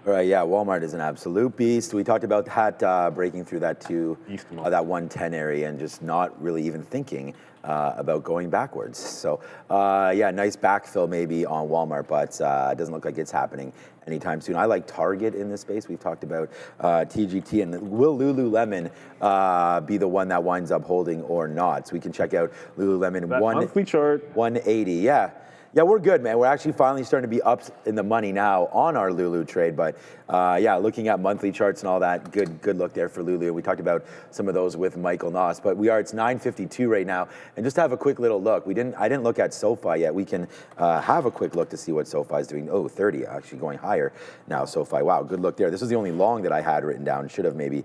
[SPEAKER 4] All right, yeah, Walmart is an absolute beast. We talked about that breaking through that that 110 area and just not really even thinking about going backwards. So yeah, nice backfill maybe on Walmart, but it doesn't look like it's happening anytime soon. I like Target in this space. We've talked about TGT, and will Lululemon be the one that winds up holding or not? So we can check out Lululemon.
[SPEAKER 3] That monthly chart.
[SPEAKER 4] 180, yeah. Yeah, we're good, man. We're actually finally starting to be up in the money now on our Lulu trade. But yeah, looking at monthly charts and all that, good look there for Lulu. We talked about some of those with Michael Noss, but it's 9:52 right now. And just to have a quick little look, I didn't look at SoFi yet. We can have a quick look to see what SoFi is doing. Oh, 30, actually going higher now. SoFi, wow, good look there. This was the only long that I had written down. Should have maybe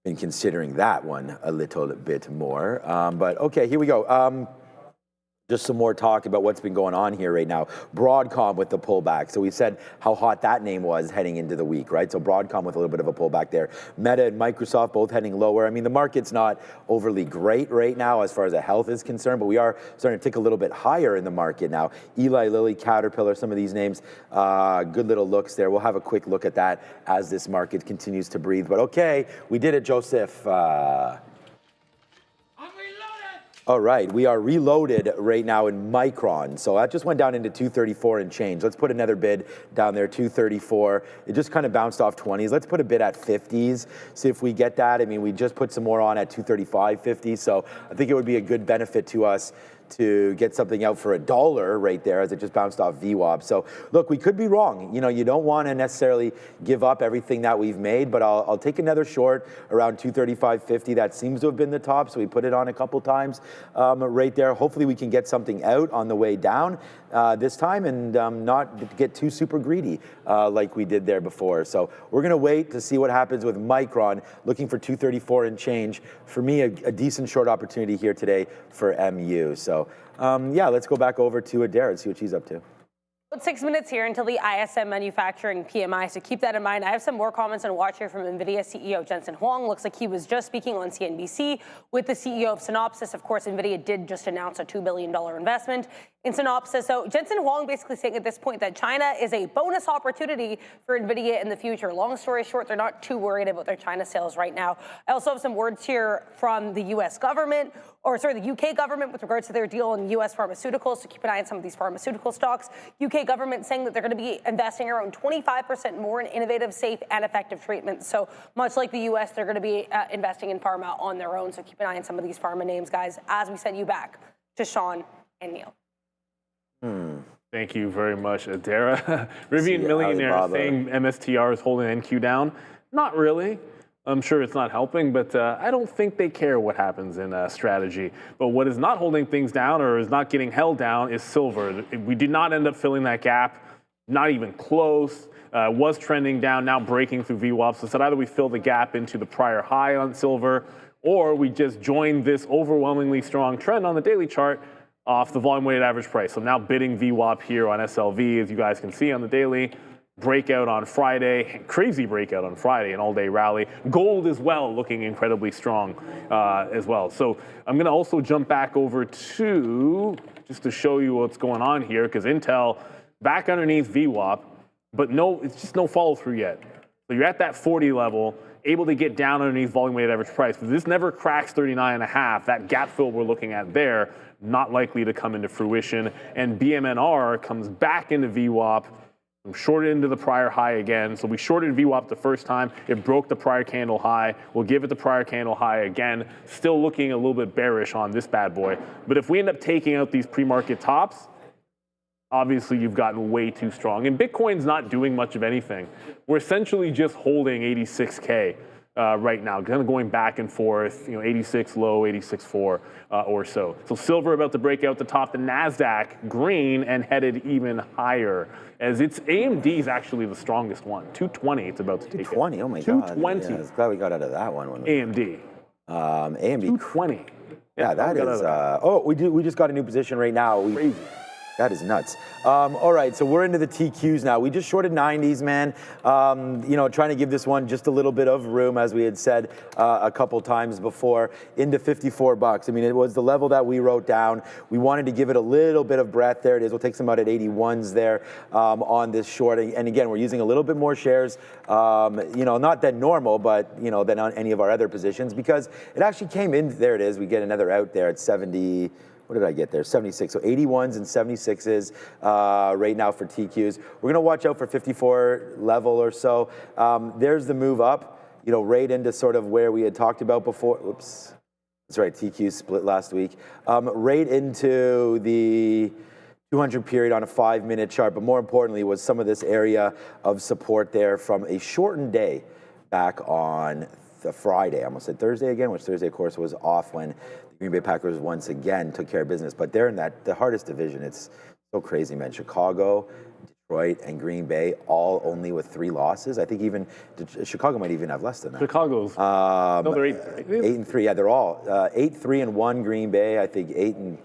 [SPEAKER 4] been considering that one a little bit more. But okay, here we go. Just some more talk about what's been going on here right now. Broadcom with the pullback. So we said how hot that name was heading into the week, right? So Broadcom with a little bit of a pullback there. Meta and Microsoft both heading lower. I mean, the market's not overly great right now as far as the health is concerned, but we are starting to tick a little bit higher in the market now. Eli Lilly, Caterpillar, some of these names, good little looks there. We'll have a quick look at that as this market continues to breathe. But okay, we did it, Joseph. All right, we are reloaded right now in Micron. So that just went down into 234 and change. Let's put another bid down there, 234. It just kind of bounced off 20s. Let's put a bid at 50s, see if we get that. I mean, we just put some more on at 235.50. So I think it would be a good benefit to us to get something out for $1 right there as it just bounced off VWAP. So look, we could be wrong. You know, you don't want to necessarily give up everything that we've made, but I'll take another short around 235.50. That seems to have been the top, so we put it on a couple times right there. Hopefully we can get something out on the way down this time and not get too super greedy like we did there before. So we're going to wait to see what happens with Micron, looking for 234 and change. For me, a decent short opportunity here today for MU. So yeah, let's go back over to Adair and see what she's up to.
[SPEAKER 7] About 6 minutes here until the ISM manufacturing PMI, so keep that in mind. I have some more comments on watch here from NVIDIA CEO Jensen Huang. Looks like he was just speaking on CNBC with the CEO of Synopsys. Of course, NVIDIA did just announce a $2 billion investment in Synopsys. So Jensen Huang basically saying at this point that China is a bonus opportunity for NVIDIA in the future. Long story short, they're not too worried about their China sales right now. I also have some words here from the US government, or sorry, the UK government with regards to their deal in US pharmaceuticals. So keep an eye on some of these pharmaceutical stocks. UK government saying that they're going to be investing around 25% more in innovative, safe, and effective treatments. So much like the US, they're going to be investing in pharma on their own. So keep an eye on some of these pharma names, guys, as we send you back to Sean and Neil.
[SPEAKER 3] Thank you very much, Adara. Rivian Millionaire saying MSTR is holding NQ down. Not really. I'm sure it's not helping, but I don't think they care what happens in strategy. But what is not holding things down or is not getting held down is silver. We did not end up filling that gap, not even close. Was trending down, now breaking through VWAP. So said either we fill the gap into the prior high on silver, or we just join this overwhelmingly strong trend on the daily chart off the volume weighted average price. So now bidding VWAP here on SLV, as you guys can see on the daily. Breakout on Friday, crazy breakout on Friday, an all-day rally. Gold as well, looking incredibly strong as well. So I'm going to also jump back over to, just to show you what's going on here, because Intel back underneath VWAP, but it's just no follow through yet. So you're at that 40 level, able to get down underneath volume weighted average price. But this never cracks 39.5. That gap fill we're looking at there, not likely to come into fruition. And BMNR comes back into VWAP. I'm shorted into the prior high again. So we shorted VWAP the first time. It broke the prior candle high. We'll give it the prior candle high again. Still looking a little bit bearish on this bad boy. But if we end up taking out these pre-market tops, obviously you've gotten way too strong. And Bitcoin's not doing much of anything. We're essentially just holding 86K right now, kind of going back and forth, 86 low, 86.4 or so. So silver about to break out the top, the Nasdaq green and headed even higher. As it's AMD is actually the strongest one. 220 it's about to take
[SPEAKER 4] 220, oh my god.
[SPEAKER 3] 220.
[SPEAKER 4] Yeah, glad we got out of that one.
[SPEAKER 3] AMD.
[SPEAKER 4] AMD.
[SPEAKER 3] 220.
[SPEAKER 4] Yeah, that is. Oh, we just got a new position right now.
[SPEAKER 3] Crazy.
[SPEAKER 4] That is nuts. All right, so we're into the TQs now. We just shorted 90s, man. You know, trying to give this one just a little bit of room, as we had said a couple times before, into 54 bucks. I mean, it was the level that we wrote down. We wanted to give it a little bit of breath. There it is. We'll take some out at 81s there on this short. And again, we're using a little bit more shares, you know, not than normal, but, you know, than on any of our other positions, because it actually came in. There it is. We get another out there at 70. What did I get there? 76. So 81s and 76s right now for TQs. We're going to watch out for 54 level or so. There's the move up, you know, right into sort of where we had talked about before. Oops. That's right. TQ split last week. Right into the 200 period on a 5-minute chart. But more importantly was some of this area of support there from a shortened day back on the Friday. I almost said Thursday again, which Thursday, of course, was off when Green Bay Packers once again took care of business. But they're in the hardest division. It's so crazy, man. Chicago, Detroit, and Green Bay all only with 3 losses. I think even Chicago might even have less than that.
[SPEAKER 3] Chicago's. No, they're
[SPEAKER 4] 8-3. Yeah, they're all 8-3-1 Green Bay. I think 8-3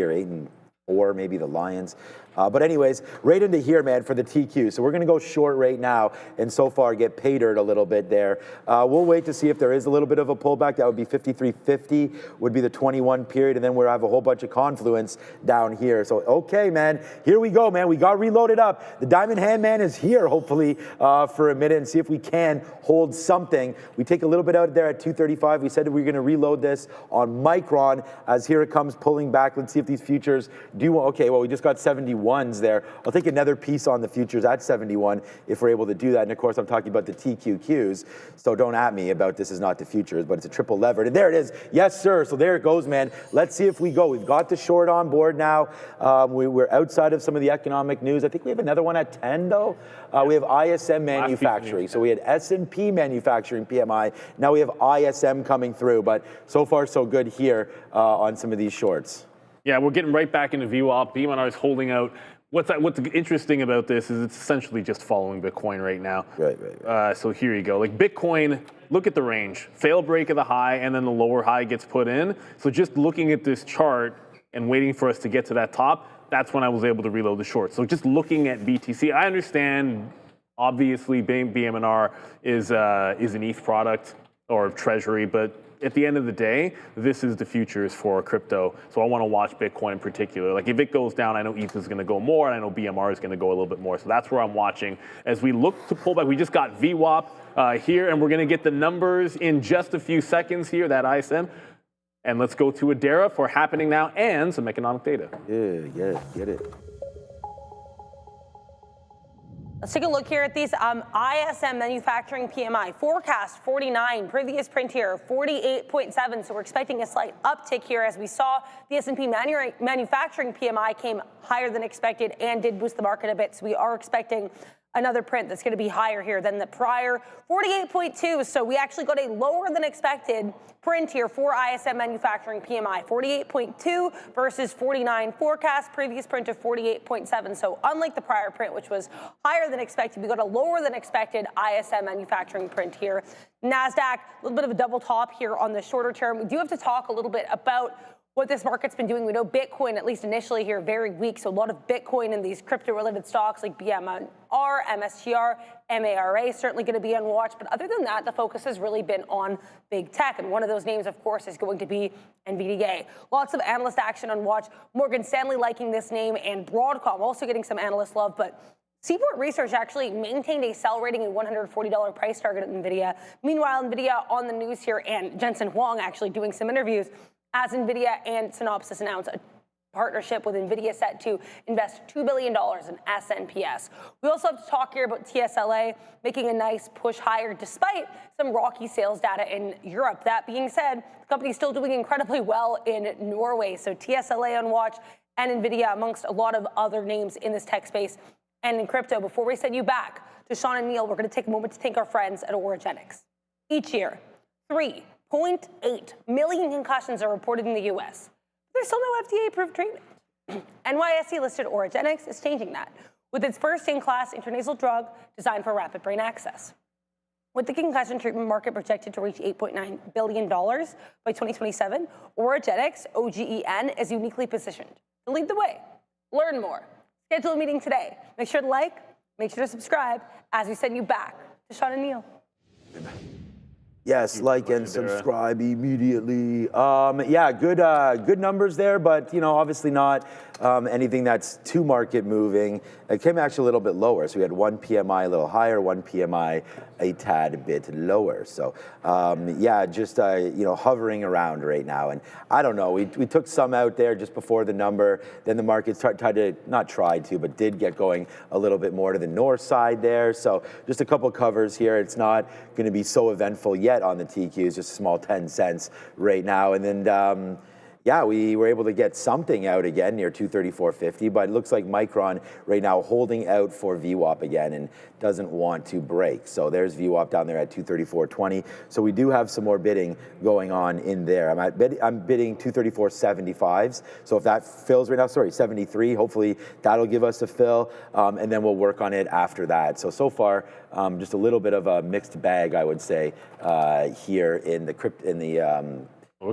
[SPEAKER 4] or 8-4, maybe the Lions. But anyways, right into here, man, for the TQ. So we're going to go short right now and so far get paydirt a little bit there. We'll wait to see if there is a little bit of a pullback. That would be 53.50 would be the 21 period. And then we'll have a whole bunch of confluence down here. So, okay, man, here we go, man. We got reloaded up. The Diamond Hand Man is here, hopefully, for a minute and see if we can hold something. We take a little bit out there at 235. We said that we were going to reload this on Micron as here it comes pulling back. Let's see if these futures do. Okay, well, we just got 71. There. I'll take another piece on the futures at 71 if we're able to do that. And of course, I'm talking about the TQQs. So don't at me about this is not the futures, but it's a triple levered. And there it is. Yes, sir. So there it goes, man. Let's see if we go. We've got the short on board now. We're outside of some of the economic news. I think we have another one at 10, though. We have ISM manufacturing. So we had S&P manufacturing PMI. Now we have ISM coming through. But so far, so good here on some of these shorts.
[SPEAKER 3] Yeah, we're getting right back into VWAP. BMR is holding out. What's interesting about this is it's essentially just following Bitcoin right now.
[SPEAKER 4] Right.
[SPEAKER 3] So here you go. Like Bitcoin, look at the range. Fail break of the high, and then the lower high gets put in. So just looking at this chart and waiting for us to get to that top, that's when I was able to reload the short. So just looking at BTC, I understand, obviously, BMNR is an ETH product or treasury, but at the end of the day, this is the futures for crypto. So I want to watch Bitcoin in particular. Like if it goes down, I know ETH is going to go more, and I know BMR is going to go a little bit more. So that's where I'm watching. As we look to pull back, we just got VWAP here, and we're going to get the numbers in just a few seconds here, that ISM. And let's go to Adara for happening now and some economic data.
[SPEAKER 4] Yeah, get it.
[SPEAKER 7] Let's take a look here at these ISM manufacturing PMI. Forecast 49, previous print here 48.7. So we're expecting a slight uptick here as we saw the S&P manufacturing PMI came higher than expected and did boost the market a bit. So we are expecting another print that's going to be higher here than the prior 48.2. So we actually got a lower than expected print here for ISM manufacturing PMI, 48.2 versus 49 forecast, previous print of 48.7. So unlike the prior print, which was higher than expected, we got a lower than expected ISM manufacturing print here. Nasdaq, a little bit of a double top here on the shorter term. We do have to talk a little bit about what this market's been doing. We know Bitcoin, at least initially here, very weak. So a lot of Bitcoin in these crypto-related stocks like BMR, MSTR, MARA, certainly going to be on watch. But other than that, the focus has really been on big tech. And one of those names, of course, is going to be NVDA. Lots of analyst action on watch. Morgan Stanley liking this name, and Broadcom also getting some analyst love. But Seaport Research actually maintained a sell rating and $140 price target at NVIDIA. Meanwhile, NVIDIA on the news here, and Jensen Huang actually doing some interviews as NVIDIA and Synopsys announced a partnership with NVIDIA set to invest $2 billion in SNPS. We also have to talk here about TSLA making a nice push higher despite some rocky sales data in Europe. That being said, the company is still doing incredibly well in Norway. So TSLA on watch and NVIDIA amongst a lot of other names in this tech space and in crypto. Before we send you back to Sean and Neil, we're going to take a moment to thank our friends at Origenics. Each year, 3.8 million concussions are reported in the U.S. There's still no FDA-approved treatment. NYSE-listed Origenics is changing that with its first-in-class intranasal drug designed for rapid brain access. With the concussion treatment market projected to reach $8.9 billion by 2027, Origenics, OGEN, is uniquely positioned to lead the way. learn more. Schedule a meeting today. Make sure to like, make sure to subscribe as we send you back to Sean and Neil.
[SPEAKER 4] Yes, like and subscribe immediately. Yeah, good numbers there, but obviously not anything that's too market moving. It came actually a little bit lower, so we had one PMI a little higher, one PMI a tad bit lower. So yeah, just hovering around right now. And I don't know, we took some out there just before the number. Then the market did get going a little bit more to the north side there. So just a couple covers here. It's not going to be so eventful yet on the TQs, just a small 10 cents right now. And then yeah, we were able to get something out again near 234.50, but it looks like Micron right now holding out for VWAP again and doesn't want to break. So there's VWAP down there at 234.20. So we do have some more bidding going on in there. I'm bidding 234.75s. So if that fills right now, 73, hopefully that'll give us a fill, and then we'll work on it after that. So far, just a little bit of a mixed bag, I would say, here in the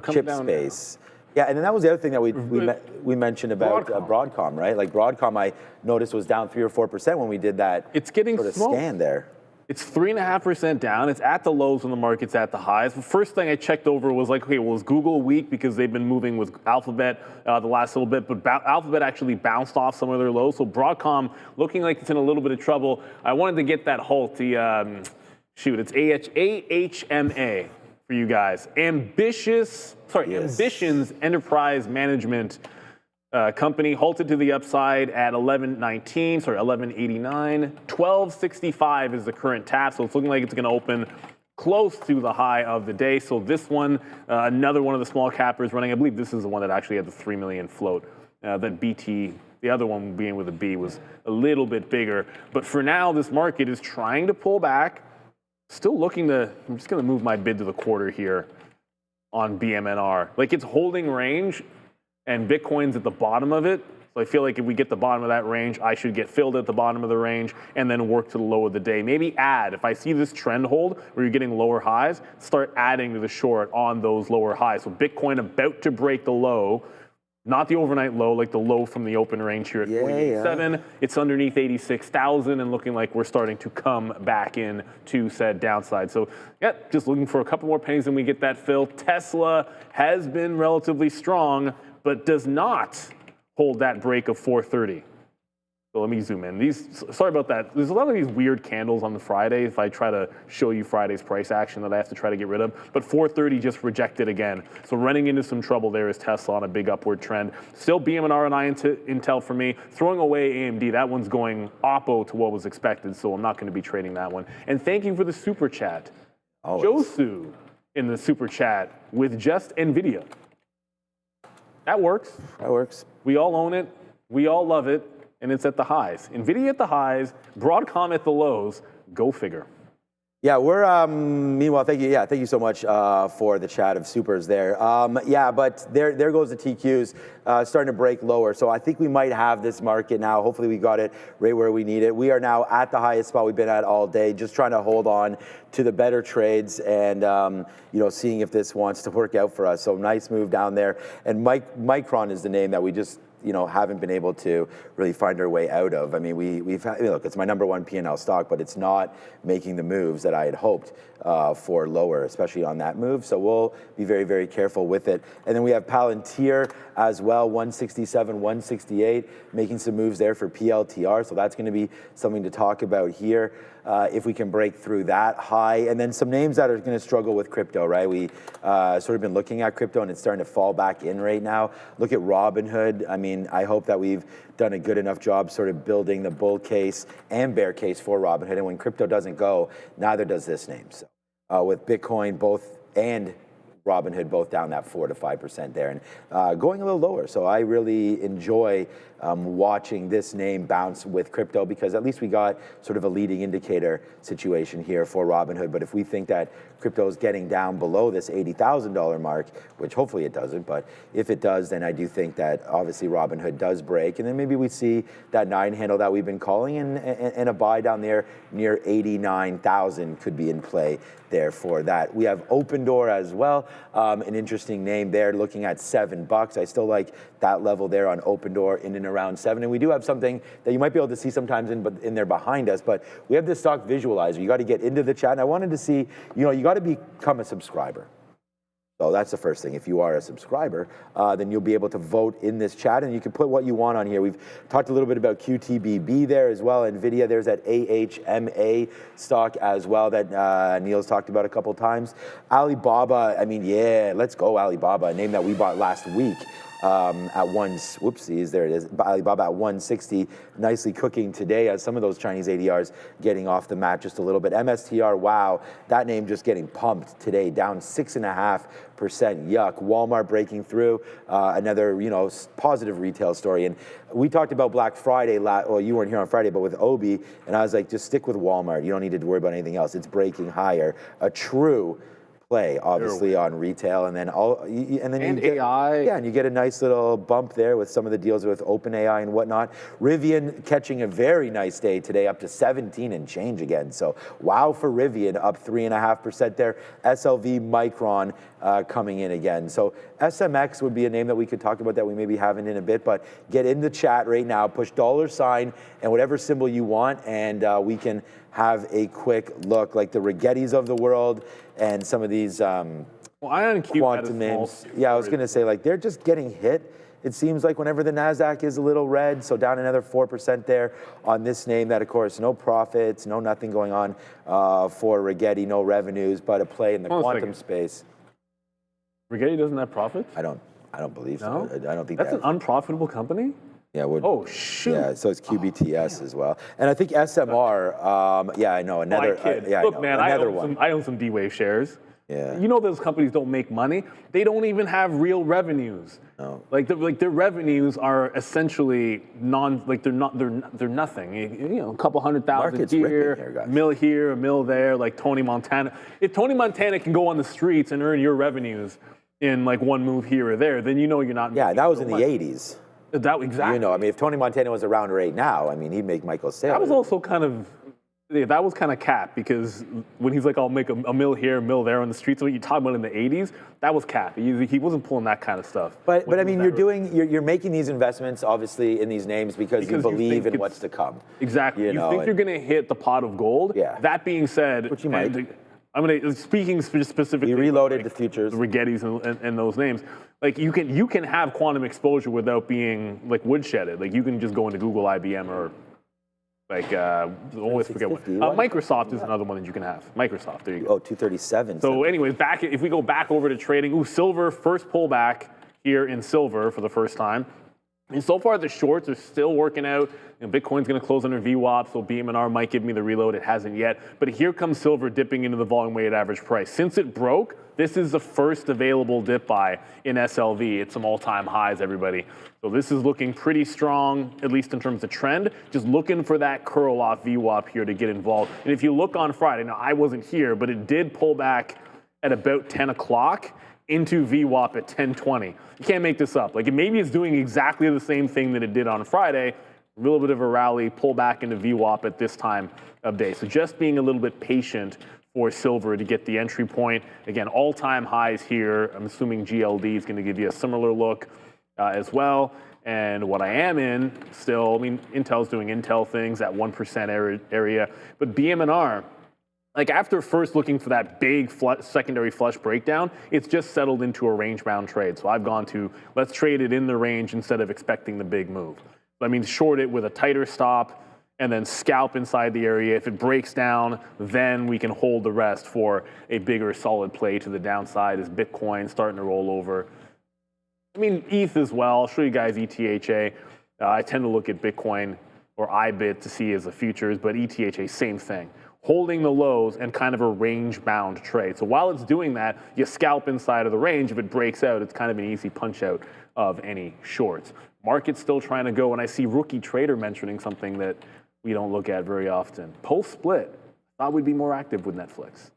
[SPEAKER 4] chip space. Now. Yeah, and then that was the other thing that we mentioned about Broadcom, right? Like Broadcom, I noticed was down 3 or 4% when we did that.
[SPEAKER 3] It's getting
[SPEAKER 4] sort of scan there.
[SPEAKER 3] It's 3.5% down. It's at the lows when the market's at the highs. The first thing I checked over was like, okay, well, is Google weak because they've been moving with Alphabet the last little bit, but Alphabet actually bounced off some of their lows. So Broadcom looking like it's in a little bit of trouble. I wanted to get that halt. It's AHMA. For you guys, Ambitions Enterprise Management Company halted to the upside at 11.89. 12.65 is the current tap, so it's looking like it's going to open close to the high of the day. So this one, another one of the small cappers running. I believe this is the one that actually had the 3 million float. That BT, the other one being with a B, was a little bit bigger. But for now, this market is trying to pull back. Still looking to, I'm just going to move my bid to the quarter here on BMNR. Like it's holding range and Bitcoin's at the bottom of it. So I feel like if we get the bottom of that range, I should get filled at the bottom of the range and then work to the low of the day. Maybe add, if I see this trend hold where you're getting lower highs, start adding to the short on those lower highs. So Bitcoin about to break the low. Not the overnight low, like the low from the open range here at 48.7. It's underneath 86,000 and looking like we're starting to come back in to said downside. So, yeah, just looking for a couple more pennies and we get that fill. Tesla has been relatively strong, but does not hold that break of 430. So let me zoom in. Sorry about that. There's a lot of these weird candles on the Friday if I try to show you Friday's price action that I have to try to get rid of. But 430 just rejected again. So running into some trouble there is Tesla on a big upward trend. Still BMNR and Intel for me. Throwing away AMD. That one's going oppo to what was expected, so I'm not going to be trading that one. And thank you for the super chat. Josu in the super chat with just NVIDIA. That works.
[SPEAKER 4] That works.
[SPEAKER 3] We all own it. We all love it. And it's at the highs. NVIDIA at the highs, Broadcom at the lows. Go figure.
[SPEAKER 4] Yeah, we're, meanwhile, thank you. Yeah, thank you so much for the chat of supers there. Yeah, but there goes the TQs starting to break lower. So I think we might have this market now. Hopefully we got it right where we need it. We are now at the highest spot we've been at all day, just trying to hold on to the better trades and, seeing if this wants to work out for us. So nice move down there. And Micron is the name that we just, haven't been able to really find our way out of. I mean, we've had, look, it's my number one P&L stock, but it's not making the moves that I had hoped for lower, especially on that move. So we'll be very, very careful with it. And then we have Palantir as well, 167, 168, making some moves there for PLTR. So that's going to be something to talk about here. If we can break through that high. And then some names that are going to struggle with crypto, right? We sort of been looking at crypto and it's starting to fall back in right now. Look at Robinhood. I mean, I hope that we've done a good enough job sort of building the bull case and bear case for Robinhood. And when crypto doesn't go, neither does this name. So with Bitcoin both and Robinhood both down that 4 to 5% there and going a little lower. So I really enjoy watching this name bounce with crypto because at least we got sort of a leading indicator situation here for Robinhood. But if we think that crypto is getting down below this $80,000 mark, which hopefully it doesn't, but if it does, then I do think that obviously Robinhood does break. And then maybe we see that 9 handle that we've been calling and a buy down there near 89,000 could be in play there for that. We have Open Door as well. An interesting name there, looking at $7. I still like that level there on open door in and around 7. And we do have something that you might be able to see sometimes in there behind us, but we have this stock visualizer. You got to get into the chat. And I wanted to see, you got to become a subscriber. So that's the first thing. If you are a subscriber, then you'll be able to vote in this chat, and you can put what you want on here. We've talked a little bit about QTTB there as well. NVDA, there's that AHMA stock as well that Neil's talked about a couple times. Alibaba, I mean, yeah, let's go Alibaba, a name that we bought last week. At whoopsies, there it is. Alibaba at 160, nicely cooking today as some of those Chinese ADRs getting off the mat just a little bit. MSTR, wow, that name just getting pumped today, down 6.5%. Yuck. Walmart breaking through, another positive retail story. And we talked about Black Friday. Well, you weren't here on Friday, but with Obi, and I was like, just stick with Walmart. You don't need to worry about anything else. It's breaking higher. A true play, obviously, on retail, and then you get
[SPEAKER 3] AI.
[SPEAKER 4] Yeah, and you get a nice little bump there with some of the deals with OpenAI and whatnot. Rivian catching a very nice day today, up to 17 and change again. So wow for Rivian, up 3.5% there. SLV Micron coming in again. So SMX would be a name that we could talk about that we maybe haven't in a bit, but get in the chat right now, push $ and whatever symbol you want, and we can have a quick look, like the Rigettis of the world and some of these quantum names. Yeah, I was going to say, like, they're just getting hit. It seems like whenever the Nasdaq is a little red, so down another 4% there on this name. That, of course, no profits, no nothing going on for Rigetti, no revenues, but a play in the quantum space.
[SPEAKER 3] Rigetti doesn't have profits?
[SPEAKER 4] I don't believe
[SPEAKER 3] no?
[SPEAKER 4] so. I don't think
[SPEAKER 3] that's an unprofitable company.
[SPEAKER 4] Yeah.
[SPEAKER 3] Oh shoot.
[SPEAKER 4] Yeah. So it's QBTS as well, and I think SMR. Yeah, I know another.
[SPEAKER 3] Look, man, I own some D-Wave shares.
[SPEAKER 4] Yeah.
[SPEAKER 3] You know those companies don't make money. They don't even have real revenues.
[SPEAKER 4] No.
[SPEAKER 3] Like their revenues are essentially they're nothing. A couple 100,000 here, mill here, a mill there, like Tony Montana. If Tony Montana can go on the streets and earn your revenues in like one move here or there, then you're not.
[SPEAKER 4] Yeah, that was in the 80s.
[SPEAKER 3] That exactly.
[SPEAKER 4] I mean, if Tony Montana was around right now, I mean, he'd make Michael Saylor.
[SPEAKER 3] That was also kind of cap, because when he's like, I'll make a mill here, a mill there on the streets, what you talking about in the 80s, that was cap. He wasn't pulling that kind of stuff.
[SPEAKER 4] But I mean, you're making these investments, obviously, in these names because you believe in what's to come.
[SPEAKER 3] Exactly. You think you're going to hit the pot of gold.
[SPEAKER 4] Yeah.
[SPEAKER 3] That being said,
[SPEAKER 4] which you might.
[SPEAKER 3] Speaking specifically,
[SPEAKER 4] you reloaded the futures,
[SPEAKER 3] the Rigettis and those names. Like you can have quantum exposure without being like woodshedded. Like you can just go into Google, IBM, or like always forget what. Microsoft is another one that you can have. Microsoft, there you go.
[SPEAKER 4] Oh, 237.
[SPEAKER 3] So anyways, if we go back over to trading, silver, first pullback here in silver for the first time. And so far, the shorts are still working out. Bitcoin's going to close under VWAP, so BM&R might give me the reload. It hasn't yet. But here comes silver dipping into the volume-weighted average price. Since it broke, this is the first available dip buy in SLV. It's some all-time highs, everybody. So this is looking pretty strong, at least in terms of trend. Just looking for that curl off VWAP here to get involved. And if you look on Friday, now I wasn't here, but it did pull back at about 10 o'clock. Into VWAP at 1020. You can't make this up. Like maybe it's doing exactly the same thing that it did on Friday. A little bit of a rally, pull back into VWAP at this time of day. So just being a little bit patient for silver to get the entry point. Again, all-time highs here. I'm assuming GLD is going to give you a similar look as well. And what I am in still, I mean, Intel's doing Intel things at 1% area, but BM&R. Like after first looking for that big secondary flush breakdown, it's just settled into a range-bound trade. So I've gone to, let's trade it in the range instead of expecting the big move. That means short it with a tighter stop and then scalp inside the area. If it breaks down, then we can hold the rest for a bigger solid play to the downside as Bitcoin starting to roll over. I mean, ETH as well. I'll show you guys ETHA. I tend to look at Bitcoin or IBIT to see as the futures, but ETHA, same thing. Holding the lows and kind of a range-bound trade. So while it's doing that, you scalp inside of the range. If it breaks out, it's kind of an easy punch-out of any shorts. Market's still trying to go, and I see Rookie Trader mentioning something that we don't look at very often. Post-split, thought we'd be more active with Netflix.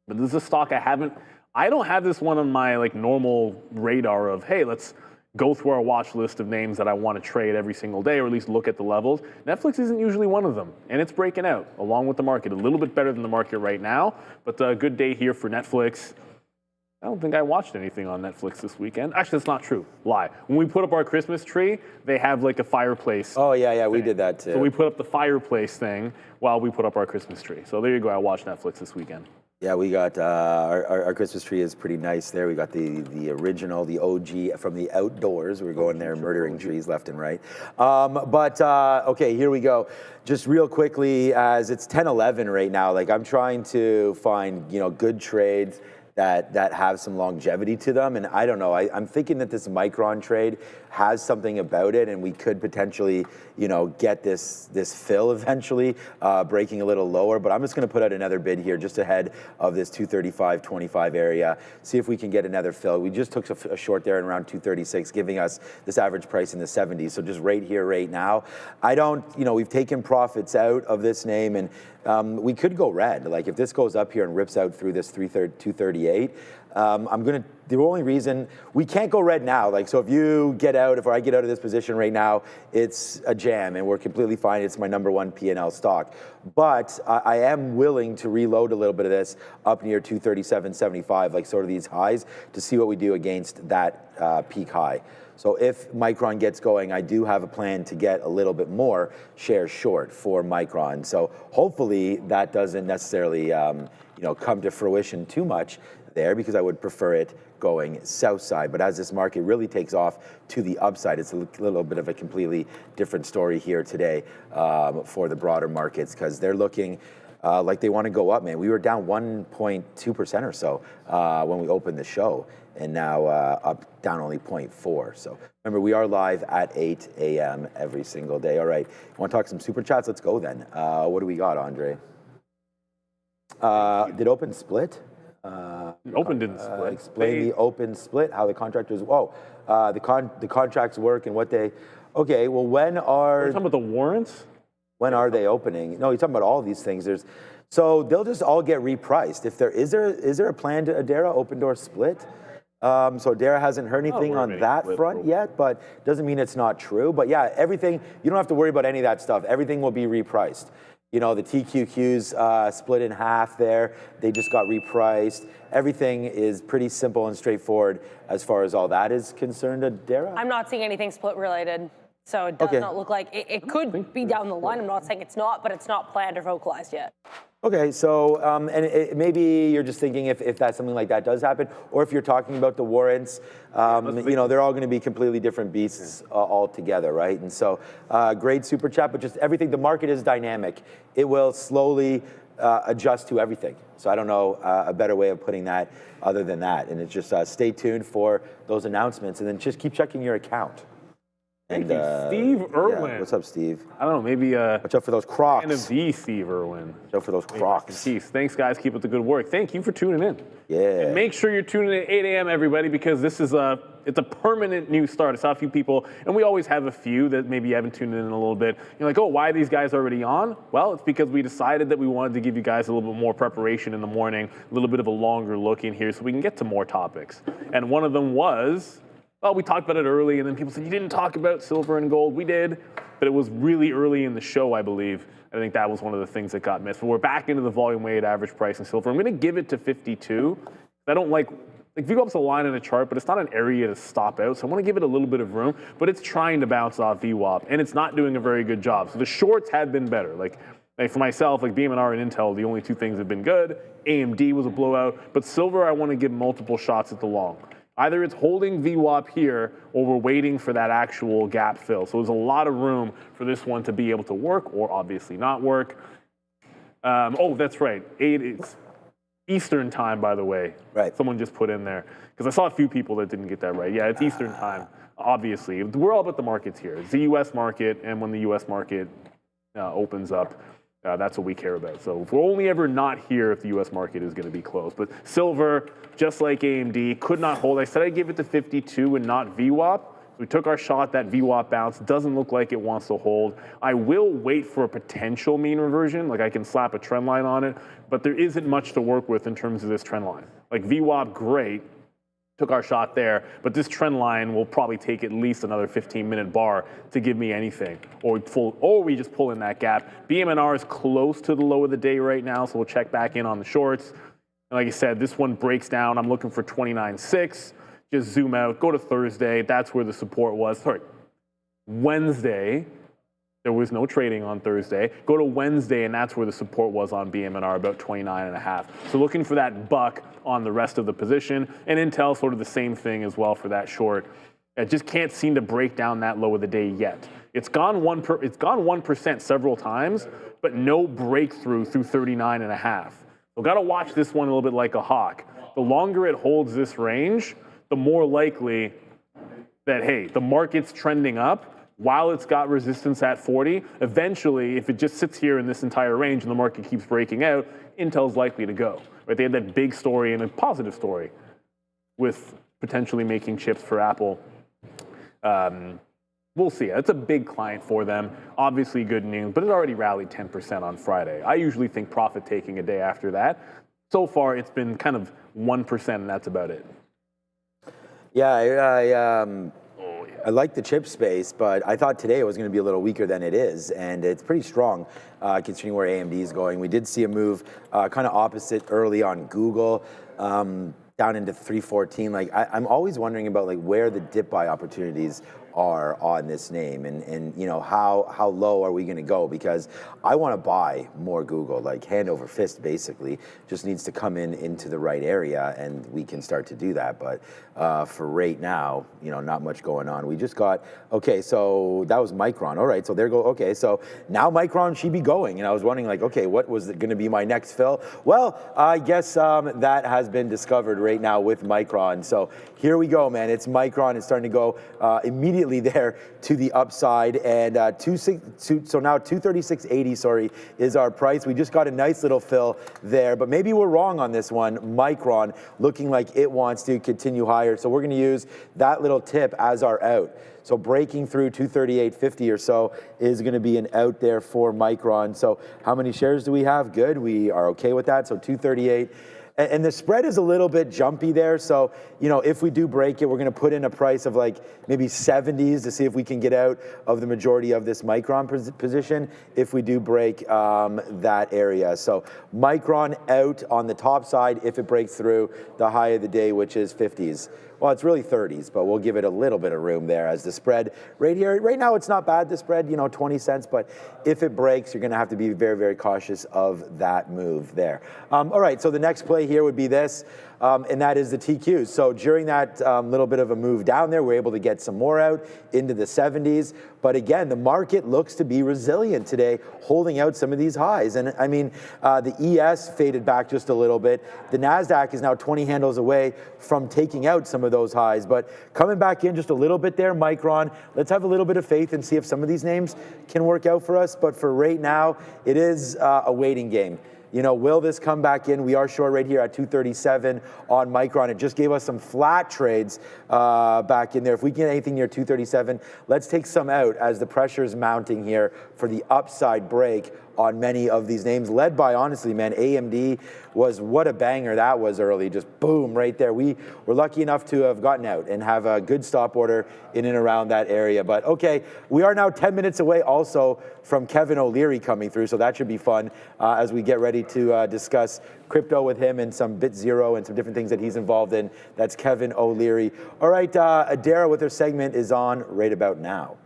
[SPEAKER 3] But this is a stock I don't have this one on my like normal radar of, hey, let's go through our watch list of names that I want to trade every single day, or at least look at the levels. Netflix isn't usually one of them, and it's breaking out along with the market. A little bit better than the market right now, but a good day here for Netflix. I don't think I watched anything on Netflix this weekend. Actually, that's not true. Lie. When we put up our Christmas tree, they have like a fireplace.
[SPEAKER 4] Oh, yeah, we did that too.
[SPEAKER 3] So we put up the fireplace thing while we put up our Christmas tree. So there you go. I watched Netflix this weekend.
[SPEAKER 4] Yeah, we got our Christmas tree is pretty nice there. We got the original, the OG from the outdoors. We're going there murdering trees left and right. Okay, here we go. Just real quickly, as it's 10:11 right now, like I'm trying to find good trades that have some longevity to them. And I don't know, I'm thinking that this Micron trade has something about it, and we could potentially, get this fill eventually, breaking a little lower. But I'm just going to put out another bid here just ahead of this 235.25 area, see if we can get another fill. We just took a short there in around 236, giving us this average price in the 70s. So just right here, right now, we've taken profits out of this name, and we could go red. Like if this goes up here and rips out through this 238, the only reason we can't go red now, like, so if you get out, if I get out of this position right now, it's a jam and we're completely fine. It's my number one P&L stock. But I am willing to reload a little bit of this up near 237.75, like sort of these highs, to see what we do against that peak high. So if Micron gets going, I do have a plan to get a little bit more shares short for Micron. So hopefully that doesn't necessarily come to fruition too much there, because I would prefer it going south side. But as this market really takes off to the upside, it's a little bit of a completely different story here today for the broader markets, because they're looking like they want to go up, man. We were down 1.2% or so when we opened the show, and now up down only 0.4. So remember, we are live at 8 a.m. every single day. All right, want to talk some super chats? Let's go then. What do we got, Andre? Did Open split?
[SPEAKER 3] Open didn't split.
[SPEAKER 4] Explain the Open split, how the contractors, the contracts work and what they, okay, well, when are...
[SPEAKER 3] You're talking about the warrants?
[SPEAKER 4] When are they opening? No, you're talking about all these things. So they'll just all get repriced. Is there a plan to Adara open door split? So Adara hasn't heard anything on that front yet, but doesn't mean it's not true. But yeah, everything, you don't have to worry about any of that stuff. Everything will be repriced. The TQQs split in half there. They just got repriced. Everything is pretty simple and straightforward as far as all that is concerned, Adara?
[SPEAKER 7] I'm not seeing anything split related. So it does not look like it could be down the line. I'm not saying it's not, but it's not planned or vocalized yet.
[SPEAKER 4] Okay, so maybe you're just thinking if that's something like that does happen, or if you're talking about the warrants, they're all going to be completely different beasts altogether, right? And so great super chat, but just everything, the market is dynamic. It will slowly adjust to everything. So I don't know a better way of putting that other than that. And it's just stay tuned for those announcements, and then just keep checking your account.
[SPEAKER 3] Thank you, Steve Irwin.
[SPEAKER 4] Yeah, what's up, Steve?
[SPEAKER 3] I don't know, maybe
[SPEAKER 4] watch out for those Crocs.
[SPEAKER 3] NVDA Steve Irwin.
[SPEAKER 4] Watch out for those Crocs.
[SPEAKER 3] Peace. Thanks, guys. Keep up the good work. Thank you for tuning in.
[SPEAKER 4] Yeah.
[SPEAKER 3] And make sure you're tuning in at 8 a.m., everybody, because this is it's a permanent new start. I saw a few people, and we always have a few that maybe you haven't tuned in a little bit. You're like, oh, why are these guys already on? Well, it's because we decided that we wanted to give you guys a little bit more preparation in the morning, a little bit of a longer look in here so we can get to more topics. And one of them was... well, we talked about it early, and then people said, you didn't talk about silver and gold. We did, but it was really early in the show, I believe. I think that was one of the things that got missed. But we're back into the volume-weighted average price in silver. I'm going to give it to 52. I don't like VWAP's a line in a chart, but it's not an area to stop out. So I want to give it a little bit of room, but it's trying to bounce off VWAP, and it's not doing a very good job. So the shorts had been better. Like for myself, like BMR and Intel, the only two things have been good. AMD was a blowout, but silver, I want to give multiple shots at the long. Either it's holding VWAP here, or we're waiting for that actual gap fill. So there's a lot of room for this one to be able to work, or obviously not work. Oh, that's right. 8 is Eastern time, by the way.
[SPEAKER 4] Right.
[SPEAKER 3] Someone just put in there. Because I saw a few people that didn't get that right. Yeah, it's Eastern time, obviously. We're all about the markets here. It's the U.S. market, and when the U.S. market opens up, that's what we care about. So if we're only ever not here if the U.S. market is going to be closed. But silver, just like AMD, could not hold. I said I'd give it to 52 and not VWAP. We took our shot. That VWAP bounce doesn't look like it wants to hold. I will wait for a potential mean reversion. Like I can slap a trend line on it, but there isn't much to work with in terms of this trend line. Like VWAP, great. Took our shot there, but this trend line will probably take at least another 15-minute bar to give me anything, or we just pull in that gap. BMNR is close to the low of the day right now, so we'll check back in on the shorts. And like I said, this one breaks down. I'm looking for 29.6. Just zoom out, go to Thursday. That's where the support was. Sorry, Wednesday. There was no trading on Thursday. Go to Wednesday, and that's where the support was on BMNR, about 29.5. So looking for that buck on the rest of the position. And Intel, sort of the same thing as well for that short. It just can't seem to break down that low of the day yet. It's gone 1% several times, but no breakthrough through 39.5. We've got to watch this one a little bit like a hawk. The longer it holds this range, the more likely that, hey, the market's trending up while it's got resistance at 40. Eventually, if it just sits here in this entire range and the market keeps breaking out, Intel's likely to go. Right? They had that big story and a positive story with potentially making chips for Apple. We'll see. It's a big client for them. Obviously good news, but it already rallied 10% on Friday. I usually think profit taking a day after that. So far, it's been kind of 1%, and that's about it.
[SPEAKER 4] Yeah, I like the chip space, but I thought today it was going to be a little weaker than it is, and it's pretty strong considering where AMD is going. We did see a move kind of opposite early on Google, down into 314. Like I'm always wondering about like where the dip buy opportunities are on this name, and you know how low are we going to go, because I want to buy more Google, like hand over fist basically. Just needs to come into the right area and we can start to do that. But for right now, you know, not much going on. We just got, okay, so that was Micron. All right, so there go. Okay, so now Micron should be going, and I was wondering like, okay, what was going to be my next fill? Well, I guess that has been discovered right now with Micron. So here we go, man. It's Micron. It's starting to go immediately there to the upside, and so now 236.80, sorry, is our price. We just got a nice little fill there, but maybe we're wrong on this one. Micron looking like it wants to continue higher, so we're going to use that little tip as our out. So breaking through 238.50 or so is going to be an out there for Micron. So how many shares do we have? Good, we are okay with that. So 238. And the spread is a little bit jumpy there. So, you know, if we do break it, we're going to put in a price of like maybe 70s to see if we can get out of the majority of this Micron position if we do break that area. So Micron out on the top side if it breaks through the high of the day, which is 50s. Well, it's really 30s, but we'll give it a little bit of room there as the spread right here. Right now, it's not bad, the spread, you know, 20 cents, but if it breaks, you're going to have to be very, very cautious of that move there. All right, so the next play here would be this, and that is the TQs. So during that little bit of a move down there, we're able to get some more out into the 70s. But again, the market looks to be resilient today, holding out some of these highs. And I mean, the ES faded back just a little bit. The Nasdaq is now 20 handles away from taking out some of those highs. But coming back in just a little bit there, Micron, let's have a little bit of faith and see if some of these names can work out for us. But for right now, it is a waiting game. You know, will this come back in? We are short right here at 237 on Micron. It just gave us some flat trades back in there. If we get anything near 237, let's take some out as the pressure is mounting here for the upside break on many of these names, led by, honestly, man, AMD was, what a banger that was early, just boom, right there. We were lucky enough to have gotten out and have a good stop order in and around that area. But okay, we are now 10 minutes away also from Kevin O'Leary coming through, so that should be fun as we get ready to discuss crypto with him and some Bitzero and some different things that he's involved in. That's Kevin O'Leary. All right, Adara with her segment is on right about now.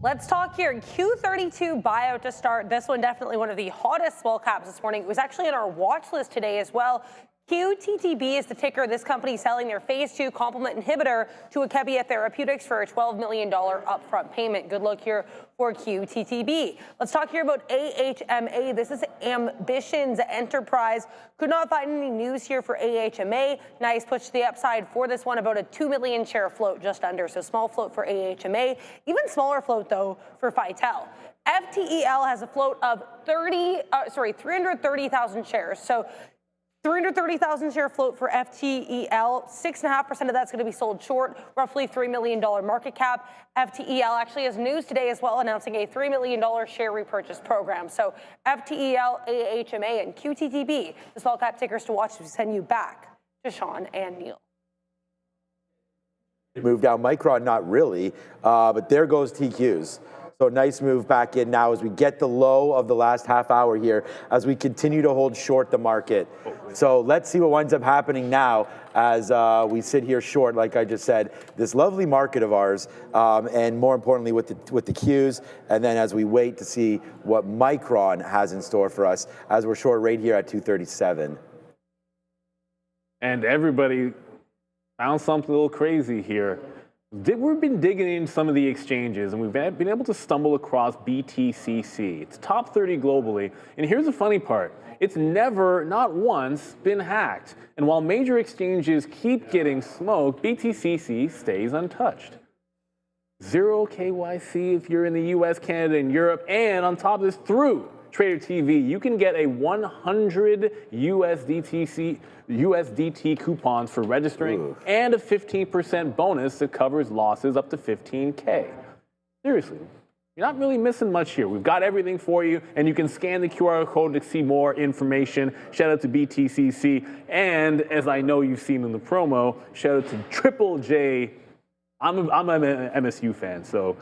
[SPEAKER 7] Let's talk here. Q32 buyout to start. This one definitely one of the hottest small caps this morning. It was actually on our watch list today as well. QTTB is the ticker. This company selling their phase 2 complement inhibitor to Akebia Therapeutics for a $12 million upfront payment. Good luck here for QTTB. Let's talk here about AHMA. This is Ambitions Enterprise. Could not find any news here for AHMA. Nice push to the upside for this one, about a 2 million share float, just under. So small float for AHMA. Even smaller float, though, for FTEL. FTEL has a float of 330,000 shares. So 330,000 share float for FTEL, 6.5% of that's going to be sold short, roughly $3 million market cap. FTEL actually has news today as well, announcing a $3 million share repurchase program. So FTEL, AHMA, and QTTB, the small cap tickers to watch, to send you back to Sean and Neil.
[SPEAKER 4] Move down Micron, not really, but there goes TQs. So nice move back in now as we get the low of the last half hour here as we continue to hold short the market. So let's see what winds up happening now as we sit here short, like I just said, this lovely market of ours, and more importantly with the Qs, and then as we wait to see what Micron has in store for us as we're short right here at 237.
[SPEAKER 3] And everybody found something a little crazy here. We've been digging into some of the exchanges, and we've been able to stumble across BTCC. It's top 30 globally, and here's the funny part. It's never, not once, been hacked. And while major exchanges keep getting smoked, BTCC stays untouched. Zero KYC if you're in the US, Canada, and Europe, and on top of this, through Trader TV, you can get a 100 USDT coupons for registering and a 15% bonus that covers losses up to 15K. Seriously, you're not really missing much here. We've got everything for you, and you can scan the QR code to see more information. Shout out to BTCC, and as I know you've seen in the promo, shout out to Triple J. I'm an MSU fan, so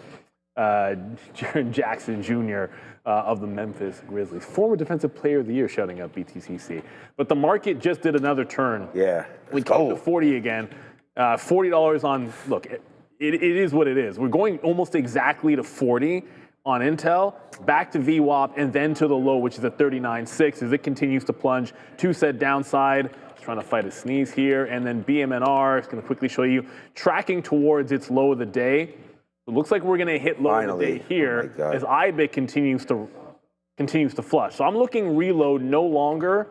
[SPEAKER 3] Jaren Jackson Jr. Of the Memphis Grizzlies, former Defensive Player of the Year, shouting out BTCC. But the market just did another turn.
[SPEAKER 4] Yeah,
[SPEAKER 3] we go to 40 again. $40 on. Look, it is what it is. We're going almost exactly to 40 on Intel, back to VWAP, and then to the low, which is at 39.6 as it continues to plunge. Two set downside. Trying to fight a sneeze here, and then BMNR is going to quickly show you tracking towards its low of the day. It looks like we're going to hit low of the day here as IBIT continues to flush. So I'm looking reload no longer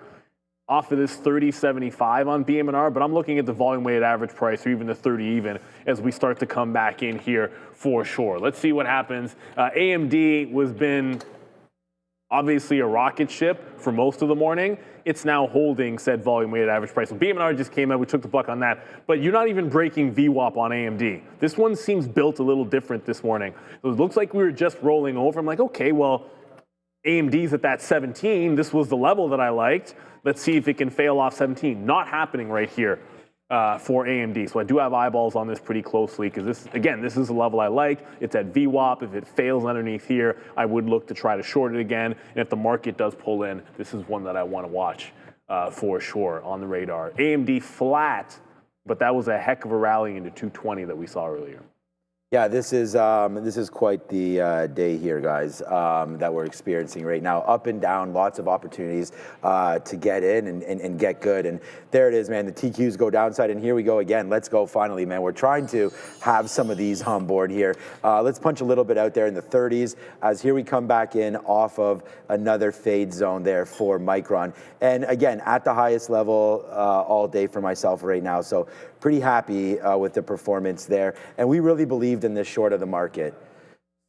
[SPEAKER 3] off of this 30.75 on BMNR, but I'm looking at the volume weighted average price or even the 30 even as we start to come back in here for sure. Let's see what happens. AMD was been obviously a rocket ship for most of the morning. It's now holding said volume weighted average price. So BMNR just came out, we took the buck on that, but you're not even breaking VWAP on AMD. This one seems built a little different this morning. So it looks like we were just rolling over. I'm like, okay, well, AMD's at that 17. This was the level that I liked. Let's see if it can fail off 17. Not happening right here for AMD. So I do have eyeballs on this pretty closely because this, again, this is the level I like. It's at VWAP. If it fails underneath here, I would look to try to short it again. And if the market does pull in, this is one that I want to watch for sure on the radar. AMD flat, but that was a heck of a rally into 220 that we saw earlier.
[SPEAKER 4] Yeah, this is quite the day here, guys, that we're experiencing right now. Up and down, lots of opportunities to get in and get good. And there it is, man. The TQs go downside, and here we go again. Let's go finally, man. We're trying to have some of these on board here. Let's punch a little bit out there in the 30s as here we come back in off of another fade zone there for Micron. And again, at the highest level all day for myself right now. So pretty happy with the performance there. And we really believed in this short of the market.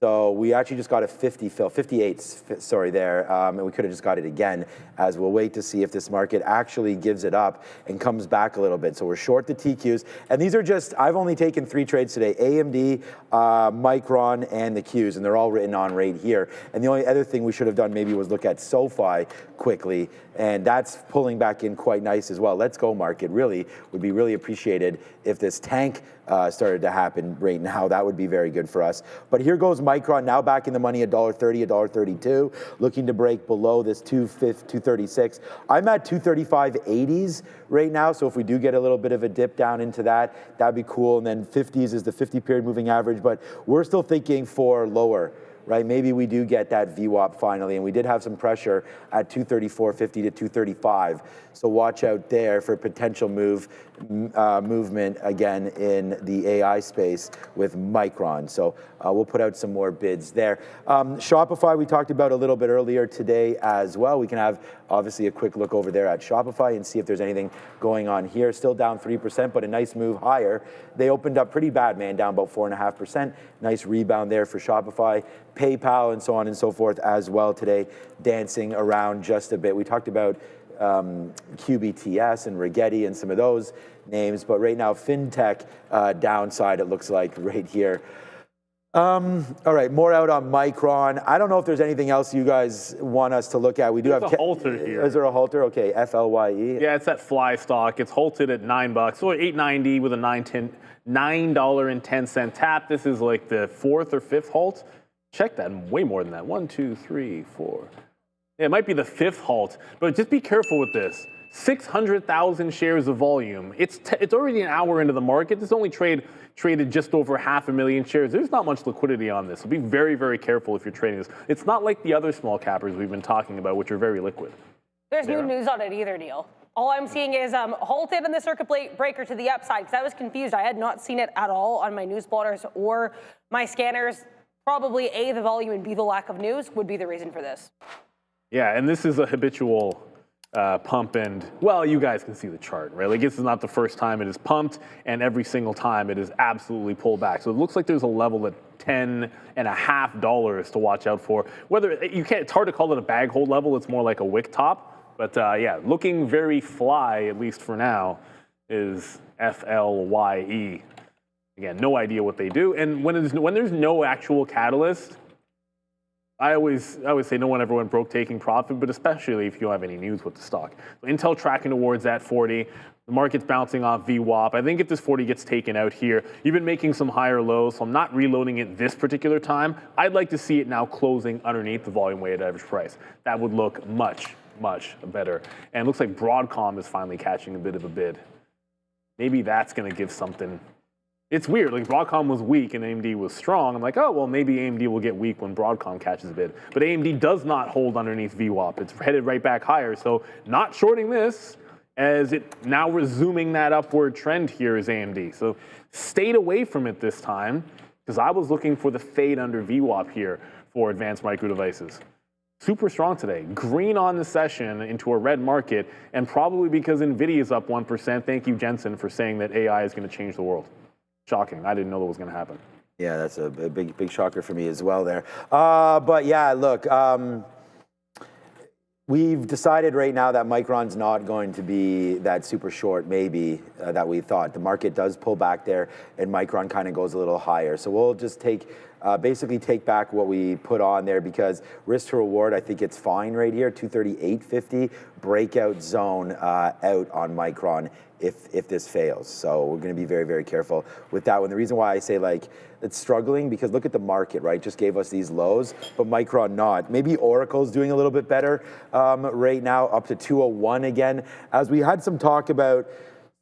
[SPEAKER 4] So we actually just got a 58, sorry, there, and we could have just got it again, as we'll wait to see if this market actually gives it up and comes back a little bit. So we're short the TQs, and these are just, I've only taken 3 trades today, AMD, Micron, and the Qs, and they're all written on right here. And the only other thing we should have done maybe was look at SoFi quickly, and that's pulling back in quite nice as well. Let's go, market. Really, would be really appreciated if this tank started to happen right now. That would be very good for us. But here goes Micron, now back in the money, $1.30, $1.32, looking to break below this 236. I'm at 235.80s right now, so if we do get a little bit of a dip down into that, that'd be cool. And then 50s is the 50-period moving average, but we're still thinking for lower. Right, maybe we do get that VWAP finally, and we did have some pressure at 234.50 to 235. So watch out there for potential movement again in the AI space with Micron. So we'll put out some more bids there. Shopify we talked about a little bit earlier today as well. We can have obviously a quick look over there at Shopify and see if there's anything going on here. Still down 3%, but a nice move higher. They opened up pretty bad, man, down about 4.5%. Nice rebound there for Shopify. PayPal and so on and so forth as well today, dancing around just a bit. We talked about QBTS and Rigetti and some of those names, but right now FinTech downside, it looks like right here. All right, more out on Micron. I don't know if there's anything else you guys want us to look at. We do have
[SPEAKER 3] a halter here.
[SPEAKER 4] Is there a halter? Okay, FLYE.
[SPEAKER 3] Yeah, it's that fly stock. It's halted at $9, so $8.90 with a $9.10 tap. This is like the 4th or 5th halt. check that, way more than that. 1, 2, 3, 4. Yeah, it might be the 5th halt, but just be careful with this. 600,000 shares of volume. It's already an hour into the market. This only traded just over 500,000 shares. There's not much liquidity on this, so be very, very careful if you're trading this. It's not like the other small cappers we've been talking about, which are very liquid.
[SPEAKER 7] There's no news on it either, Neil. All I'm seeing is halted on the circuit breaker to the upside, because I was confused. I had not seen it at all on my news plotters or my scanners. Probably A, the volume, and B, the lack of news would be the reason for this.
[SPEAKER 3] Yeah, and this is a habitual pump, and, well, you guys can see the chart, right? Like, this is not the first time it is pumped, and every single time it is absolutely pulled back. So it looks like there's a level at $10.50 to watch out for. Whether you can't, it's hard to call it a bag hold level. It's more like a wick top. But yeah, looking very fly, at least for now, is FLYE. Again, no idea what they do. And when there's no actual catalyst, I always say no one ever went broke taking profit, but especially if you don't have any news with the stock. So Intel tracking towards that 40. The market's bouncing off VWAP. I think if this 40 gets taken out here, you've been making some higher lows, so I'm not reloading it this particular time. I'd like to see it now closing underneath the volume weighted average price. That would look much better. And it looks like Broadcom is finally catching a bit of a bid. Maybe that's going to give something. It's weird. Like, Broadcom was weak and AMD was strong. I'm like, oh, well, maybe AMD will get weak when Broadcom catches a bid. But AMD does not hold underneath VWAP. It's headed right back higher. So not shorting this, as it now resuming that upward trend here is AMD. So stayed away from it this time, because I was looking for the fade under VWAP here for advanced micro devices. Super strong today. Green on the session into a red market, and probably because NVIDIA is up 1%. Thank you, Jensen, for saying that AI is going to change the world. Shocking. I didn't know that was going to happen.
[SPEAKER 4] Yeah, that's a big shocker for me as well there. But yeah, look, we've decided right now that Micron's not going to be that super short, maybe, that we thought. The market does pull back there, and Micron kind of goes a little higher. So we'll just basically take back what we put on there, because risk to reward, I think it's fine right here. 238.50 breakout zone out on Micron if this fails. So we're going to be very, very careful with that one. The reason why I say, like, it's struggling, because look at the market, right? Just gave us these lows, but Micron not. Maybe Oracle's doing a little bit better right now, up to 201 again. As we had some talk about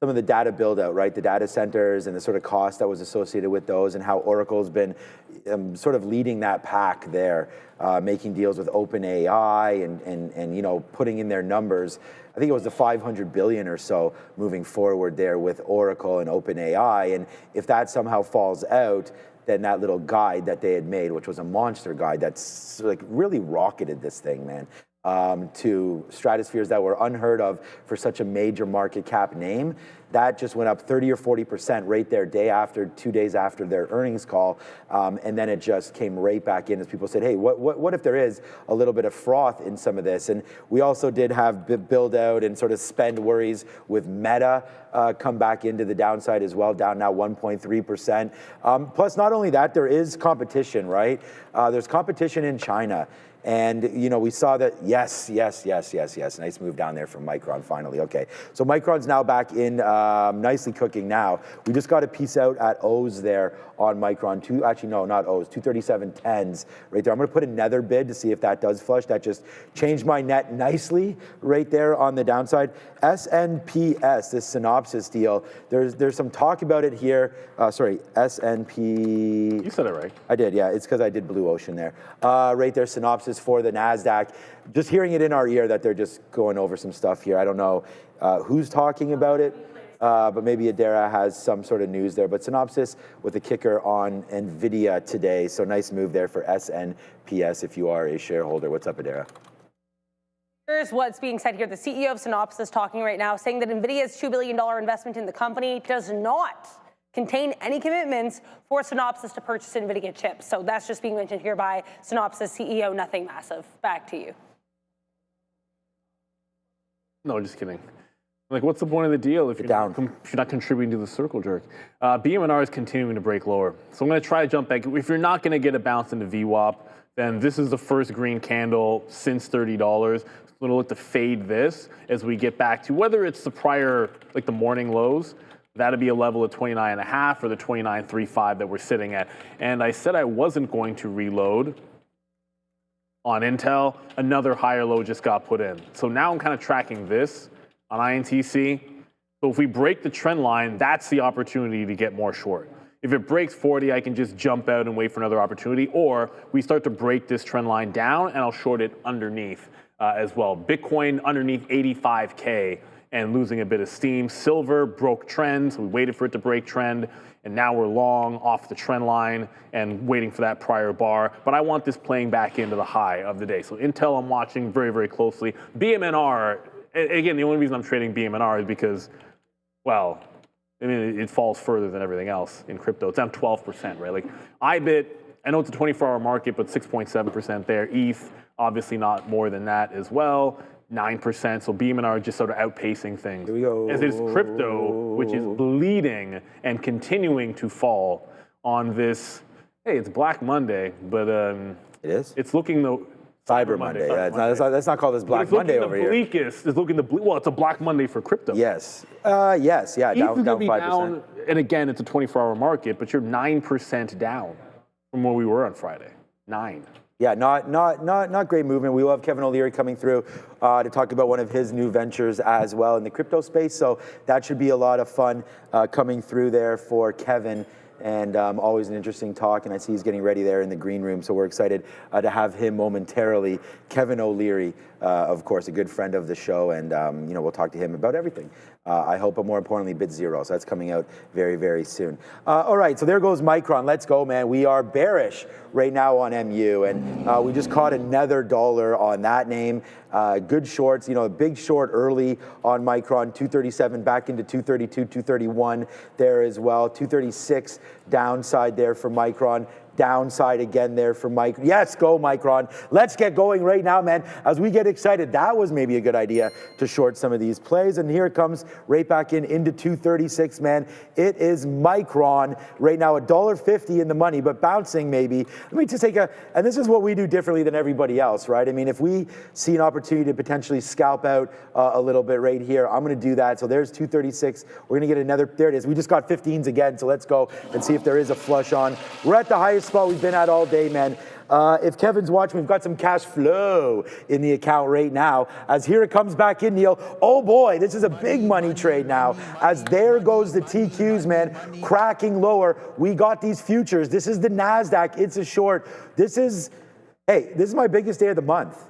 [SPEAKER 4] some of the data build out, right? The data centers and the sort of cost that was associated with those, and how Oracle's been sort of leading that pack there, making deals with OpenAI and you know, putting in their numbers. I think it was the 500 billion or so moving forward there with Oracle and OpenAI. And if that somehow falls out, then that little guide that they had made, which was a monster guide, that's like really rocketed this thing, man. To stratospheres that were unheard of for such a major market cap name. That just went up 30 or 40% right there 2 days after their earnings call. And then it just came right back in as people said, hey, what if there is a little bit of froth in some of this? And we also did have build out and sort of spend worries with Meta come back into the downside as well, down now 1.3%. Plus, not only that, there is competition, right? There's competition in China. And, you know, we saw that, yes. Nice move down there from Micron finally. Okay, so Micron's now back in, nicely cooking now. We just got a piece out at O's there on Micron. Actually, no, not O's, 237.10s right there. I'm going to put another bid to see if that does flush. That just changed my net nicely right there on the downside. SNPS, this synopsis deal, there's some talk about it here. Sorry, SNP. You
[SPEAKER 3] said it right.
[SPEAKER 4] I did, yeah. It's because I did Blue Ocean there. Right there, synopsis for the Nasdaq. Just hearing it in our ear that they're just going over some stuff here. I don't know who's talking about it, but maybe Adara has some sort of news there. But synopsis with a kicker on NVIDIA today. So nice move there for SNPS if you are a shareholder. What's up, Adara?
[SPEAKER 7] Here's what's being said here. The CEO of Synopsys talking right now, saying that NVIDIA's $2 billion investment in the company does not contain any commitments for Synopsys to purchase NVIDIA chips. So that's just being mentioned here by Synopsys CEO, nothing massive. Back to you.
[SPEAKER 3] No, just kidding. Like, what's the point of the deal if you're not contributing to the circle jerk? BMNR is continuing to break lower. So I'm going to try to jump back. If you're not going to get a bounce into VWAP, then this is the first green candle since $30. So we'll look to fade this as we get back to whether it's the prior, like the morning lows, That'd be a level of 29.5 or the 29.35 that we're sitting at. And I said I wasn't going to reload on Intel. Another higher low just got put in. So now I'm kind of tracking this on INTC. So if we break the trend line, that's the opportunity to get more short. If it breaks 40, I can just jump out and wait for another opportunity, or we start to break this trend line down and I'll short it underneath as well. Bitcoin underneath 85K and losing a bit of steam. Silver broke trend, so we waited for it to break trend, and now we're long off the trend line and waiting for that prior bar. But I want this playing back into the high of the day. So Intel I'm watching very, very closely. BMNR, again, the only reason I'm trading BMNR is because, well, I mean, it falls further than everything else in crypto. It's down 12%, right? Like IBIT, I know it's a 24-hour market, but 6.7% there. ETH, obviously not more than that as well. 9%, so BMNR just sort of outpacing things.
[SPEAKER 4] Here we go.
[SPEAKER 3] As is crypto, which is bleeding and continuing to fall on this. Hey, it's Black Monday, but
[SPEAKER 4] it is.
[SPEAKER 3] It's looking the
[SPEAKER 4] Cyber Monday. Yeah, let's not call this Black Monday over here.
[SPEAKER 3] It's looking well, it's a Black Monday for crypto.
[SPEAKER 4] Yes. Yes. Yeah. Down 5%.
[SPEAKER 3] And again, it's a 24-hour market, but you're 9% down from where we were on Friday. 9.
[SPEAKER 4] Yeah, not great movement. We will have Kevin O'Leary coming through to talk about one of his new ventures as well in the crypto space. So that should be a lot of fun coming through there for Kevin. And always an interesting talk. And I see he's getting ready there in the green room. So we're excited to have him momentarily. Kevin O'Leary, of course, a good friend of the show. And, we'll talk to him about everything. I hope, but more importantly, Bitzero. So that's coming out very, very soon. All right, so there goes Micron. Let's go, man. We are bearish right now on MU. And we just caught another dollar on that name. Good shorts, a big short early on Micron, 237 back into 232, 231 there as well. 236 downside there for Micron. Downside again there for Micron. Yes, go Micron. Let's get going right now, man. As we get excited, that was maybe a good idea to short some of these plays. And here it comes right back into 236, man. It is Micron right now, $1.50 in the money, but bouncing maybe. Let me just take and this is what we do differently than everybody else, right? I mean, if we see an opportunity to potentially scalp out a little bit right here, I'm going to do that. So there's 236. We're going to get another, there it is. We just got 15s again. So let's go and see if there is a flush on. We're at the highest spot we've been at all day, man. If Kevin's watching, we've got some cash flow in the account right now. As here it comes back in, Neil. Oh boy, this is a big money trade now. As there goes the TQs, man, cracking lower. We got these futures. This is the Nasdaq. It's a short. This is my biggest day of the month.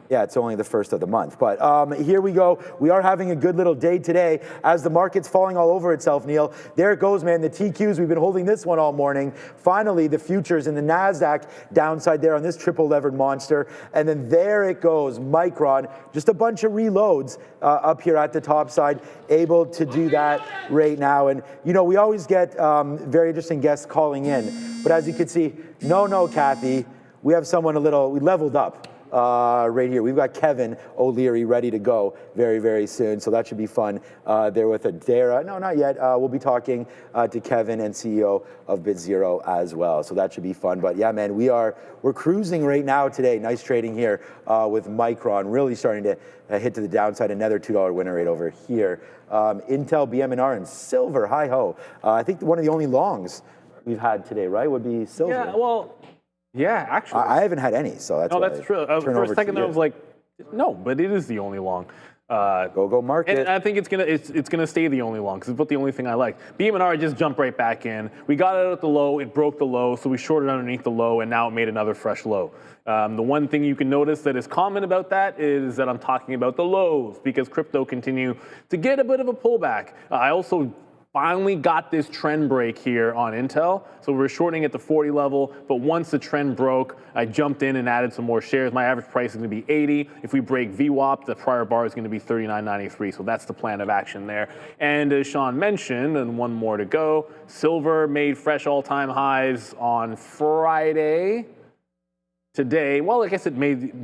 [SPEAKER 4] Yeah, it's only the first of the month. But here we go. We are having a good little day today as the market's falling all over itself, Neil. There it goes, man. The TQs, we've been holding this one all morning. Finally, the futures in the Nasdaq downside there on this triple levered monster. And then there it goes, Micron. Just a bunch of reloads up here at the top side, able to do that right now. And, we always get very interesting guests calling in. But as you can see, no, Kathy, we have someone we leveled up. Right here. We've got Kevin O'Leary ready to go very, very soon. So that should be fun there with Adara. No, not yet. We'll be talking to Kevin and CEO of Bitzero as well. So that should be fun. But yeah, man, we're cruising right now today. Nice trading here with Micron. Really starting to hit to the downside. Another $2 winner right over here. Intel, BMNR, and silver. Hi-ho. I think one of the only longs we've had today, right, would be silver.
[SPEAKER 3] Yeah, well... Yeah, actually.
[SPEAKER 4] I haven't had any, so that's
[SPEAKER 3] that's true. For a second there, I was like, no, but it is the only long.
[SPEAKER 4] Go market.
[SPEAKER 3] And I think it's gonna stay the only long because it's about the only thing I like. BMNR just jumped right back in. We got it at the low, it broke the low, so we shorted underneath the low, and now it made another fresh low. The one thing you can notice that is common about that is that I'm talking about the lows because crypto continue to get a bit of a pullback. I also finally got this trend break here on Intel. So we're shorting at the 40 level, but once the trend broke, I jumped in and added some more shares. My average price is gonna be 80. If we break VWAP, the prior bar is gonna be 39.93. So that's the plan of action there. And as Sean mentioned, and one more to go, silver made fresh all-time highs on Friday. Today, well, I guess it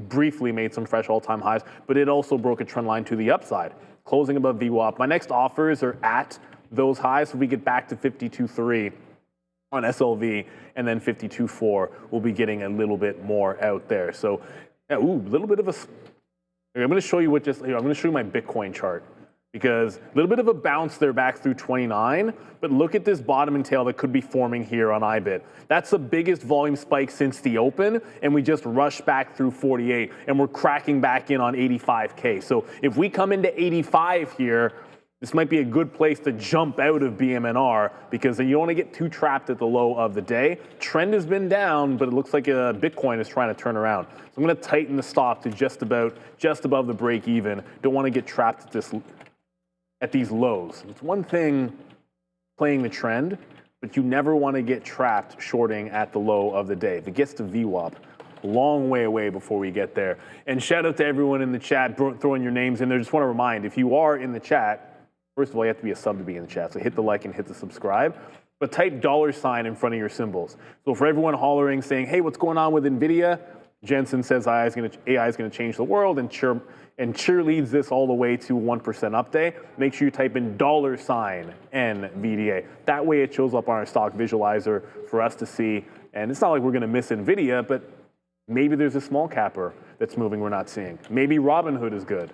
[SPEAKER 3] briefly made some fresh all-time highs, but it also broke a trend line to the upside, closing above VWAP. My next offers are at those highs, so we get back to 52.3 on SLV, and then 52.4. We'll be getting a little bit more out there. So, a little bit of a. I'm going to show you I'm going to show you my Bitcoin chart because a little bit of a bounce there back through 29, but look at this bottom and tail that could be forming here on IBIT. That's the biggest volume spike since the open, and we just rushed back through 48, and we're cracking back in on 85K. So if we come into 85 here, this might be a good place to jump out of BMNR because you don't want to get too trapped at the low of the day. Trend has been down, but it looks like Bitcoin is trying to turn around. So I'm going to tighten the stop to just above the break even. Don't want to get trapped at these lows. It's one thing playing the trend, but you never want to get trapped shorting at the low of the day. If it gets to VWAP, long way away before we get there. And shout out to everyone in the chat throwing your names in there. Just want to remind, if you are in the chat, first of all, you have to be a sub to be in the chat. So hit the like and hit the subscribe. But type $sign in front of your symbols. So for everyone hollering, saying, hey, what's going on with NVIDIA? Jensen says AI is going to change the world and cheerleads this all the way to 1% up day. Make sure you type in $NVDA. That way it shows up on our stock visualizer for us to see. And it's not like we're going to miss NVIDIA, but maybe there's a small capper that's moving we're not seeing. Maybe Robinhood is good,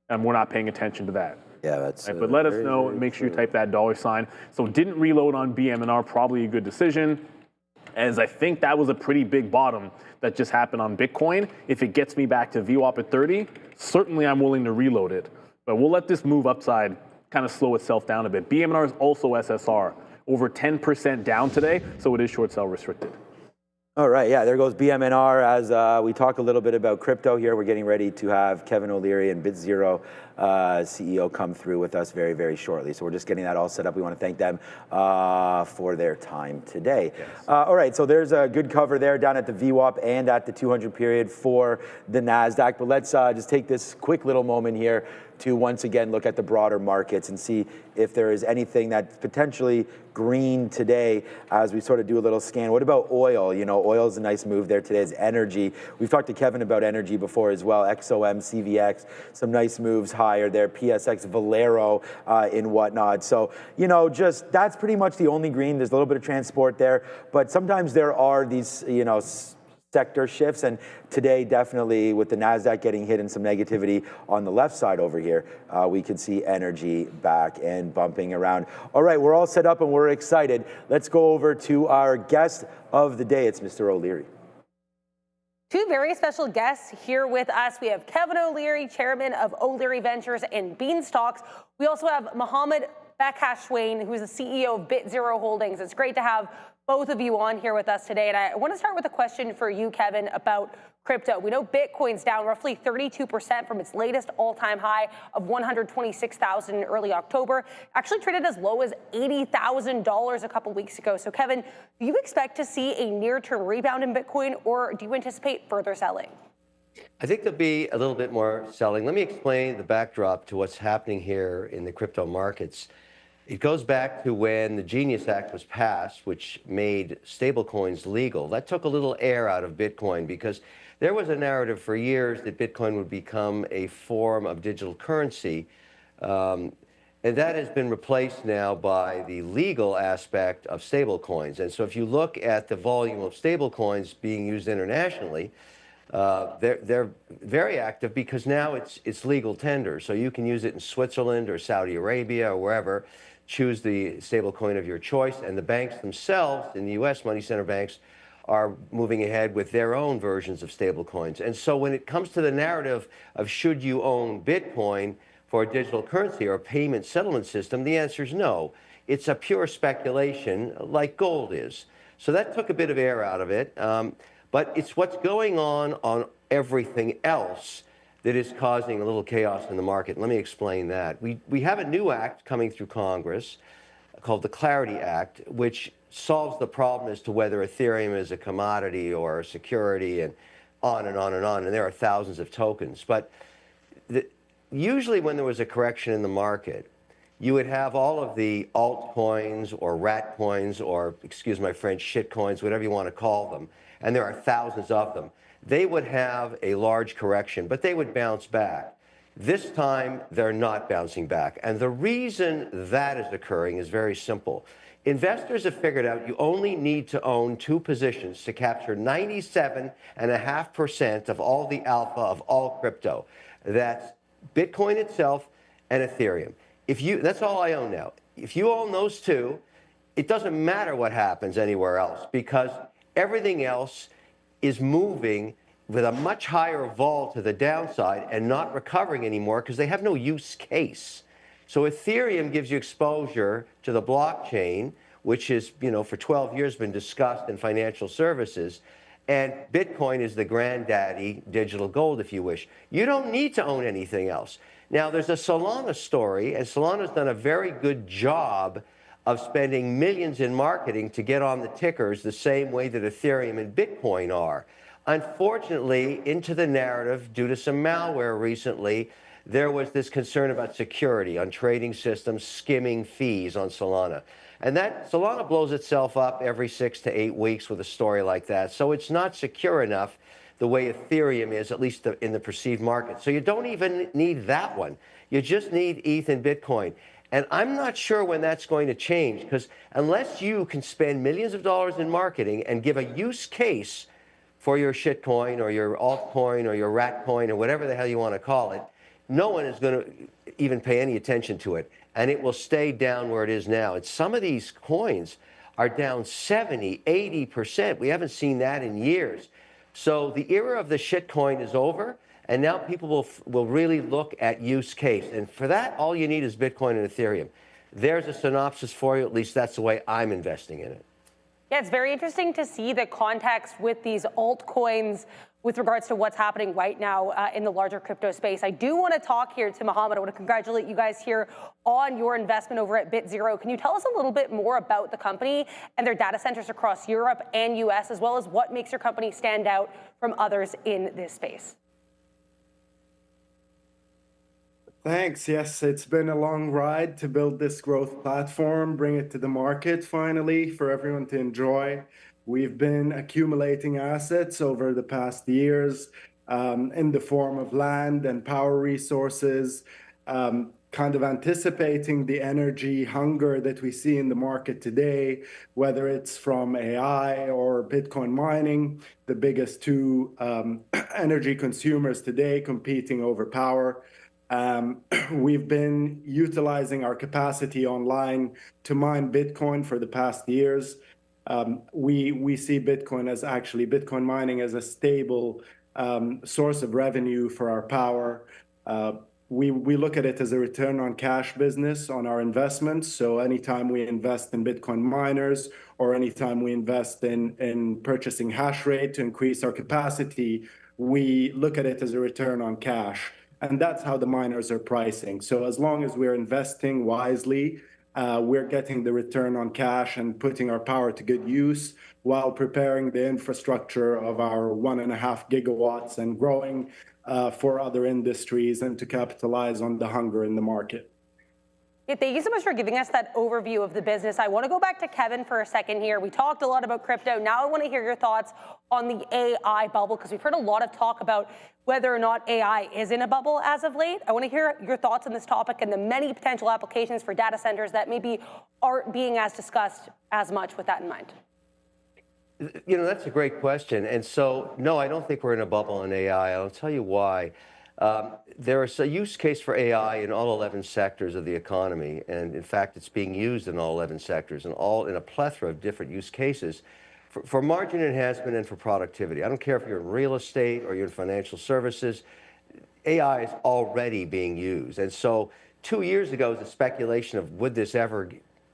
[SPEAKER 3] and we're not paying attention to that.
[SPEAKER 4] Yeah, that's.
[SPEAKER 3] Right, but let us know and make sure you type that $sign. So didn't reload on BMNR, probably a good decision, as I think that was a pretty big bottom that just happened on Bitcoin. If it gets me back to VWAP at 30, certainly I'm willing to reload it. But we'll let this move upside kind of slow itself down a bit. BMNR is also SSR, over 10% down today, so it is short sell restricted.
[SPEAKER 4] All right, yeah, there goes BMNR. As we talk a little bit about crypto here, we're getting ready to have Kevin O'Leary and Bitzero CEO come through with us very, very shortly. So we're just getting that all set up. We want to thank them for their time today.
[SPEAKER 3] Yes.
[SPEAKER 4] All right, so there's a good cover there down at the VWAP and at the 200 period for the Nasdaq. But let's just take this quick little moment here to once again look at the broader markets and see if there is anything that's potentially green today as we sort of do a little scan. What about oil? You know, oil is a nice move there today. It's energy. We've talked to Kevin about energy before as well. XOM, CVX, some nice moves higher there. PSX, Valero, and whatnot. So, you know, just that's pretty much the only green. There's a little bit of transport there, but sometimes there are these, you know, sector shifts, and today definitely with the Nasdaq getting hit and some negativity on the left side over here, we can see energy back and bumping around. All right, we're all set up and we're excited. Let's go over to our guest of the day. It's Mr. O'Leary.
[SPEAKER 7] Two very special guests here with us. We have Kevin O'Leary, chairman of O'Leary Ventures and Beanstalks. We also have Mohammed Bakhashwain, who's the CEO of Bitzero Holdings. It's great to have both of you on here with us today. And I want to start with a question for you, Kevin, about crypto. We know Bitcoin's down roughly 32% from its latest all-time high of $126,000 in early October. Actually traded as low as $80,000 a couple weeks ago. So, Kevin, do you expect to see a near-term rebound in Bitcoin, or do you anticipate further selling?
[SPEAKER 8] I think there'll be a little bit more selling. Let me explain the backdrop to what's happening here in the crypto markets. It goes back to when the Genius Act was passed, which made stablecoins legal. That took a little air out of Bitcoin because there was a narrative for years that Bitcoin would become a form of digital currency. And that has been replaced now by the legal aspect of stablecoins. And so if you look at the volume of stablecoins being used internationally, they're very active because now it's legal tender. So you can use it in Switzerland or Saudi Arabia or wherever. Choose the stablecoin of your choice, and the banks themselves in the U.S., money center banks, are moving ahead with their own versions of stablecoins. And so when it comes to the narrative of should you own Bitcoin for a digital currency or a payment settlement system, the answer is no. It's a pure speculation like gold is. So that took a bit of air out of it, but it's what's going on everything else that is causing a little chaos in the market. Let me explain that. We have a new act coming through Congress called the Clarity Act, which solves the problem as to whether Ethereum is a commodity or a security, and on and on and on. And there are thousands of tokens. But usually when there was a correction in the market, you would have all of the altcoins or rat coins or, excuse my French, shit coins, whatever you want to call them. And there are thousands of them. They would have a large correction, but they would bounce back. This time, they're not bouncing back. And the reason that is occurring is very simple. Investors have figured out you only need to own two positions to capture 97.5% of all the alpha of all crypto. That's Bitcoin itself and Ethereum. that's all I own now. If you own those two, it doesn't matter what happens anywhere else because everything else is moving with a much higher vol to the downside and not recovering anymore because they have no use case. So Ethereum gives you exposure to the blockchain, which is, for 12 years been discussed in financial services. And Bitcoin is the granddaddy digital gold, if you wish. You don't need to own anything else. Now, there's a Solana story, and Solana's done a very good job of spending millions in marketing to get on the tickers the same way that Ethereum and Bitcoin are. Unfortunately, into the narrative, due to some malware recently, there was this concern about security on trading systems skimming fees on Solana. And that Solana blows itself up every 6 to 8 weeks with a story like that. So it's not secure enough the way Ethereum is, at least in the perceived market. So you don't even need that one. You just need ETH and Bitcoin. And I'm not sure when that's going to change because unless you can spend millions of dollars in marketing and give a use case for your shitcoin or your altcoin or your rat coin or whatever the hell you want to call it, no one is going to even pay any attention to it. And it will stay down where it is now. And some of these coins are down 70, 80%. We haven't seen that in years. So the era of the shitcoin is over. And now people will really look at use case. And for that, all you need is Bitcoin and Ethereum. There's a synopsis for you. At least that's the way I'm investing in it.
[SPEAKER 7] Yeah, it's very interesting to see the context with these altcoins with regards to what's happening right now in the larger crypto space. I do want to talk here to Mohammed. I want to congratulate you guys here on your investment over at Bitzero. Can you tell us a little bit more about the company and their data centers across Europe and US, as well as what makes your company stand out from others in this space?
[SPEAKER 9] Thanks. Yes, it's been a long ride to build this growth platform, bring it to the market finally for everyone to enjoy. We've been accumulating assets over the past years in the form of land and power resources, kind of anticipating the energy hunger that we see in the market today, whether it's from AI or Bitcoin mining, the biggest two energy consumers today competing over power. We've been utilizing our capacity online to mine Bitcoin for the past years. We see Bitcoin mining as a stable source of revenue for our power. We look at it as a return on cash business on our investments. So anytime we invest in Bitcoin miners or anytime we invest in purchasing hash rate to increase our capacity, we look at it as a return on cash. And that's how the miners are pricing. So as long as we're investing wisely, we're getting the return on cash and putting our power to good use while preparing the infrastructure of our 1.5 gigawatts and growing for other industries and to capitalize on the hunger in the market.
[SPEAKER 7] Yeah, thank you so much for giving us that overview of the business. I want to go back to Kevin for a second here. We talked a lot about crypto. Now I want to hear your thoughts on the AI bubble, because we've heard a lot of talk about whether or not AI is in a bubble as of late. I want to hear your thoughts on this topic and the many potential applications for data centers that maybe aren't being as discussed as much with that in mind.
[SPEAKER 8] That's a great question. And so, no, I don't think we're in a bubble in AI. I'll tell you why. There is a use case for AI in all 11 sectors of the economy. And in fact, it's being used in all 11 sectors and all in a plethora of different use cases for margin enhancement and for productivity. I don't care if you're in real estate or you're in financial services, AI is already being used. And so 2 years ago, the speculation of would this ever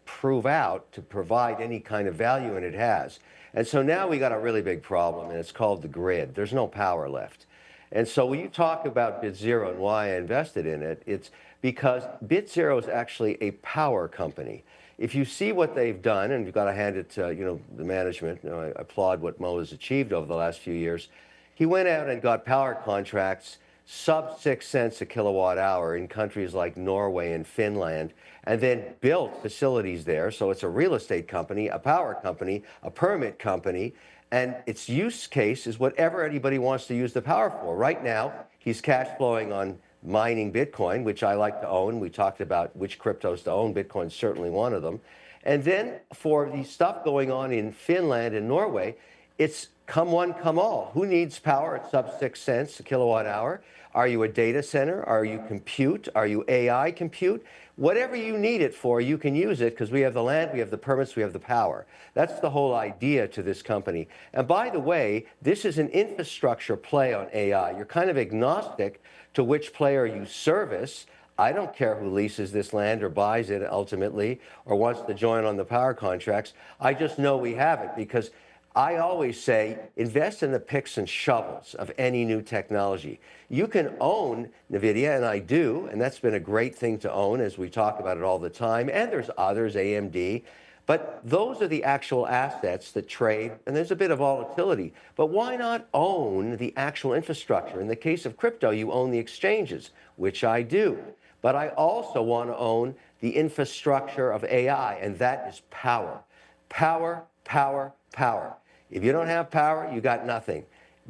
[SPEAKER 8] prove out to provide any kind of value, and it has. And so now we got a really big problem, and it's called the grid. There's no power left. And so when you talk about Bitzero and why I invested in it, it's because Bitzero is actually a power company. If you see what they've done, and you've got to hand it to the management, I applaud what Mo has achieved over the last few years. He went out and got power contracts sub 6 cents a kilowatt hour in countries like Norway and Finland, and then built facilities there. So it's a real estate company, a power company, a permit company, and its use case is whatever anybody wants to use the power for. Right now, he's cash flowing on mining Bitcoin, which I like to own. We talked about which cryptos to own. Bitcoin's certainly one of them. And then for the stuff going on in Finland and Norway, it's come one, come all. Who needs power at sub 6 cents a kilowatt hour? Are you a data center? Are you compute? Are you AI compute? Whatever you need it for, you can use it because we have the land, we have the permits, we have the power. That's the whole idea to this company. And by the way, this is an infrastructure play on AI. You're kind of agnostic to which player you service. I don't care who leases this land or buys it ultimately or wants to join on the power contracts. I just know we have it because I always say, invest in the picks and shovels of any new technology. You can own NVIDIA, and I do, and that's been a great thing to own as we talk about it all the time, and there's others, AMD, but those are the actual assets that trade, and there's a bit of volatility. But why not own the actual infrastructure? In the case of crypto, you own the exchanges, which I do. But I also want to own the infrastructure of AI, and that is power. Power, power, power. If you don't have power, you got nothing.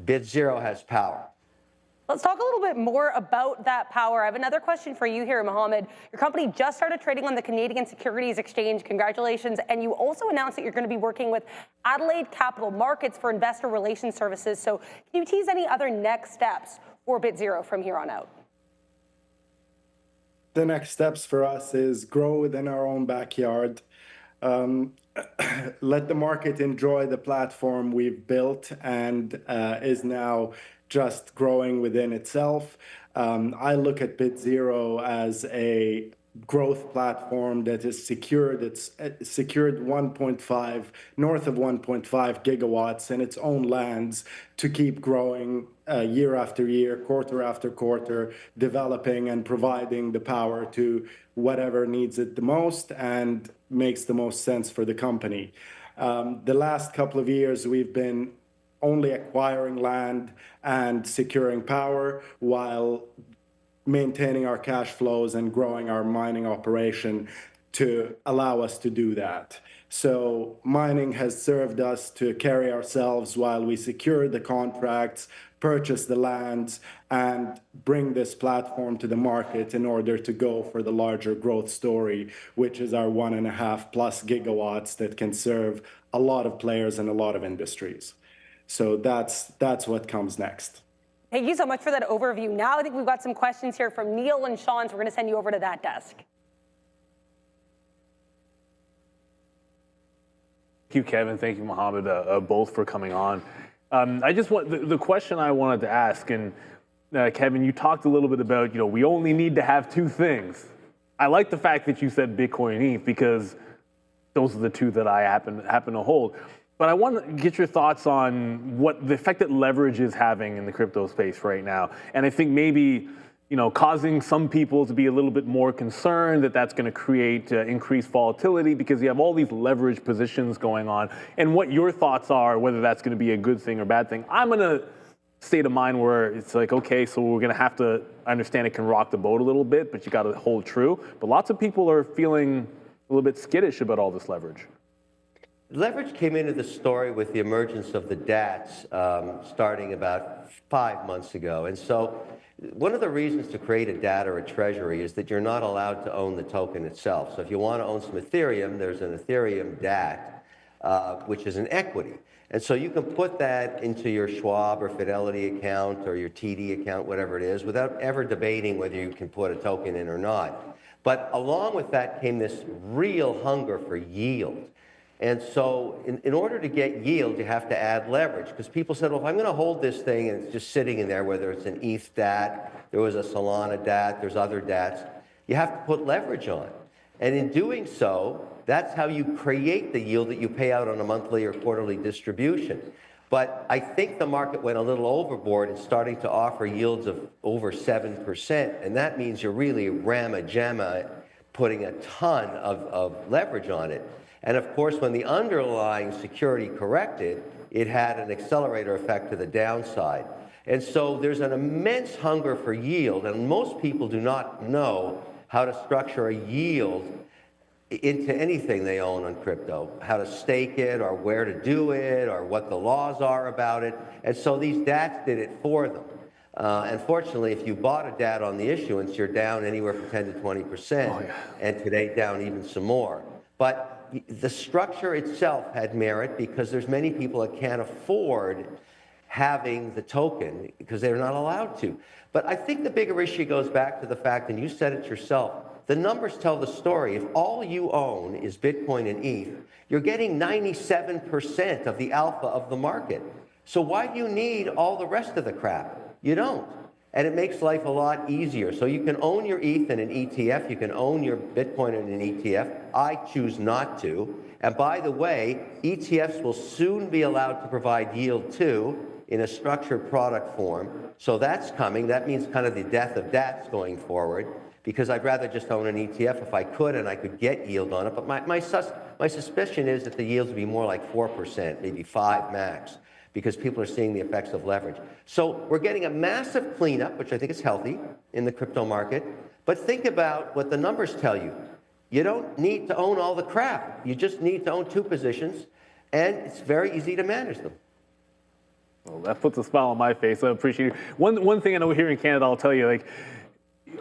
[SPEAKER 8] Bitzero has power.
[SPEAKER 7] Let's talk a little bit more about that power. I have another question for you here, Mohammed. Your company just started trading on the Canadian Securities Exchange. Congratulations. And you also announced that you're going to be working with Adelaide Capital Markets for investor relations services. So can you tease any other next steps for Bitzero from here on out?
[SPEAKER 9] The next steps for us is grow within our own backyard. Let the market enjoy the platform we've built and is now just growing within itself. I look at Bitzero as a growth platform that is secured. It's secured north of 1.5 gigawatts in its own lands to keep growing year after year, quarter after quarter, developing and providing the power to whatever needs it the most and makes the most sense for the company. The last couple of years, we've been only acquiring land and securing power while maintaining our cash flows and growing our mining operation to allow us to do that. So mining has served us to carry ourselves while we secure the contracts, purchase the lands, and bring this platform to the market in order to go for the larger growth story, which is our 1.5+ gigawatts that can serve a lot of players and a lot of industries. So that's what comes next.
[SPEAKER 7] Thank you so much for that overview. Now I think we've got some questions here from Neil and Sean, so we're going to send you over to that desk.
[SPEAKER 3] Thank you, Kevin. Thank you, Mohammed, both for coming on. I just want the question I wanted to ask, and Kevin, you talked a little bit about, we only need to have two things. I like the fact that you said Bitcoin and ETH because those are the two that I happen to hold. But I want to get your thoughts on what the effect that leverage is having in the crypto space right now. And I think maybe, causing some people to be a little bit more concerned that that's going to create increased volatility because you have all these leverage positions going on. And what your thoughts are, whether that's going to be a good thing or bad thing. I'm in a state of mind where it's like, okay, so we're going to have to understand it can rock the boat a little bit, but you got to hold true. But lots of people are feeling a little bit skittish about all this leverage.
[SPEAKER 8] Leverage came into the story with the emergence of the DATs starting about 5 months ago. And so one of the reasons to create a DAT or a treasury is that you're not allowed to own the token itself. So if you want to own some Ethereum, there's an Ethereum DAT, which is an equity. And so you can put that into your Schwab or Fidelity account or your TD account, whatever it is, without ever debating whether you can put a token in or not. But along with that came this real hunger for yield. And so in order to get yield, you have to add leverage because people said, well, if I'm going to hold this thing and it's just sitting in there, whether it's an ETH DAT, there was a Solana DAT, there's other DATs, you have to put leverage on. And in doing so, that's how you create the yield that you pay out on a monthly or quarterly distribution. But I think the market went a little overboard and starting to offer yields of over 7%. And that means you're really ramma-jamma putting a ton of leverage on it. And of course, when the underlying security corrected, it had an accelerator effect to the downside. And so there's an immense hunger for yield, and most people do not know how to structure a yield into anything they own on crypto, how to stake it or where to do it or what the laws are about it. And so these DATs did it for them. Unfortunately, if you bought a DAT on the issuance, you're down anywhere from 10 to 20%, and today down even some more. But the structure itself had merit because there's many people that can't afford having the token because they're not allowed to. But I think the bigger issue goes back to the fact, and you said it yourself, the numbers tell the story. If all you own is Bitcoin and ETH, you're getting 97% of the alpha of the market. So why do you need all the rest of the crap? You don't. And it makes life a lot easier. So you can own your ETH in an ETF, you can own your Bitcoin in an ETF. I choose not to. And by the way, ETFs will soon be allowed to provide yield too in a structured product form. So that's coming. That means kind of the death of DATs going forward, because I'd rather just own an ETF if I could and I could get yield on it. But my suspicion is that the yields would be more like 4%, maybe 5 max, because people are seeing the effects of leverage. So we're getting a massive cleanup, which I think is healthy in the crypto market. But think about what the numbers tell you. You don't need to own all the crap. You just need to own 2 positions, and it's very easy to manage them.
[SPEAKER 3] Well, that puts a smile on my face. I appreciate it. One thing I know here in Canada, I'll tell you, like,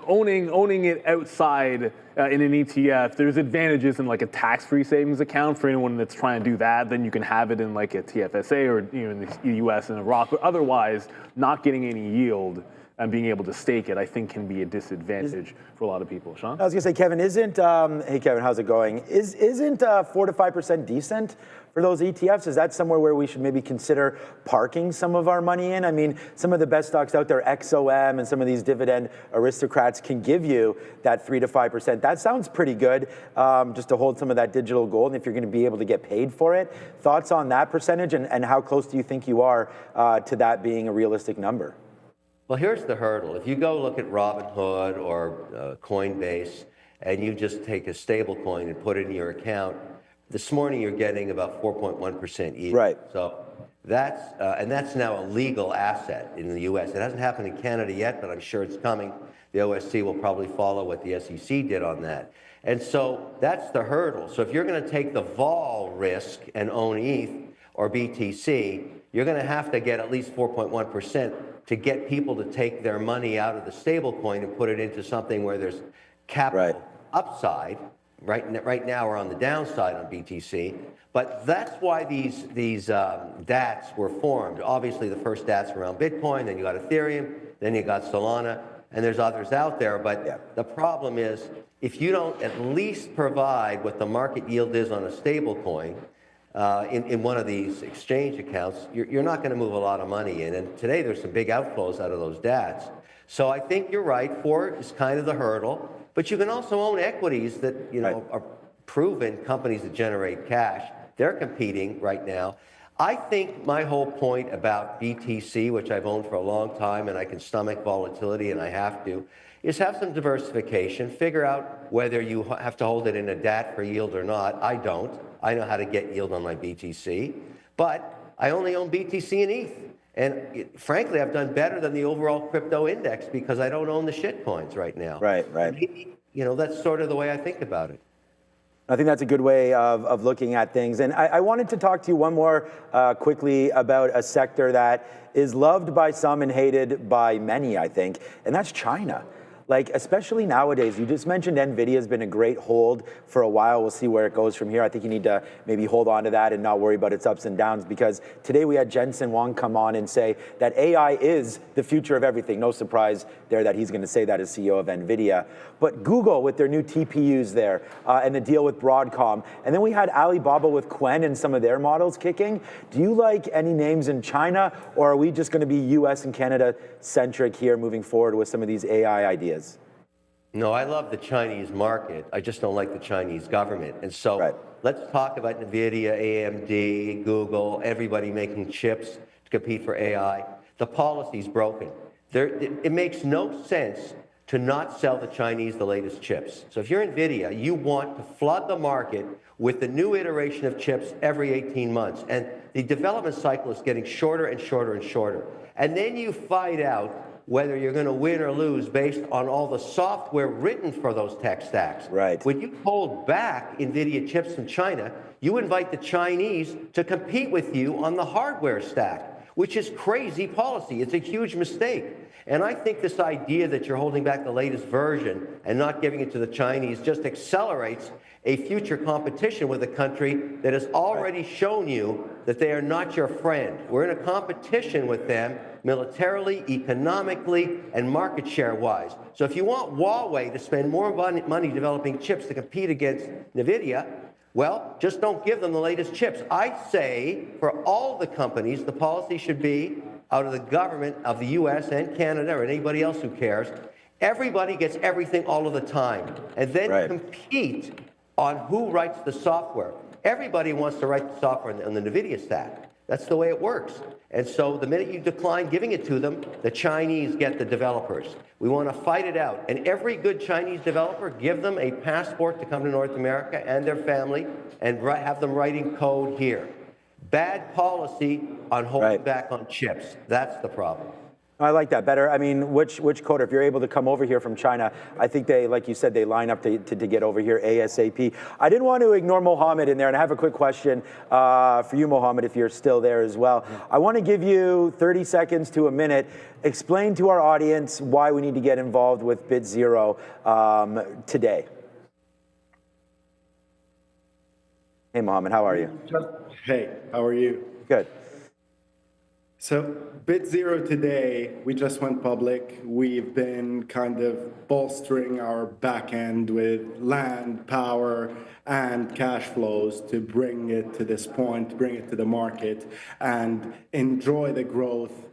[SPEAKER 3] owning it outside in an ETF, there's advantages in like a tax-free savings account for anyone that's trying to do that. Then you can have it in like a TFSA or in the US and a Roth. But otherwise, not getting any yield and being able to stake it, I think, can be a disadvantage for a lot of people. Sean?
[SPEAKER 10] I was going to say, Kevin, hey, Kevin, how's it going? Isn't 4 to 5% decent for those ETFs? Is that somewhere where we should maybe consider parking some of our money in? I mean, some of the best stocks out there, XOM and some of these dividend aristocrats, can give you that 3 to 5%. That sounds pretty good, just to hold some of that digital gold, and if you're going to be able to get paid for it. Thoughts on that percentage, and how close do you think you are to that being a realistic number?
[SPEAKER 8] Well, here's the hurdle. If you go look at Robinhood or Coinbase, and you just take a stable coin and put it in your account, this morning you're getting about 4.1% yield.
[SPEAKER 10] Right.
[SPEAKER 8] So that's now a legal asset in the U.S. It hasn't happened in Canada yet, but I'm sure it's coming. The OSC will probably follow what the SEC did on that. And so that's the hurdle. So if you're going to take the vol risk and own ETH or BTC, you're going to have to get at least 4.1% to get people to take their money out of the stable coin and put it into something where there's capital upside. Right now we're on the downside on BTC, but that's why these DATs were formed. Obviously, the first DATs were around Bitcoin, then you got Ethereum, then you got Solana, and there's others out there. But the problem is, if you don't at least provide what the market yield is on a stable coin in one of these exchange accounts, you're not going to move a lot of money in. And today there's some big outflows out of those DATs. So I think you're right. 4 is kind of the hurdle. But you can also own equities that are proven companies that generate cash. They're competing right now. I think my whole point about BTC, which I've owned for a long time, and I can stomach volatility, and I have to, is have some diversification. Figure out whether you have to hold it in a DAT for yield or not. I don't. I know how to get yield on my BTC. But I only own BTC and ETH. And frankly, I've done better than the overall crypto index because I don't own the shit coins right now.
[SPEAKER 10] Right.
[SPEAKER 8] That's sort of the way I think about it.
[SPEAKER 10] I think that's a good way of looking at things. And I wanted to talk to you one more quickly about a sector that is loved by some and hated by many, I think, and that's China. Like, especially nowadays, you just mentioned NVIDIA has been a great hold for a while. We'll see where it goes from here. I think you need to maybe hold on to that and not worry about its ups and downs, because today we had Jensen Huang come on and say that AI is the future of everything. No surprise there that he's going to say that as CEO of NVIDIA. But Google with their new TPUs there and the deal with Broadcom. And then we had Alibaba with Qwen and some of their models kicking. Do you like any names in China, or are we just going to be US and Canada centric here moving forward with some of these AI ideas?
[SPEAKER 8] No, I love the Chinese market. I just don't like the Chinese government. And so let's talk about NVIDIA, AMD, Google, everybody making chips to compete for AI. The policy's broken. It makes no sense to not sell the Chinese the latest chips. So if you're NVIDIA, you want to flood the market with the new iteration of chips every 18 months. And the development cycle is getting shorter and shorter and shorter. And then you find out whether you're going to win or lose based on all the software written for those tech stacks.
[SPEAKER 10] Right.
[SPEAKER 8] When you hold back NVIDIA chips from China, you invite the Chinese to compete with you on the hardware stack, which is crazy policy. It's a huge mistake. And I think this idea that you're holding back the latest version and not giving it to the Chinese just accelerates a future competition with a country that has already shown you that they are not your friend. We're in a competition with them militarily, economically, and market share-wise. So if you want Huawei to spend more money developing chips to compete against NVIDIA, well, just don't give them the latest chips. I say for all the companies, the policy should be out of the government of the US and Canada or anybody else who cares, everybody gets everything all of the time. And then compete on who writes the software. Everybody wants to write the software on the NVIDIA stack. That's the way it works. And so the minute you decline giving it to them, the Chinese get the developers. We want to fight it out. And every good Chinese developer, give them a passport to come to North America and their family and have them writing code here. Bad policy on holding back on chips. That's the problem.
[SPEAKER 10] I like that better. I mean, which coder, if you're able to come over here from China, I think they, like you said, they line up to get over here ASAP. I didn't want to ignore Mohammed in there, and I have a quick question for you, Mohammed, if you're still there as well. I want to give you 30 seconds to a minute. Explain to our audience why we need to get involved with Bitzero today. Hey, Mohammed, how are you?
[SPEAKER 9] Hey, how are you?
[SPEAKER 10] Good.
[SPEAKER 9] So Bitzero today, we just went public. We've been kind of bolstering our back end with land, power, and cash flows to bring it to this point, bring it to the market, and enjoy the growth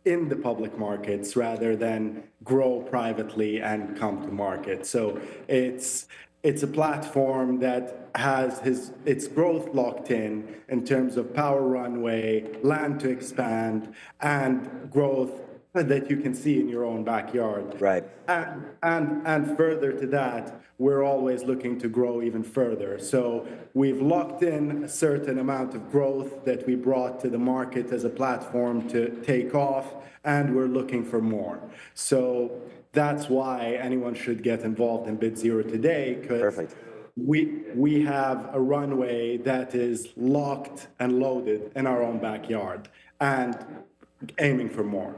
[SPEAKER 9] in the public markets rather than grow privately and come to market. So it's a platform that has its growth locked in terms of power runway, land to expand, and growth that you can see in your own backyard.
[SPEAKER 10] Right.
[SPEAKER 9] And further to that, we're always looking to grow even further. So we've locked in a certain amount of growth that we brought to the market as a platform to take off, and we're looking for more. So that's why anyone should get involved in Bitzero today, because we have a runway that is locked and loaded in our own backyard and aiming for more.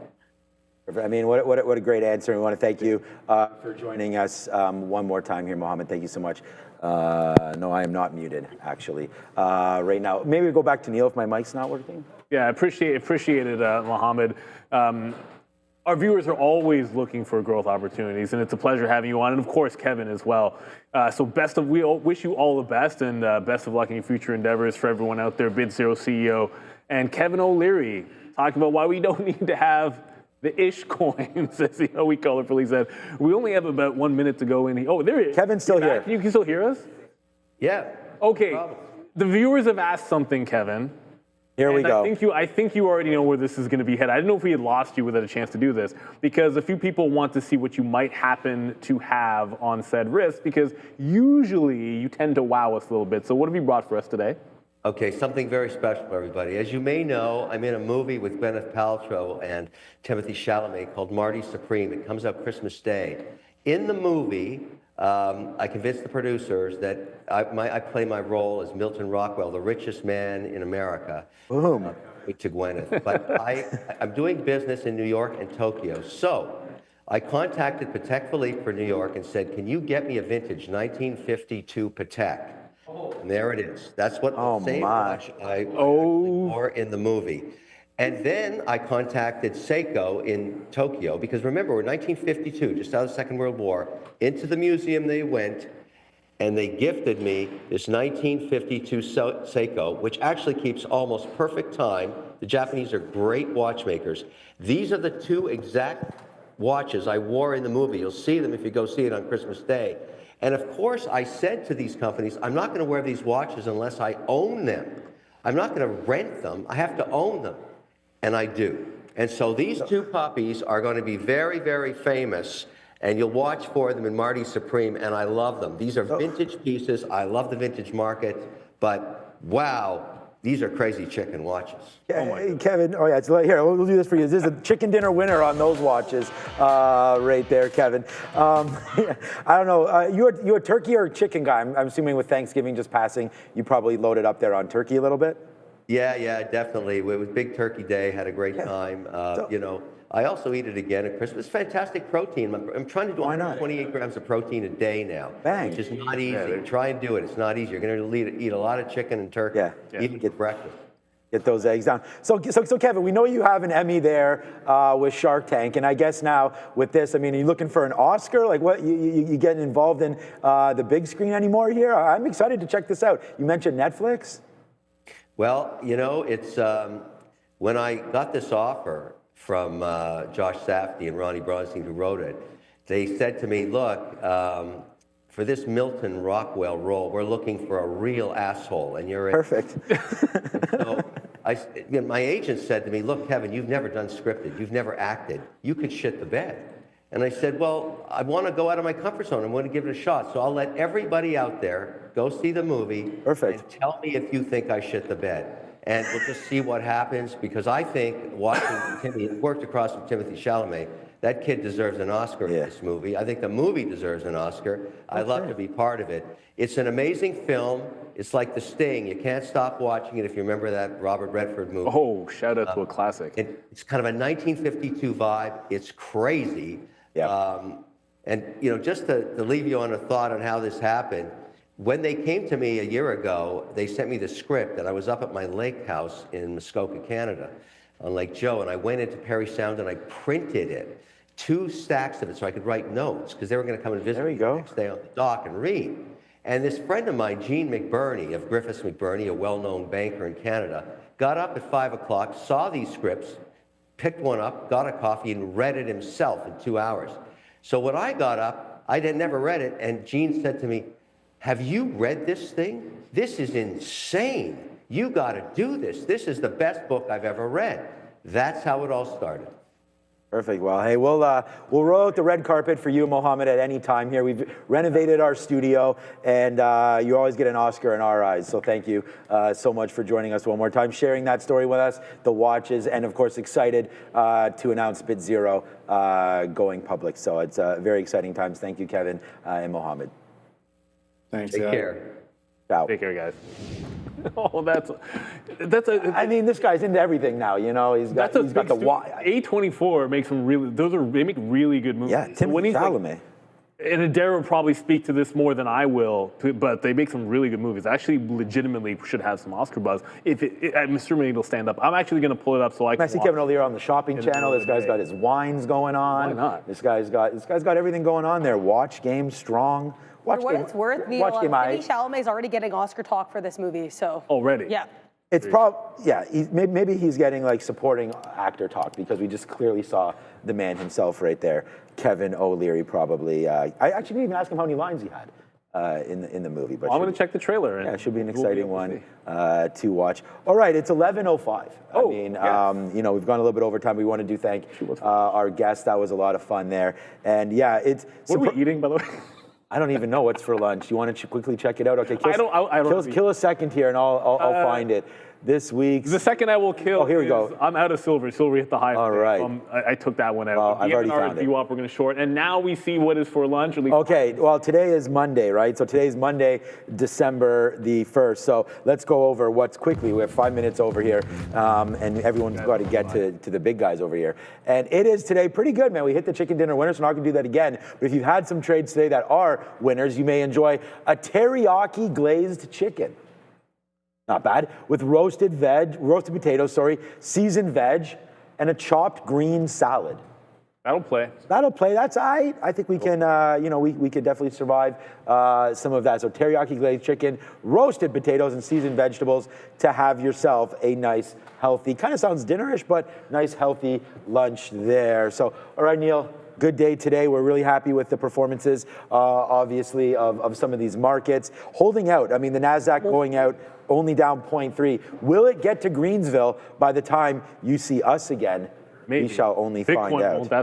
[SPEAKER 10] I mean, what a great answer. We want to thank you for joining us one more time here, Mohammed. Thank you so much. No, I am not muted, actually, right now. Maybe we go back to Neil if my mic's not working.
[SPEAKER 3] Yeah, I appreciate it, Mohammed. Our viewers are always looking for growth opportunities, and it's a pleasure having you on, and of course, Kevin as well. So we wish you all the best, and best of luck in your future endeavors for everyone out there. Bitzero CEO and Kevin O'Leary talking about why we don't need to have the ish coins, as we colorfully said. We only have about 1 minute to go in. Oh, there he is.
[SPEAKER 10] Kevin's still here.
[SPEAKER 3] You can still hear us?
[SPEAKER 8] Yeah.
[SPEAKER 3] Okay. No, the viewers have asked something, Kevin.
[SPEAKER 10] Here we go.
[SPEAKER 3] I think you already know where this is going to be headed. I didn't know if we had lost you without a chance to do this, because a few people want to see what you might happen to have on said risk, because usually you tend to wow us a little bit. So what have you brought for us today?
[SPEAKER 8] Okay, something very special for everybody. As you may know, I'm in a movie with Gwyneth Paltrow and Timothy Chalamet called Marty Supreme. It comes out Christmas Day. In the movie, I convinced the producers that I play my role as Milton Rockwell, the richest man in America.
[SPEAKER 10] Boom.
[SPEAKER 8] To Gwyneth. But I'm doing business in New York and Tokyo. So I contacted Patek Philippe for New York and said, can you get me a vintage 1952 Patek? And there it is. That's what the same watch I wore in the movie. And then I contacted Seiko in Tokyo, because remember, we're 1952, just out of the Second World War. Into the museum they went, and they gifted me this 1952 Seiko, which actually keeps almost perfect time. The Japanese are great watchmakers. These are the two exact watches I wore in the movie. You'll see them if you go see it on Christmas Day. And of course, I said to these companies, I'm not going to wear these watches unless I own them. I'm not going to rent them. I have to own them. And I do. And so these two puppies are going to be very, very famous. And you'll watch for them in Marty Supreme, and I love them. These are vintage pieces. I love the vintage market. But wow, these are crazy chicken watches.
[SPEAKER 10] Kevin, so here, we'll do this for you. This is a chicken dinner winner on those watches right there, Kevin. I don't know, you a turkey or a chicken guy? I'm assuming with Thanksgiving just passing, you probably loaded up there on turkey a little bit?
[SPEAKER 8] Yeah, definitely. It was Big Turkey Day, had a great time. You know, I also eat it again at Christmas. Fantastic protein. I'm trying to do 128 grams of protein a day now, which is not easy. Try and do it. It's not easy. You're going to eat a lot of chicken and turkey, even get breakfast.
[SPEAKER 10] Get those eggs down. So Kevin, we know you have an Emmy there with Shark Tank, and I guess now with this, I mean, are you looking for an Oscar? Like, what you getting involved in the big screen anymore here? I'm excited to check this out. You mentioned Netflix.
[SPEAKER 8] Well, you know, it's when I got this offer from Josh Safdie and Ronnie Bronstein, who wrote it, they said to me, look, for this Milton Rockwell role, we're looking for a real asshole, and you're
[SPEAKER 10] perfect.
[SPEAKER 8] So my agent said to me, look, Kevin, you've never done scripted. You've never acted. You could shit the bed. And I said, well, I want to go out of my comfort zone. I want to give it a shot. So I'll let everybody out there go see the movie.
[SPEAKER 10] Perfect.
[SPEAKER 8] And tell me if you think I shit the bed. And we'll just see what happens, because I think watching Timmy, worked across from Timothy Chalamet, that kid deserves an Oscar for this movie. I think the movie deserves an Oscar. I'd love to be part of it. It's an amazing film. It's like The Sting. You can't stop watching it if you remember that Robert Redford movie.
[SPEAKER 3] Oh, shout out to a classic.
[SPEAKER 8] It's kind of a 1952 vibe. It's crazy. And, you know, just to leave you on a thought on how this happened, when they came to me a year ago, they sent me the script, and I was up at my lake house in Muskoka, Canada, on Lake Joe, and I went into Parry Sound and I printed it, 2 stacks of it, so I could write notes, because they were going to come and visit me the next day on the dock and read. And this friend of mine, Gene McBurney of Griffiths McBurney, a well-known banker in Canada, got up at 5 o'clock, saw these scripts, picked one up, got a coffee, and read it himself in 2 hours. So when I got up, I had never read it, and Gene said to me, have you read this thing? This is insane. You got to do this. This is the best book I've ever read. That's how it all started.
[SPEAKER 10] Perfect. Well, hey, we'll roll out the red carpet for you, Mohammed, at any time here. We've renovated our studio, and you always get an Oscar in our eyes. So thank you so much for joining us one more time, sharing that story with us, the watches, and of course, excited to announce Bitzero going public. So it's very exciting times. Thank you, Kevin and Mohammed.
[SPEAKER 9] Thanks.
[SPEAKER 8] Take care.
[SPEAKER 10] Ciao.
[SPEAKER 3] Take care, guys. Oh, that's a.
[SPEAKER 10] I mean, this guy's into everything now. You know, he's got the
[SPEAKER 3] A24 makes some really. They make really good movies.
[SPEAKER 10] Yeah, Timothy Chalamet.
[SPEAKER 3] And Adair will probably speak to this more than I will, but they make some really good movies. Actually, legitimately should have some Oscar buzz. I'm assuming it'll stand up. I'm actually going to pull it up so I can.
[SPEAKER 10] I see Kevin O'Leary on the shopping channel. This guy's got his wines going on.
[SPEAKER 3] Why not?
[SPEAKER 10] This guy's got everything going on there. Watch game strong.
[SPEAKER 7] For what it's worth, Neil, Timothy Chalamet's already getting Oscar talk for this movie. So
[SPEAKER 3] already,
[SPEAKER 7] yeah.
[SPEAKER 10] It's maybe he's getting like supporting actor talk, because we just clearly saw the man himself right there, Kevin O'Leary. Probably. I actually didn't even ask him how many lines he had in the movie. But
[SPEAKER 3] I'm going to check the trailer.
[SPEAKER 10] Yeah, it should be an exciting one to watch. All right, it's 11:05.
[SPEAKER 3] Oh,
[SPEAKER 10] I mean, you know, we've gone a little bit over time. We wanted to thank our guest. That was a lot of fun there. And yeah, it's.
[SPEAKER 3] What are we eating, by the way?
[SPEAKER 10] I don't even know what's for lunch. You want to quickly check it out? Okay,
[SPEAKER 3] kill
[SPEAKER 10] a second here, and I'll find it. This week's.
[SPEAKER 3] The second I will kill.
[SPEAKER 10] Oh, here we go.
[SPEAKER 3] I'm out of silver. Silver hit the high.
[SPEAKER 10] All right.
[SPEAKER 3] I took that one out.
[SPEAKER 10] Well, I've already found it.
[SPEAKER 3] Up, we're going to short, and now we see what is for lunch.
[SPEAKER 10] Okay. Well, today is Monday, right? So today's Monday, December the 1st. So let's go over what's quickly. We have 5 minutes over here, and everyone's got to get to the big guys over here. And it is today pretty good, man. We hit the chicken dinner winner, so we're not going to do that again. But if you've had some trades today that are winners, you may enjoy a teriyaki glazed chicken. Not bad. With roasted potatoes, seasoned veg, and a chopped green salad.
[SPEAKER 3] That'll play.
[SPEAKER 10] That's I think we can, we could definitely survive some of that. So teriyaki glazed chicken, roasted potatoes, and seasoned vegetables to have yourself a nice, healthy, kind of sounds dinnerish, but nice, healthy lunch there. So, all right, Neil. Good day today. We're really happy with the performances, obviously, of some of these markets. Holding out. I mean, the Nasdaq going out only down 0.3. Will it get to Greensville by the time you see us again?
[SPEAKER 3] Maybe.
[SPEAKER 10] We shall only find out.